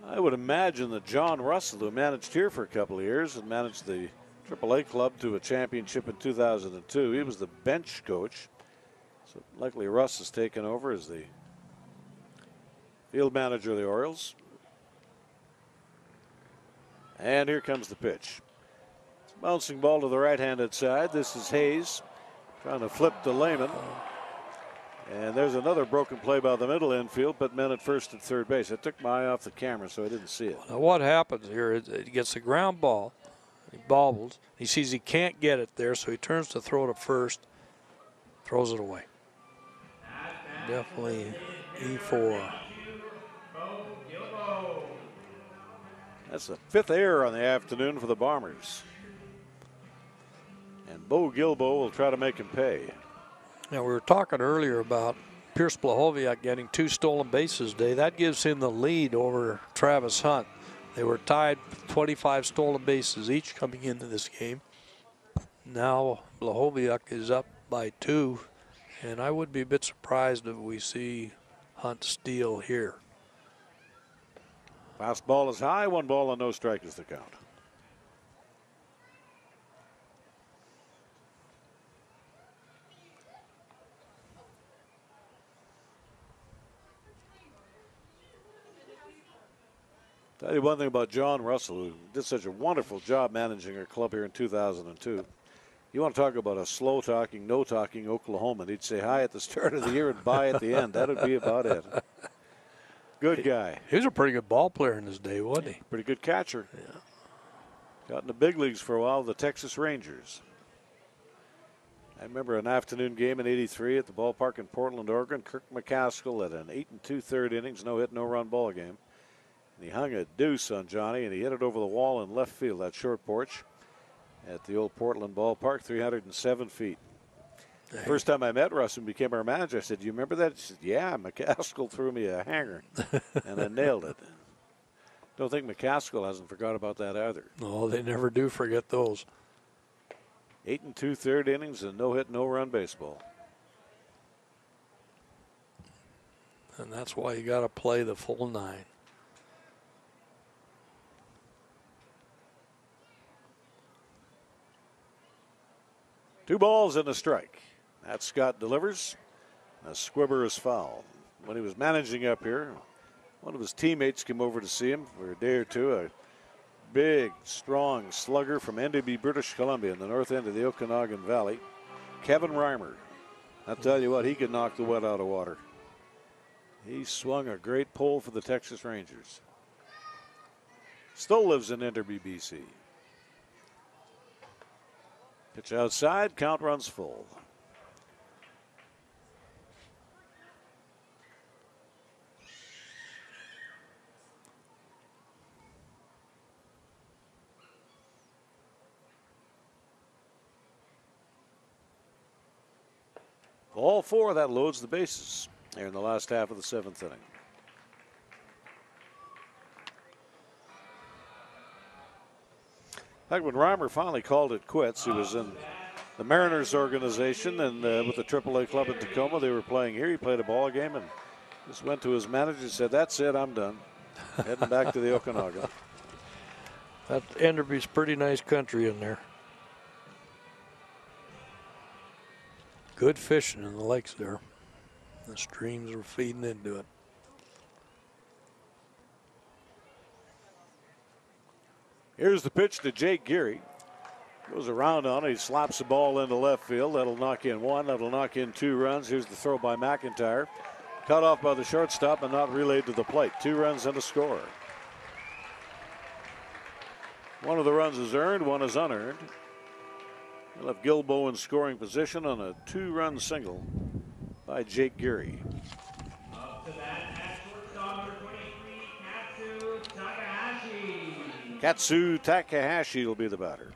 B: I would imagine that John Russell, who managed here for a couple of years and managed the AAA club to a championship in 2002, he was the bench coach. So likely Russ has taken over as the field manager of the Orioles. And here comes the pitch. It's a bouncing ball to the right-handed side. This is Hayes trying to flip to Lehman. And there's another broken play by the middle infield, but men at first and third base. I took my eye off the camera, so I didn't see it.
C: Now what happens here is he gets a ground ball. He bobbles. He sees he can't get it there, so he turns to throw to first, throws it away. Definitely E4.
B: That's the fifth error on the afternoon for the Bombers. And Bo Gilbo will try to make him pay.
C: Now, we were talking earlier about Pierce Blahoviak getting 2 stolen bases today. That gives him the lead over Travis Hunt. They were tied 25 stolen bases each coming into this game. Now Blahoviak is up by 2. And I would be a bit surprised if we see Hunt steal here.
B: Fastball is high, 1 ball and no strike is the count. Tell you one thing about John Russell, who did such a wonderful job managing our club here in 2002. You want to talk about a slow-talking, no-talking Oklahoman. He'd say hi at the start of the year and bye at the end. That would be about it. Good guy.
C: He was a pretty good ball player in his day, wasn't he?
B: Pretty good catcher.
C: Yeah.
B: Got in the big leagues for a while, the Texas Rangers. I remember an afternoon game in '83 at the ballpark in Portland, Oregon. Kirk McCaskill at an 8 2/3 innings, no hit, no run ball game. And he hung a deuce on Johnny, and he hit it over the wall in left field, that short porch at the old Portland ballpark, 307 feet.
C: Dang.
B: First time I met Russ and became our manager, I said, "Do you remember that?" He said, "Yeah, McCaskill threw me a hanger," and I nailed it. Don't think McCaskill hasn't forgot about that either.
C: No, they never do forget those.
B: 8 2/3 innings and no hit, no run baseball.
C: And that's why you got to play the full 9.
B: Two balls and a strike. That Scott delivers. A squibber is foul. When he was managing up here, one of his teammates came over to see him for a day or two. A big, strong slugger from Enderby, British Columbia, in the north end of the Okanagan Valley. Kevin Reimer. I'll tell you what, he could knock the wet out of water. He swung a great pole for the Texas Rangers. Still lives in Enderby, BC. Pitch outside, count runs full. Ball 4, that loads the bases here in the last half of the 7th inning. In fact, when Reimer finally called it quits, he was in the Mariners organization and with the AAA club in Tacoma. They were playing here. He played a ball game and just went to his manager and said, "That's it, I'm done." Heading back to the Okanagan.
C: That Enderby's pretty nice country in there. Good fishing in the lakes there. The streams are feeding into it.
B: Here's the pitch to Jake Geary. Goes around on it. He slaps the ball into left field. That'll knock in 1. That'll knock in 2 runs. Here's the throw by McIntyre. Cut off by the shortstop and not relayed to the plate. 2 runs and a score. One of the runs is earned, one is unearned. They left Gilbo in scoring position on a 2-run single by Jake Geary.
F: Up to bat at shortstop, number 23, Katsu Takahashi.
B: Katsu Takahashi will be the batter.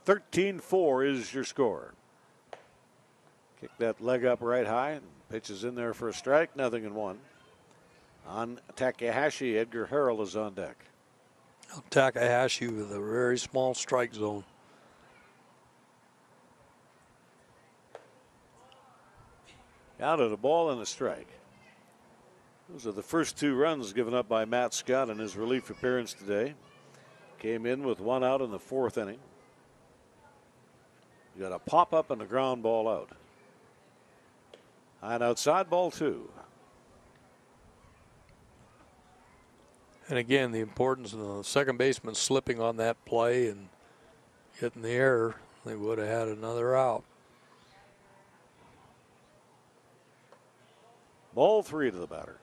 B: "13-4 is your score." Kick that leg up right high and pitches in there for a strike. 0-1. On Takahashi, Edgar Harrell is on deck.
C: Takahashi with a very small strike zone.
B: Out of the ball and a strike. Those are the first 2 runs given up by Matt Scott in his relief appearance today. Came in with 1 out in the 4th inning. You got a pop up and a ground ball out. And outside, ball 2.
C: And again, the importance of the second baseman slipping on that play and getting the error, they would have had another out.
B: Ball 3 to the batter.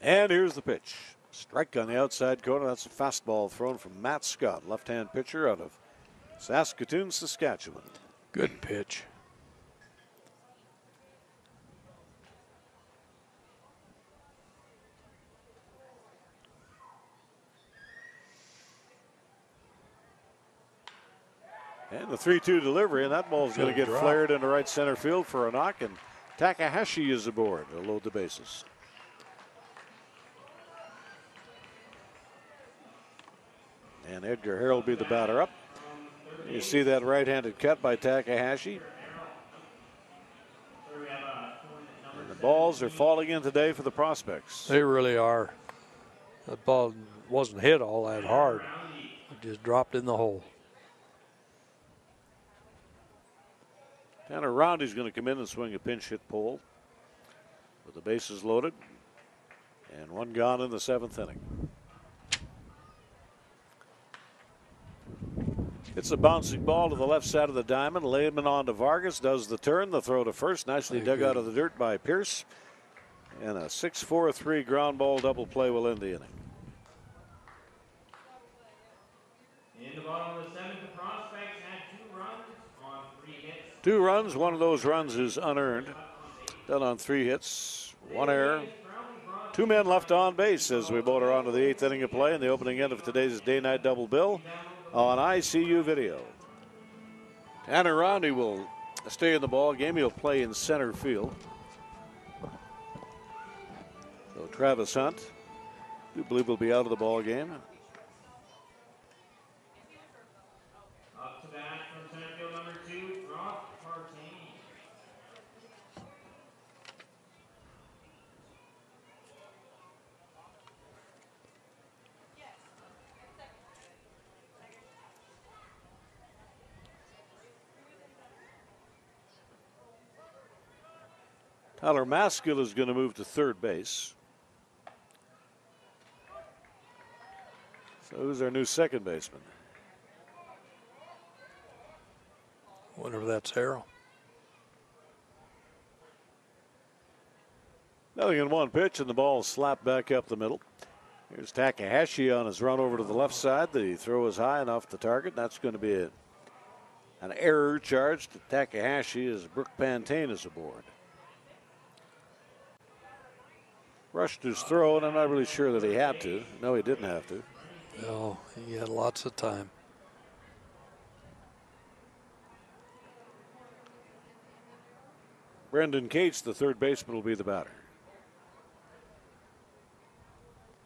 B: And here's the pitch. Strike on the outside corner. That's a fastball thrown from Matt Scott, left-hand pitcher out of Saskatoon, Saskatchewan.
C: Good pitch.
B: And the 3-2 delivery, and that ball's going to get flared into right center field for a knock, and Takahashi is aboard to load the bases. And Edgar Harrell will be the batter up. You see that right-handed cut by Takahashi. And the balls are falling in today for the prospects.
C: They really are. That ball wasn't hit all that hard. It just dropped in the hole.
B: Tanner Roundy's going to come in and swing a pinch hit pole with the bases loaded. And 1 gone in the 7th inning. It's a bouncing ball to the left side of the diamond. Lehman on to Vargas, does the turn, the throw to first. Nicely dug out of the dirt by Pierce. And a 6-4-3 ground ball double play will end the inning.
F: In the bottom of the 7th, the prospects had 2 runs on 3 hits.
B: 2 runs, one of those runs is unearned. Done on 3 hits, 1 error. 2 men left on base as we motor on to the 8th inning of play in the opening end of today's day-night double bill on ICU video. Tanner Roundy will stay in the ball game. He'll play in center field. So Travis Hunt, we believe, will be out of the ball game.
F: Up to bat from center field, number 2, Brock Partain.
B: Tyler Maskill is going to move to third base. So who's our new second baseman?
C: Wonder if that's Harrell.
B: Nothing in one pitch, and the ball slapped back up the middle. Here's Takahashi on his run over to the left side. The throw is high and off the target. That's going to be an error charged to Takahashi as Brooke Pantane is aboard. Rushed his throw, and I'm not really sure that he had to. No, he didn't have to.
C: No, he had lots of time.
B: Brendan Cates, the third baseman, will be the batter.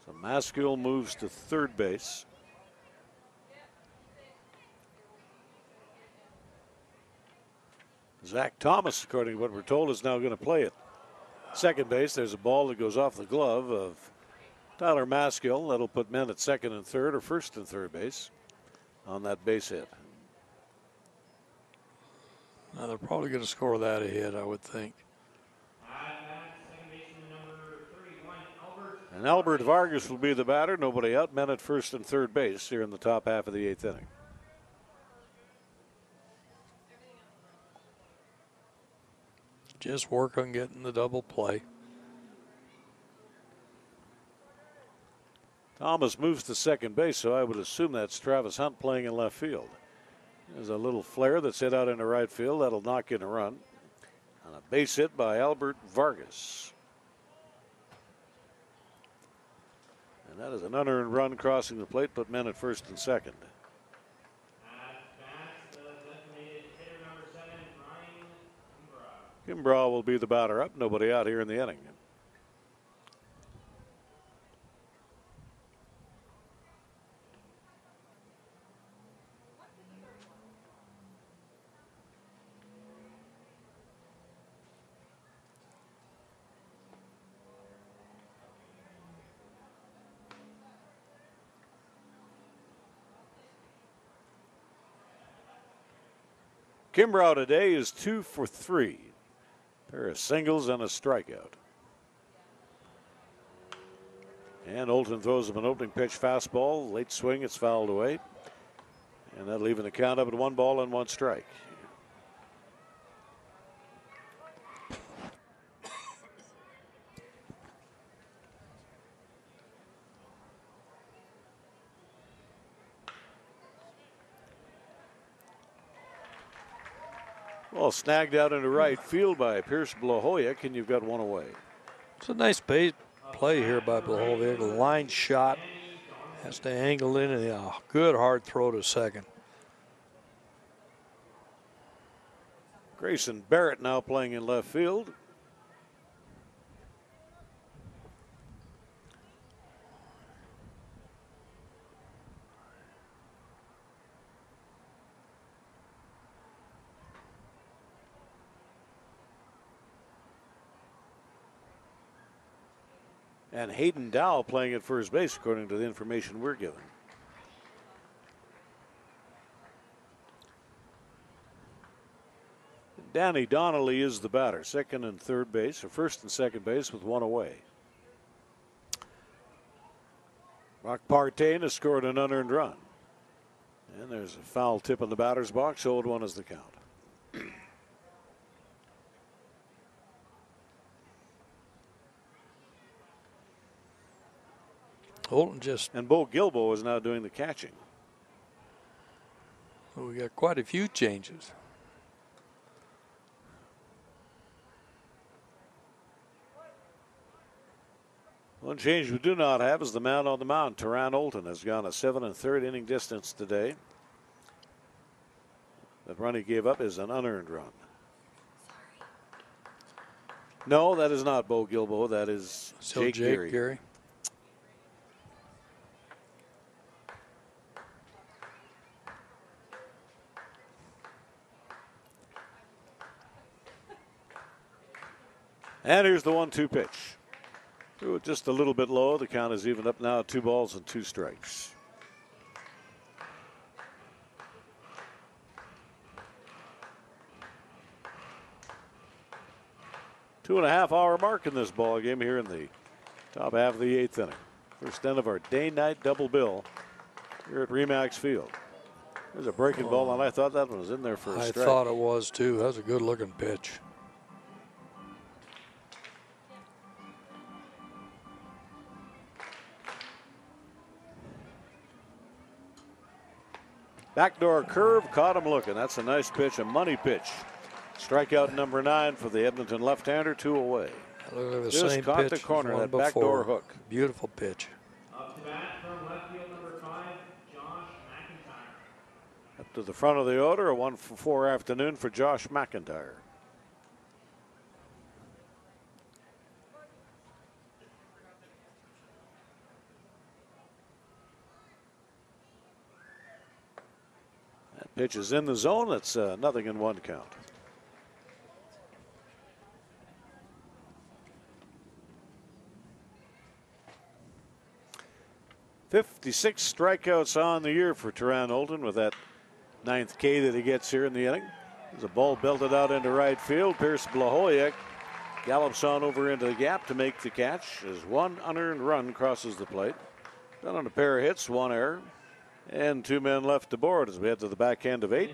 B: So Maskill moves to third base. Zach Thomas, according to what we're told, is now going to play at second base. There's a ball that goes off the glove of Tyler Maskill. That'll put men at second and third, or first and third base on that base hit.
C: Now they're probably going to score that ahead, I would think.
B: And Albert Vargas will be the batter. Nobody out. Men at first and third base here in the top half of the eighth inning.
C: Just work on getting the double play.
B: Thomas moves to second base, so I would assume that's Travis Hunt playing in left field. There's a little flare that's hit out into right field. That'll knock in a run. And a base hit by Albert Vargas. And that is an unearned run crossing the plate, put men at first and second. Kimbrough will be the batter up. Nobody out here in the inning. Kimbrough today is 2 for 3. Pair of singles and a strikeout. And Olton throws him an opening pitch fastball. Late swing, it's fouled away. And that'll even the count up at 1 ball and 1 strike. Well, snagged out into right field by Pierce Blahovic, and you've got 1 away.
C: It's a nice play here by Blahovic. A line shot. Has to angle in, and a good hard throw to second.
B: Grayson Barrett now playing in left field. And Hayden Dow playing at first base, according to the information we're given. Danny Donnelly is the batter, second and third base, or first and second base with 1 away. Rock Partain has scored an unearned run. And there's a foul tip in the batter's box, 0-1 is the count.
C: Holton just.
B: And Bo Gilbo is now doing the catching.
C: Well, we got quite a few changes.
B: One change we do not have is the man on the mound. Teran Olton has gone a 7 1/3 inning distance today. That run he gave up is an unearned run. No, that is not Bo Gilbo. That is Jake Geary. And here's the 1-2 pitch. Threw it just a little bit low. The count is evened up now, 2 balls and 2 strikes. 2.5-hour mark in this ball game here in the top half of the 8th inning. First end of our day-night double bill here at Remax Field. There's a breaking ball, and I thought that one was in there for a strike.
C: I thought it was too. That was a good-looking pitch.
B: Backdoor curve, caught him looking. That's a nice pitch, a money pitch. Strikeout number 9 for the Edmonton left-hander, 2 away.
C: Look at the
B: Just
C: same
B: caught
C: pitch
B: the corner,
C: as one
B: that backdoor
C: before.
B: hook.
C: Beautiful pitch.
F: Up to bat from left field number 5, Josh McIntyre.
B: Up to the front of the order, a 1-for-4 afternoon for Josh McIntyre. That pitch is in the zone. That's nothing in 1 count. 56 strikeouts on the year for Teran Olton with that 9th K that he gets here in the inning. There's a ball belted out into right field. Pierce Blahoyek gallops on over into the gap to make the catch as 1 unearned run crosses the plate. Done on a pair of hits, 1 error, and 2 men left to board as we head to the back end of 8.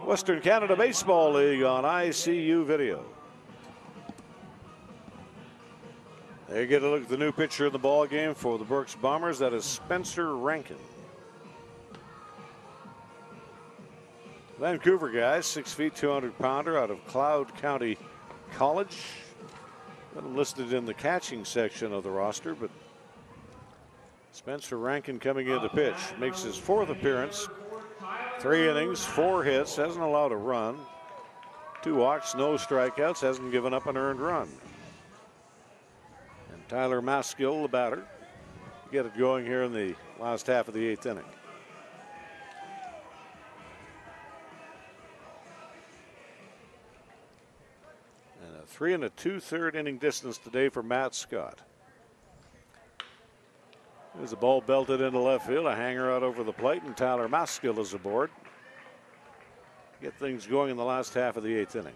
B: Western Canada Baseball League on ICU video. There you get a look at the new pitcher in the ball game for the Brooks Bombers. That is Spencer Rankin. Vancouver guy, 6 feet, 200-pounder out of Cloud County College. Got him listed in the catching section of the roster, but Spencer Rankin coming in to pitch. Makes his 4th appearance. 3 innings, 4 hits, hasn't allowed a run. 2 walks, no strikeouts, hasn't given up an earned run. Tyler Maskill, the batter, get it going here in the last half of the 8th inning. And a 3 2/3 inning distance today for Matt Scott. There's a ball belted into left field, a hanger out over the plate, and Tyler Maskill is aboard. Get things going in the last half of the 8th inning.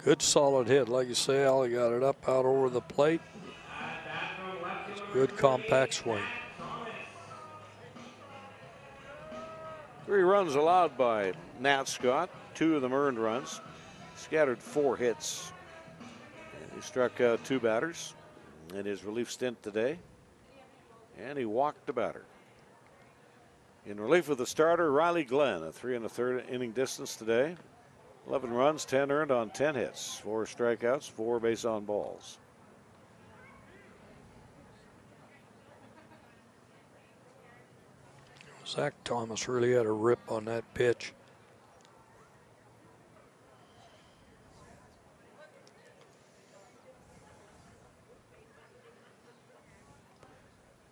C: Good solid hit. Like you say, Al, he got it up out over the plate. Good compact swing.
B: 3 runs allowed by Nat Scott, 2 of them earned runs. Scattered 4 hits. And he struck out 2 batters in his relief stint today. And he walked a batter. In relief of the starter, Riley Glenn, a 3 1/3 inning distance today. 11 runs, 10 earned on 10 hits, 4 strikeouts, 4 base on balls.
C: Zach Thomas really had a rip on that pitch.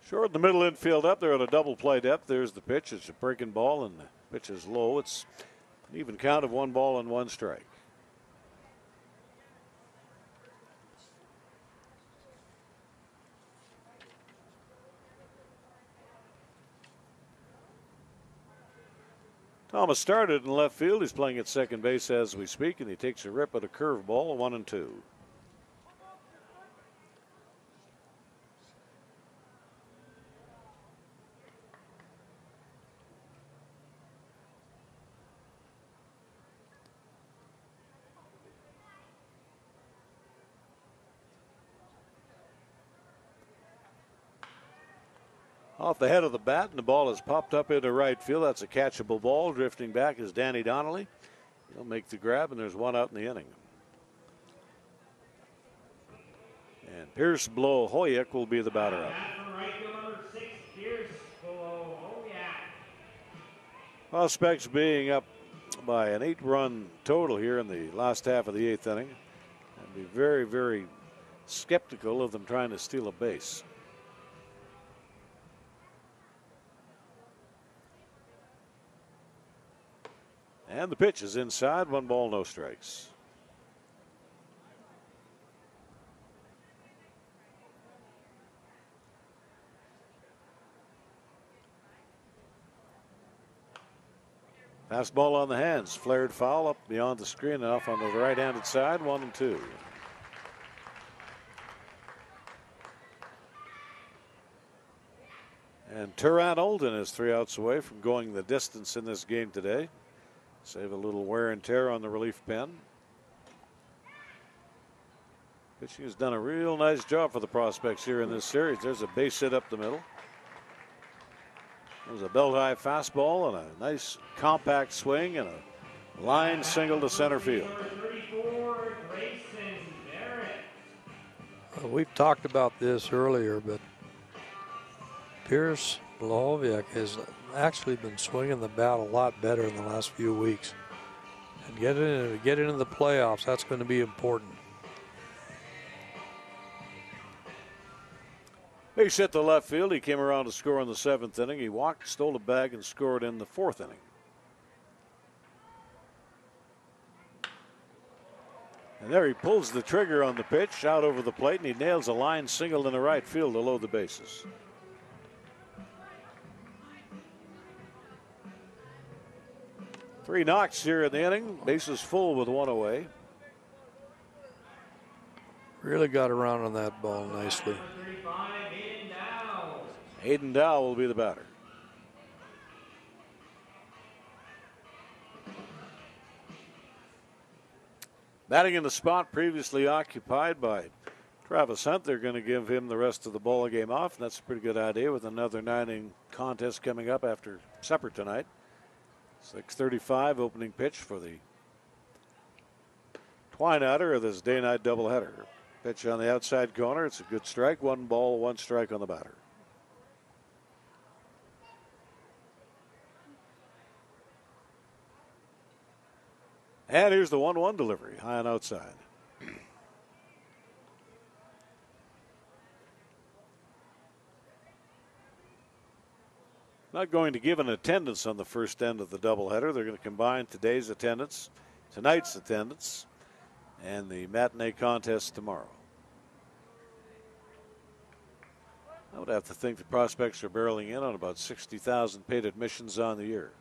B: Short the middle infield up there on a double play depth. There's the pitch. It's a breaking ball, and the pitch is low. It's an even count of 1 ball and 1 strike. Thomas started in left field. He's playing at second base as we speak, and he takes a rip at a curveball, 1-2. Off the head of the bat, and the ball has popped up into right field. That's a catchable ball. Drifting back is Danny Donnelly. He'll make the grab, and there's 1 out in the inning. And Pierce Blahoyek will be the batter up. Prospects being up by an 8-run total here in the last half of the 8th inning. I'd be very, very skeptical of them trying to steal a base. And the pitch is inside, 1 ball, no strikes. Fastball on the hands. Flared foul up beyond the screen and off on the right-handed side. 1-2. And Turan Olden is 3 outs away from going the distance in this game today. Save a little wear and tear on the relief pen. Pitching has done a real nice job for the prospects here in this series. There's a base hit up the middle. There's a belt-high fastball and a nice compact swing and a line single to center field.
C: We've talked about this earlier, but Pierce Blahovic has actually been swinging the bat a lot better in the last few weeks. And get into the playoffs, that's going to be important.
B: Base hit to left field. He came around to score in the 7th inning. He walked, stole a bag, and scored in the 4th inning. And there he pulls the trigger on the pitch out over the plate, and he nails a line single in the right field to load the bases. Three knocks here in the inning. Bases full with 1 away.
C: Really got around on that ball nicely.
B: Hayden Dow will be the batter. Batting in the spot previously occupied by Travis Hunt. They're going to give him the rest of the ball game off, and that's a pretty good idea with another 9-inning contest coming up after supper tonight. 6:35 opening pitch for the Twine-outer of this day-night doubleheader. Pitch on the outside corner. It's a good strike. 1 ball, 1 strike on the batter. And here's the 1-1 delivery, high and outside. Not going to give an attendance on the first end of the doubleheader. They're going to combine today's attendance, tonight's attendance, and the matinee contest tomorrow. I would have to think the prospects are barreling in on about 60,000 paid admissions on the year.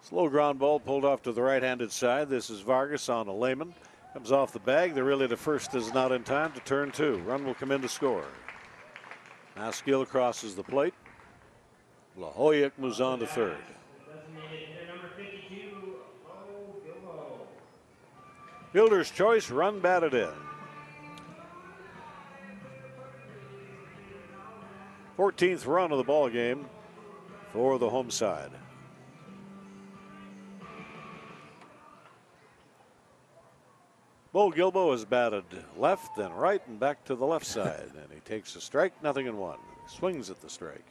B: Slow ground ball pulled off to the right-handed side. This is Vargas on a layman. Comes off the bag. The relay to first is not in time to turn 2. Run will come in to score. Maskill crosses the plate. Blahovic moves on to third. Fielder's choice, run batted in. 14th run of the ball game for the home side. Bo Gilbo is batted left and right and back to the left side, and he takes a strike, 0-1. Swings at the strike.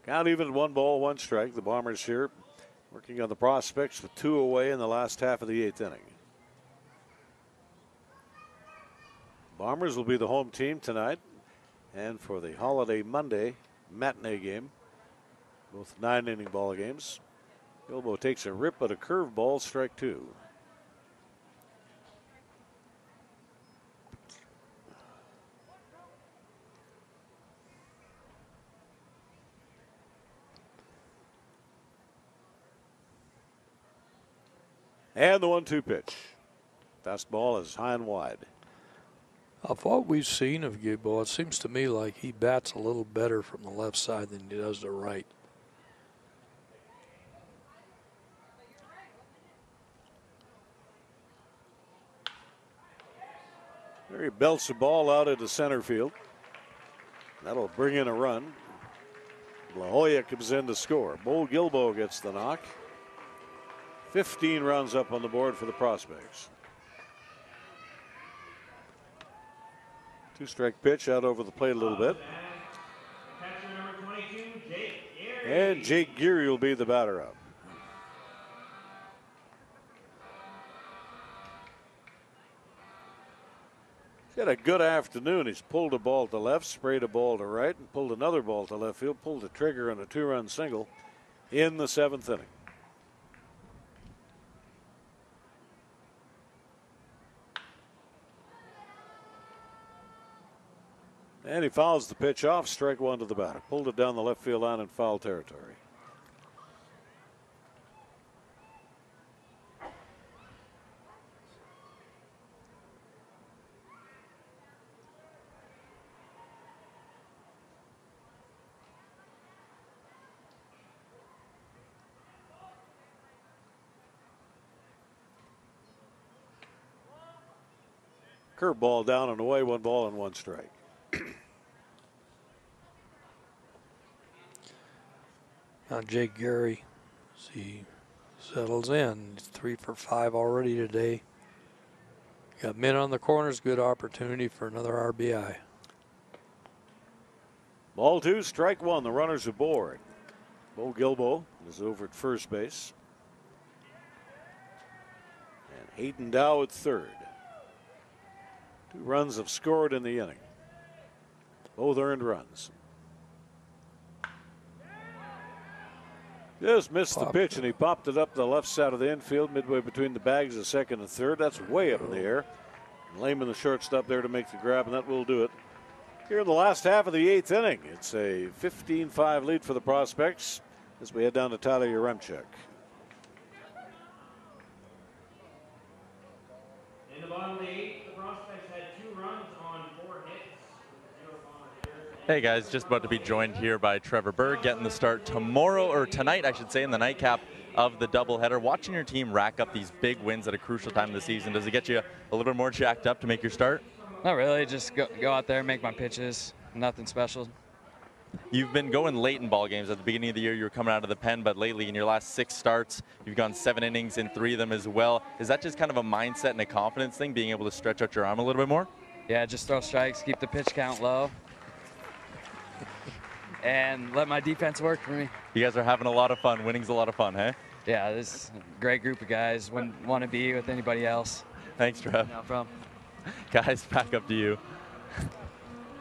B: Count even at 1 ball, 1 strike. The Bombers here working on the prospects with 2 away in the last half of the 8th inning. Bombers will be the home team tonight. And for the holiday Monday matinee game, both 9-inning ball games, Gilbo takes a rip at a curveball, strike 2. And the 1-2 pitch. Fastball is high and wide.
C: Of what we've seen of Gilbo, it seems to me like he bats a little better from the left side than he does the right.
B: There he belts the ball out into center field. That'll bring in a run. Blahovic comes in to score. Bo Gilbo gets the knock. 15 runs up on the board for the prospects. 2-strike pitch out over the plate a little bit. And Jake Geary will be the batter up. He's had a good afternoon. He's pulled a ball to left, sprayed a ball to right, and pulled another ball to left field. Pulled the trigger on a 2-run single in the 7th inning. And he fouls the pitch off, strike one to the batter. Pulled it down the left field line in foul territory. Curveball down and away, 1 ball and 1 strike.
C: Now Jake Gary, as he settles in, he's 3 for 5 already today. Got men on the corners, good opportunity for another RBI.
B: Ball 2, strike 1. The runners aboard. Bo Gilbo is over at first base. And Hayden Dow at third. 2 runs have scored in the inning. Both earned runs. Just missed the pitch, and he popped it up the left side of the infield, midway between the bags of second and third. That's way up in the air. And Lehman, the shortstop, there to make the grab, and that will do it. Here in the last half of the 8th inning, it's a 15-5 lead for the Prospects as we head down to Tyler Yaremchuk.
F: In the bottom of the 8th, the Prospects had 2 runs on 4 hits.
A: Hey guys, just about to be joined here by Trevor Berg, getting the start tomorrow, or tonight I should say, in the nightcap of the doubleheader. Watching your team rack up these big wins at a crucial time of the season, does it get you a little bit more jacked up to make your start?
H: Not really, just go out there, make my pitches, nothing special.
A: You've been going late in ball games. At the beginning of the year, you were coming out of the pen, but lately in your last 6 starts, you've gone 7 innings in 3 of them as well. Is that just kind of a mindset and a confidence thing, being able to stretch out your arm a little bit more?
H: Yeah, just throw strikes, keep the pitch count low, and let my defense work for me.
A: You guys are having a lot of fun. Winning's a lot of fun, hey?
H: Yeah, this is a great group of guys. Wouldn't want to be with anybody else.
A: Thanks, Trev.
H: No problem.
A: Guys, back up to you.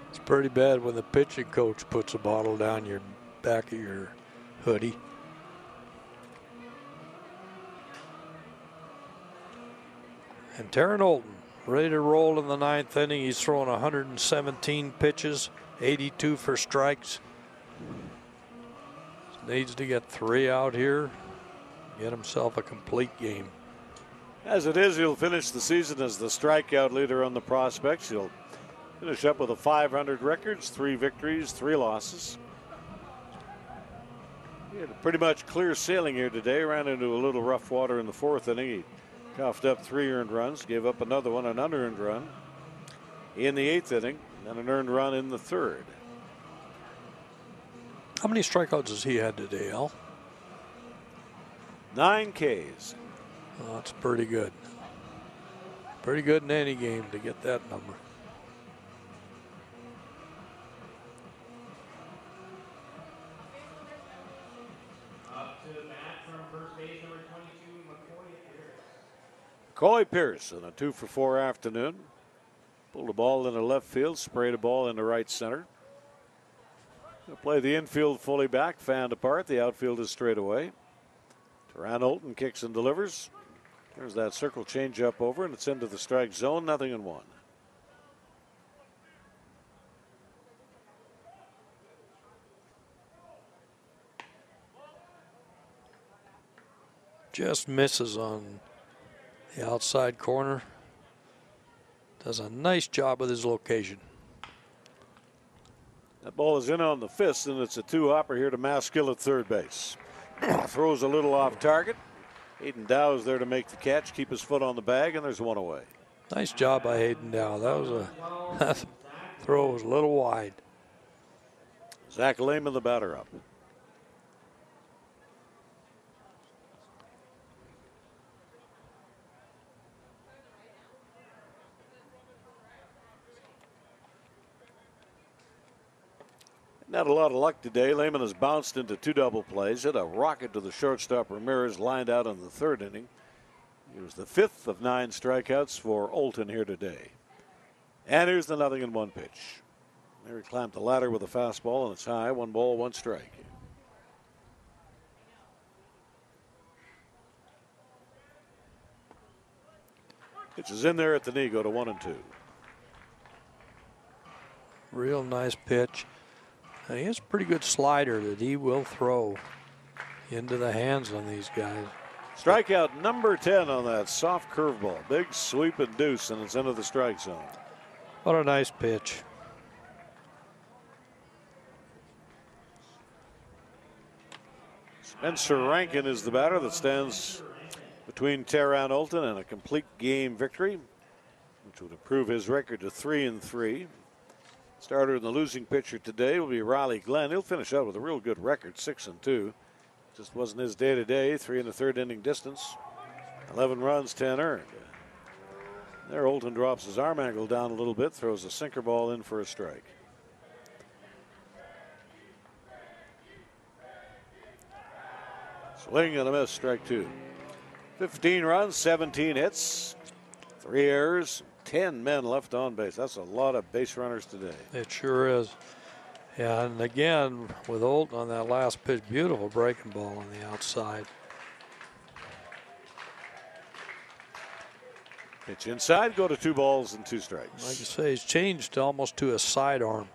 C: It's pretty bad when the pitching coach puts a bottle down your back of your hoodie. And Taryn Olton ready to roll in the 9th inning. He's throwing 117 pitches, 82 for strikes. Needs to get 3 out here, get himself a complete game.
B: As it is, he'll finish the season as the strikeout leader on the Prospects. He'll finish up with a 500 records, 3 victories, 3 losses. He had pretty much clear sailing here today. Ran into a little rough water in the 4th inning. He coughed up 3 earned runs, gave up another one, an unearned run in the 8th inning, and an earned run in the 3rd.
C: How many strikeouts has he had today, Al?
B: 9 Ks.
C: Oh, that's pretty good. Pretty good in any game to get that number.
F: Up to the bat from first base, number 22, McCoy Pierce.
B: Coy Pierce on a 2 for 4 afternoon. Pulled a ball into left field, sprayed a ball into right center. He'll play the infield fully back, fanned apart. The outfield is straight away. Taryn Olton kicks and delivers. There's that circle change up over, and it's into the strike zone, 0-1.
C: Just misses on the outside corner. Does a nice job with his location.
B: That ball is in on the fist, and it's a 2-hopper here to Maskill at third base. Throws a little off target. Hayden Dow is there to make the catch, keep his foot on the bag, and there's 1 away.
C: Nice job by Hayden Dow. That was that throw was a little wide.
B: Zach Lehman, the batter up. Not a lot of luck today. Lehman has bounced into 2 double plays, hit a rocket to the shortstop Ramirez, lined out in the 3rd inning. He was the 5th of 9 strikeouts for Olton here today. And here's the 0-1 pitch. There he climbed the ladder with a fastball, and it's high. 1 ball, 1 strike. Pitch is in there at the knee, go to 1-2.
C: Real nice pitch. And he has a pretty good slider that he will throw into the hands on these guys.
B: Strikeout number 10 on that soft curveball. Big sweep and deuce, and it's into the strike zone.
C: What a nice pitch.
B: Spencer Rankin is the batter that stands between Taran Olton and a complete game victory, which would improve his record to 3-3. Starter and the losing pitcher today will be Riley Glenn. He'll finish out with a real good record, 6-2. Just wasn't his day today. 3 1/3 inning distance, 11 runs, 10 earned. There, Olton drops his arm angle down a little bit, throws a sinker ball in for a strike. Swing and a miss, strike 2. 15 runs, 17 hits, 3 errors, 10 men left on base. That's a lot of base runners today.
C: It sure is. Yeah, and again, with Olton on that last pitch, beautiful breaking ball on the outside.
B: Pitch inside, go to 2 balls and 2 strikes.
C: Like you say, he's changed almost to a sidearm.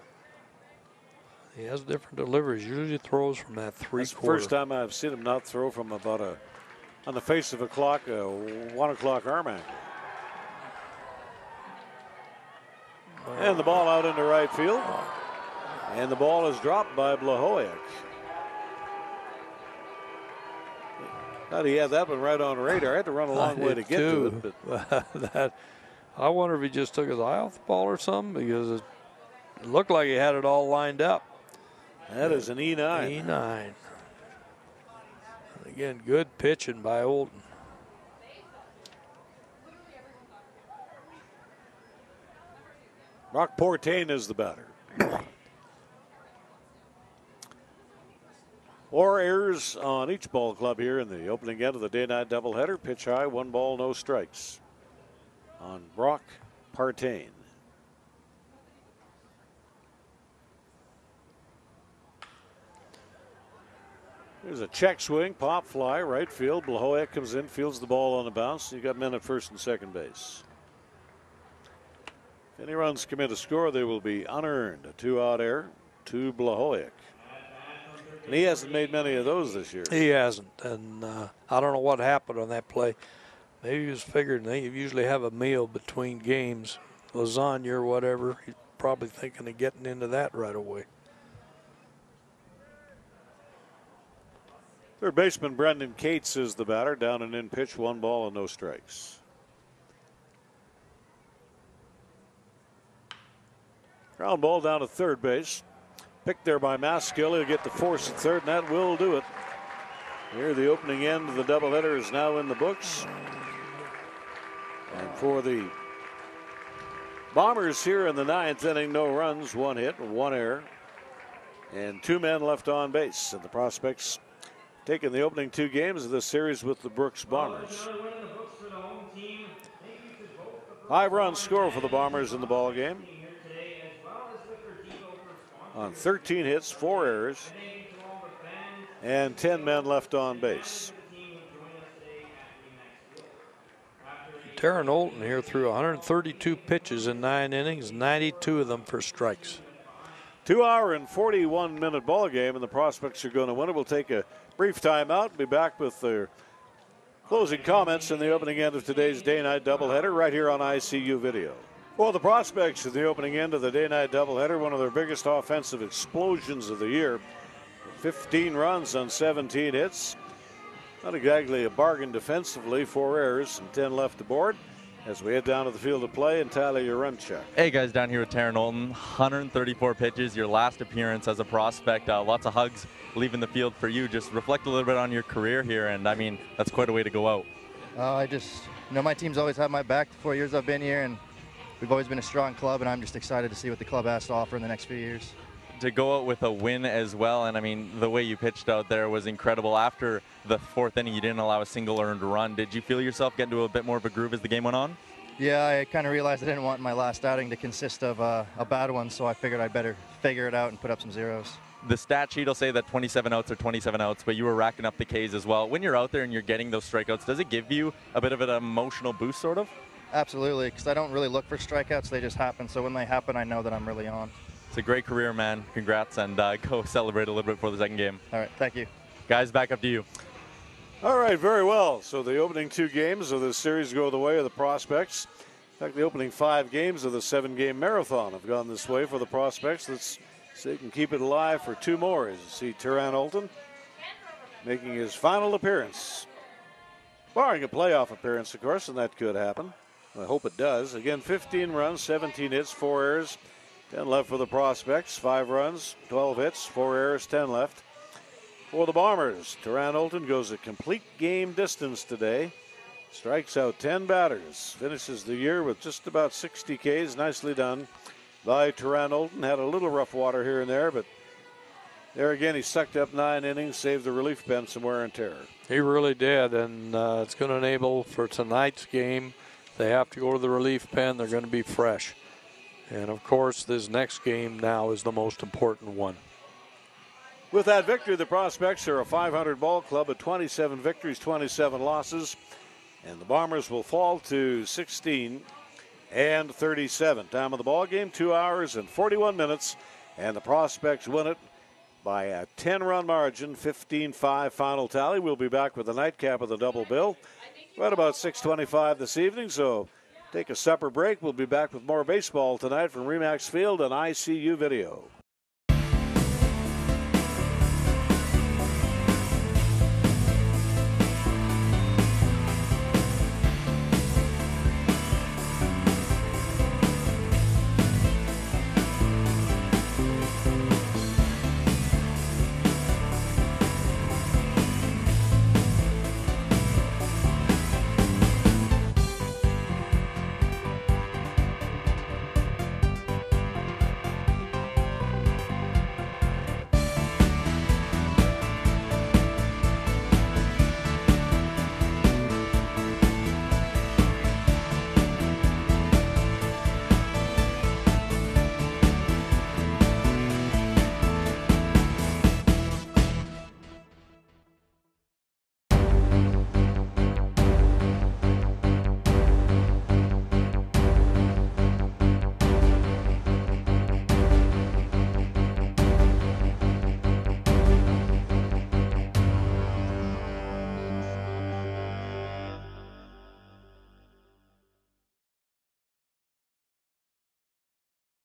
C: He has different deliveries. Usually throws from that 3/4.
B: That's the first time I've seen him not throw from about on the face of a clock, a 1 o'clock arm angle. And the ball out into right field. And the ball is dropped by Blahovic. Thought he had that one right on radar. I had to run a long way to get to it. But
C: I wonder if he just took his eye off the ball or something, because it looked like he had it all lined up.
B: That is an E9.
C: E9. Again, good pitching by Olton.
B: Brock Portain is the batter. 4 errors on each ball club here in the opening end of the day-night doubleheader. Pitch high, 1 ball, no strikes on Brock Portain. There's a check swing, pop fly, right field. Blahovic comes in, fields the ball on the bounce. You got men at first and second base. If any runs come in to score, they will be unearned. A 2-out error to Blahovic. And he hasn't made many of those this year.
C: He hasn't, and I don't know what happened on that play. Maybe he was figuring they usually have a meal between games, lasagna or whatever. He's probably thinking of getting into that right away.
B: Third baseman Brendan Cates is the batter. Down and in pitch, 1 ball and no strikes. Ground ball down to third base. Picked there by Maskill. He'll get the force at third, and that will do it. Here, the opening end of the doubleheader is now in the books. And for the Bombers here in the 9th inning, no runs, 1 hit, 1 error, and 2 men left on base. And the Prospects taking the opening 2 games of this series with the Brooks Bombers. 5 runs score for the Bombers in the ball game. On 13 hits, 4 errors, and 10 men left on base.
C: Taran Olton here threw 132 pitches in 9 innings, 92 of them for strikes.
B: 2-hour and 41-minute ball game, and the Prospects are going to win it. We'll take a brief timeout and be back with their closing comments in the opening end of today's day-night doubleheader right here on ICU Video. Well, the Prospects at the opening end of the day-night doubleheader, one of their biggest offensive explosions of the year. 15 runs on 17 hits. Not exactly a bargain defensively, 4 errors and 10 left aboard. As we head down to the field of play and tally your run check.
A: Hey guys, down here with Taran Olton, 134 pitches, your last appearance as a Prospect. Lots of hugs leaving the field for you. Just reflect a little bit on your career here, and I mean, that's quite a way to go out.
I: My team's always had my back the 4 years I've been here, and we've always been a strong club, and I'm just excited to see what the club has to offer in the next few years.
A: To go out with a win as well, and I mean, the way you pitched out there was incredible. After the 4th inning, you didn't allow a single earned run. Did you feel yourself get into a bit more of a groove as the game went on?
I: Yeah, I kind of realized I didn't want my last outing to consist of a bad one, so I figured I'd better figure it out and put up some zeros.
A: The stat sheet will say that 27 outs are 27 outs, but you were racking up the Ks as well. When you're out there and you're getting those strikeouts, does it give you a bit of an emotional boost, sort of?
I: Absolutely, because I don't really look for strikeouts. They just happen, so when they happen, I know that I'm really on.
A: It's a great career, man. Congrats, and go celebrate a little bit for the second game.
I: All right, thank you.
A: Guys, back up to you.
B: All right, very well. So the opening 2 games of this series go the way of the Prospects. In fact, the opening 5 games of the 7-game marathon have gone this way for the Prospects. Let's see if they can keep it alive for 2 more. As you see, Tyran Olton making his final appearance. Barring a playoff appearance, of course, and that could happen. I hope it does. Again, 15 runs, 17 hits, 4 errors, 10 left for the Prospects. 5 runs, 12 hits, 4 errors, 10 left. For the Bombers, Tyran Olton goes a complete game distance today. Strikes out 10 batters. Finishes the year with just about 60 Ks. Nicely done by Tyran Olton. Had a little rough water here and there, but there again, he sucked up 9 innings, saved the relief pen some wear and tear.
C: He really did, and it's going to enable for tonight's game. They have to go to the relief pen. They're going to be fresh. And, of course, this next game now is the most important one.
B: With that victory, the Prospects are a .500 ball club at 27 victories, 27 losses. And the Bombers will fall to 16 and 37. Time of the ball game, 2 hours and 41 minutes. And the Prospects win it by a 10-run margin, 15-5 final tally. We'll be back with the nightcap of the double bill right about 6:25 this evening. So take a supper break. We'll be back with more baseball tonight from RE/MAX Field and ICU Video.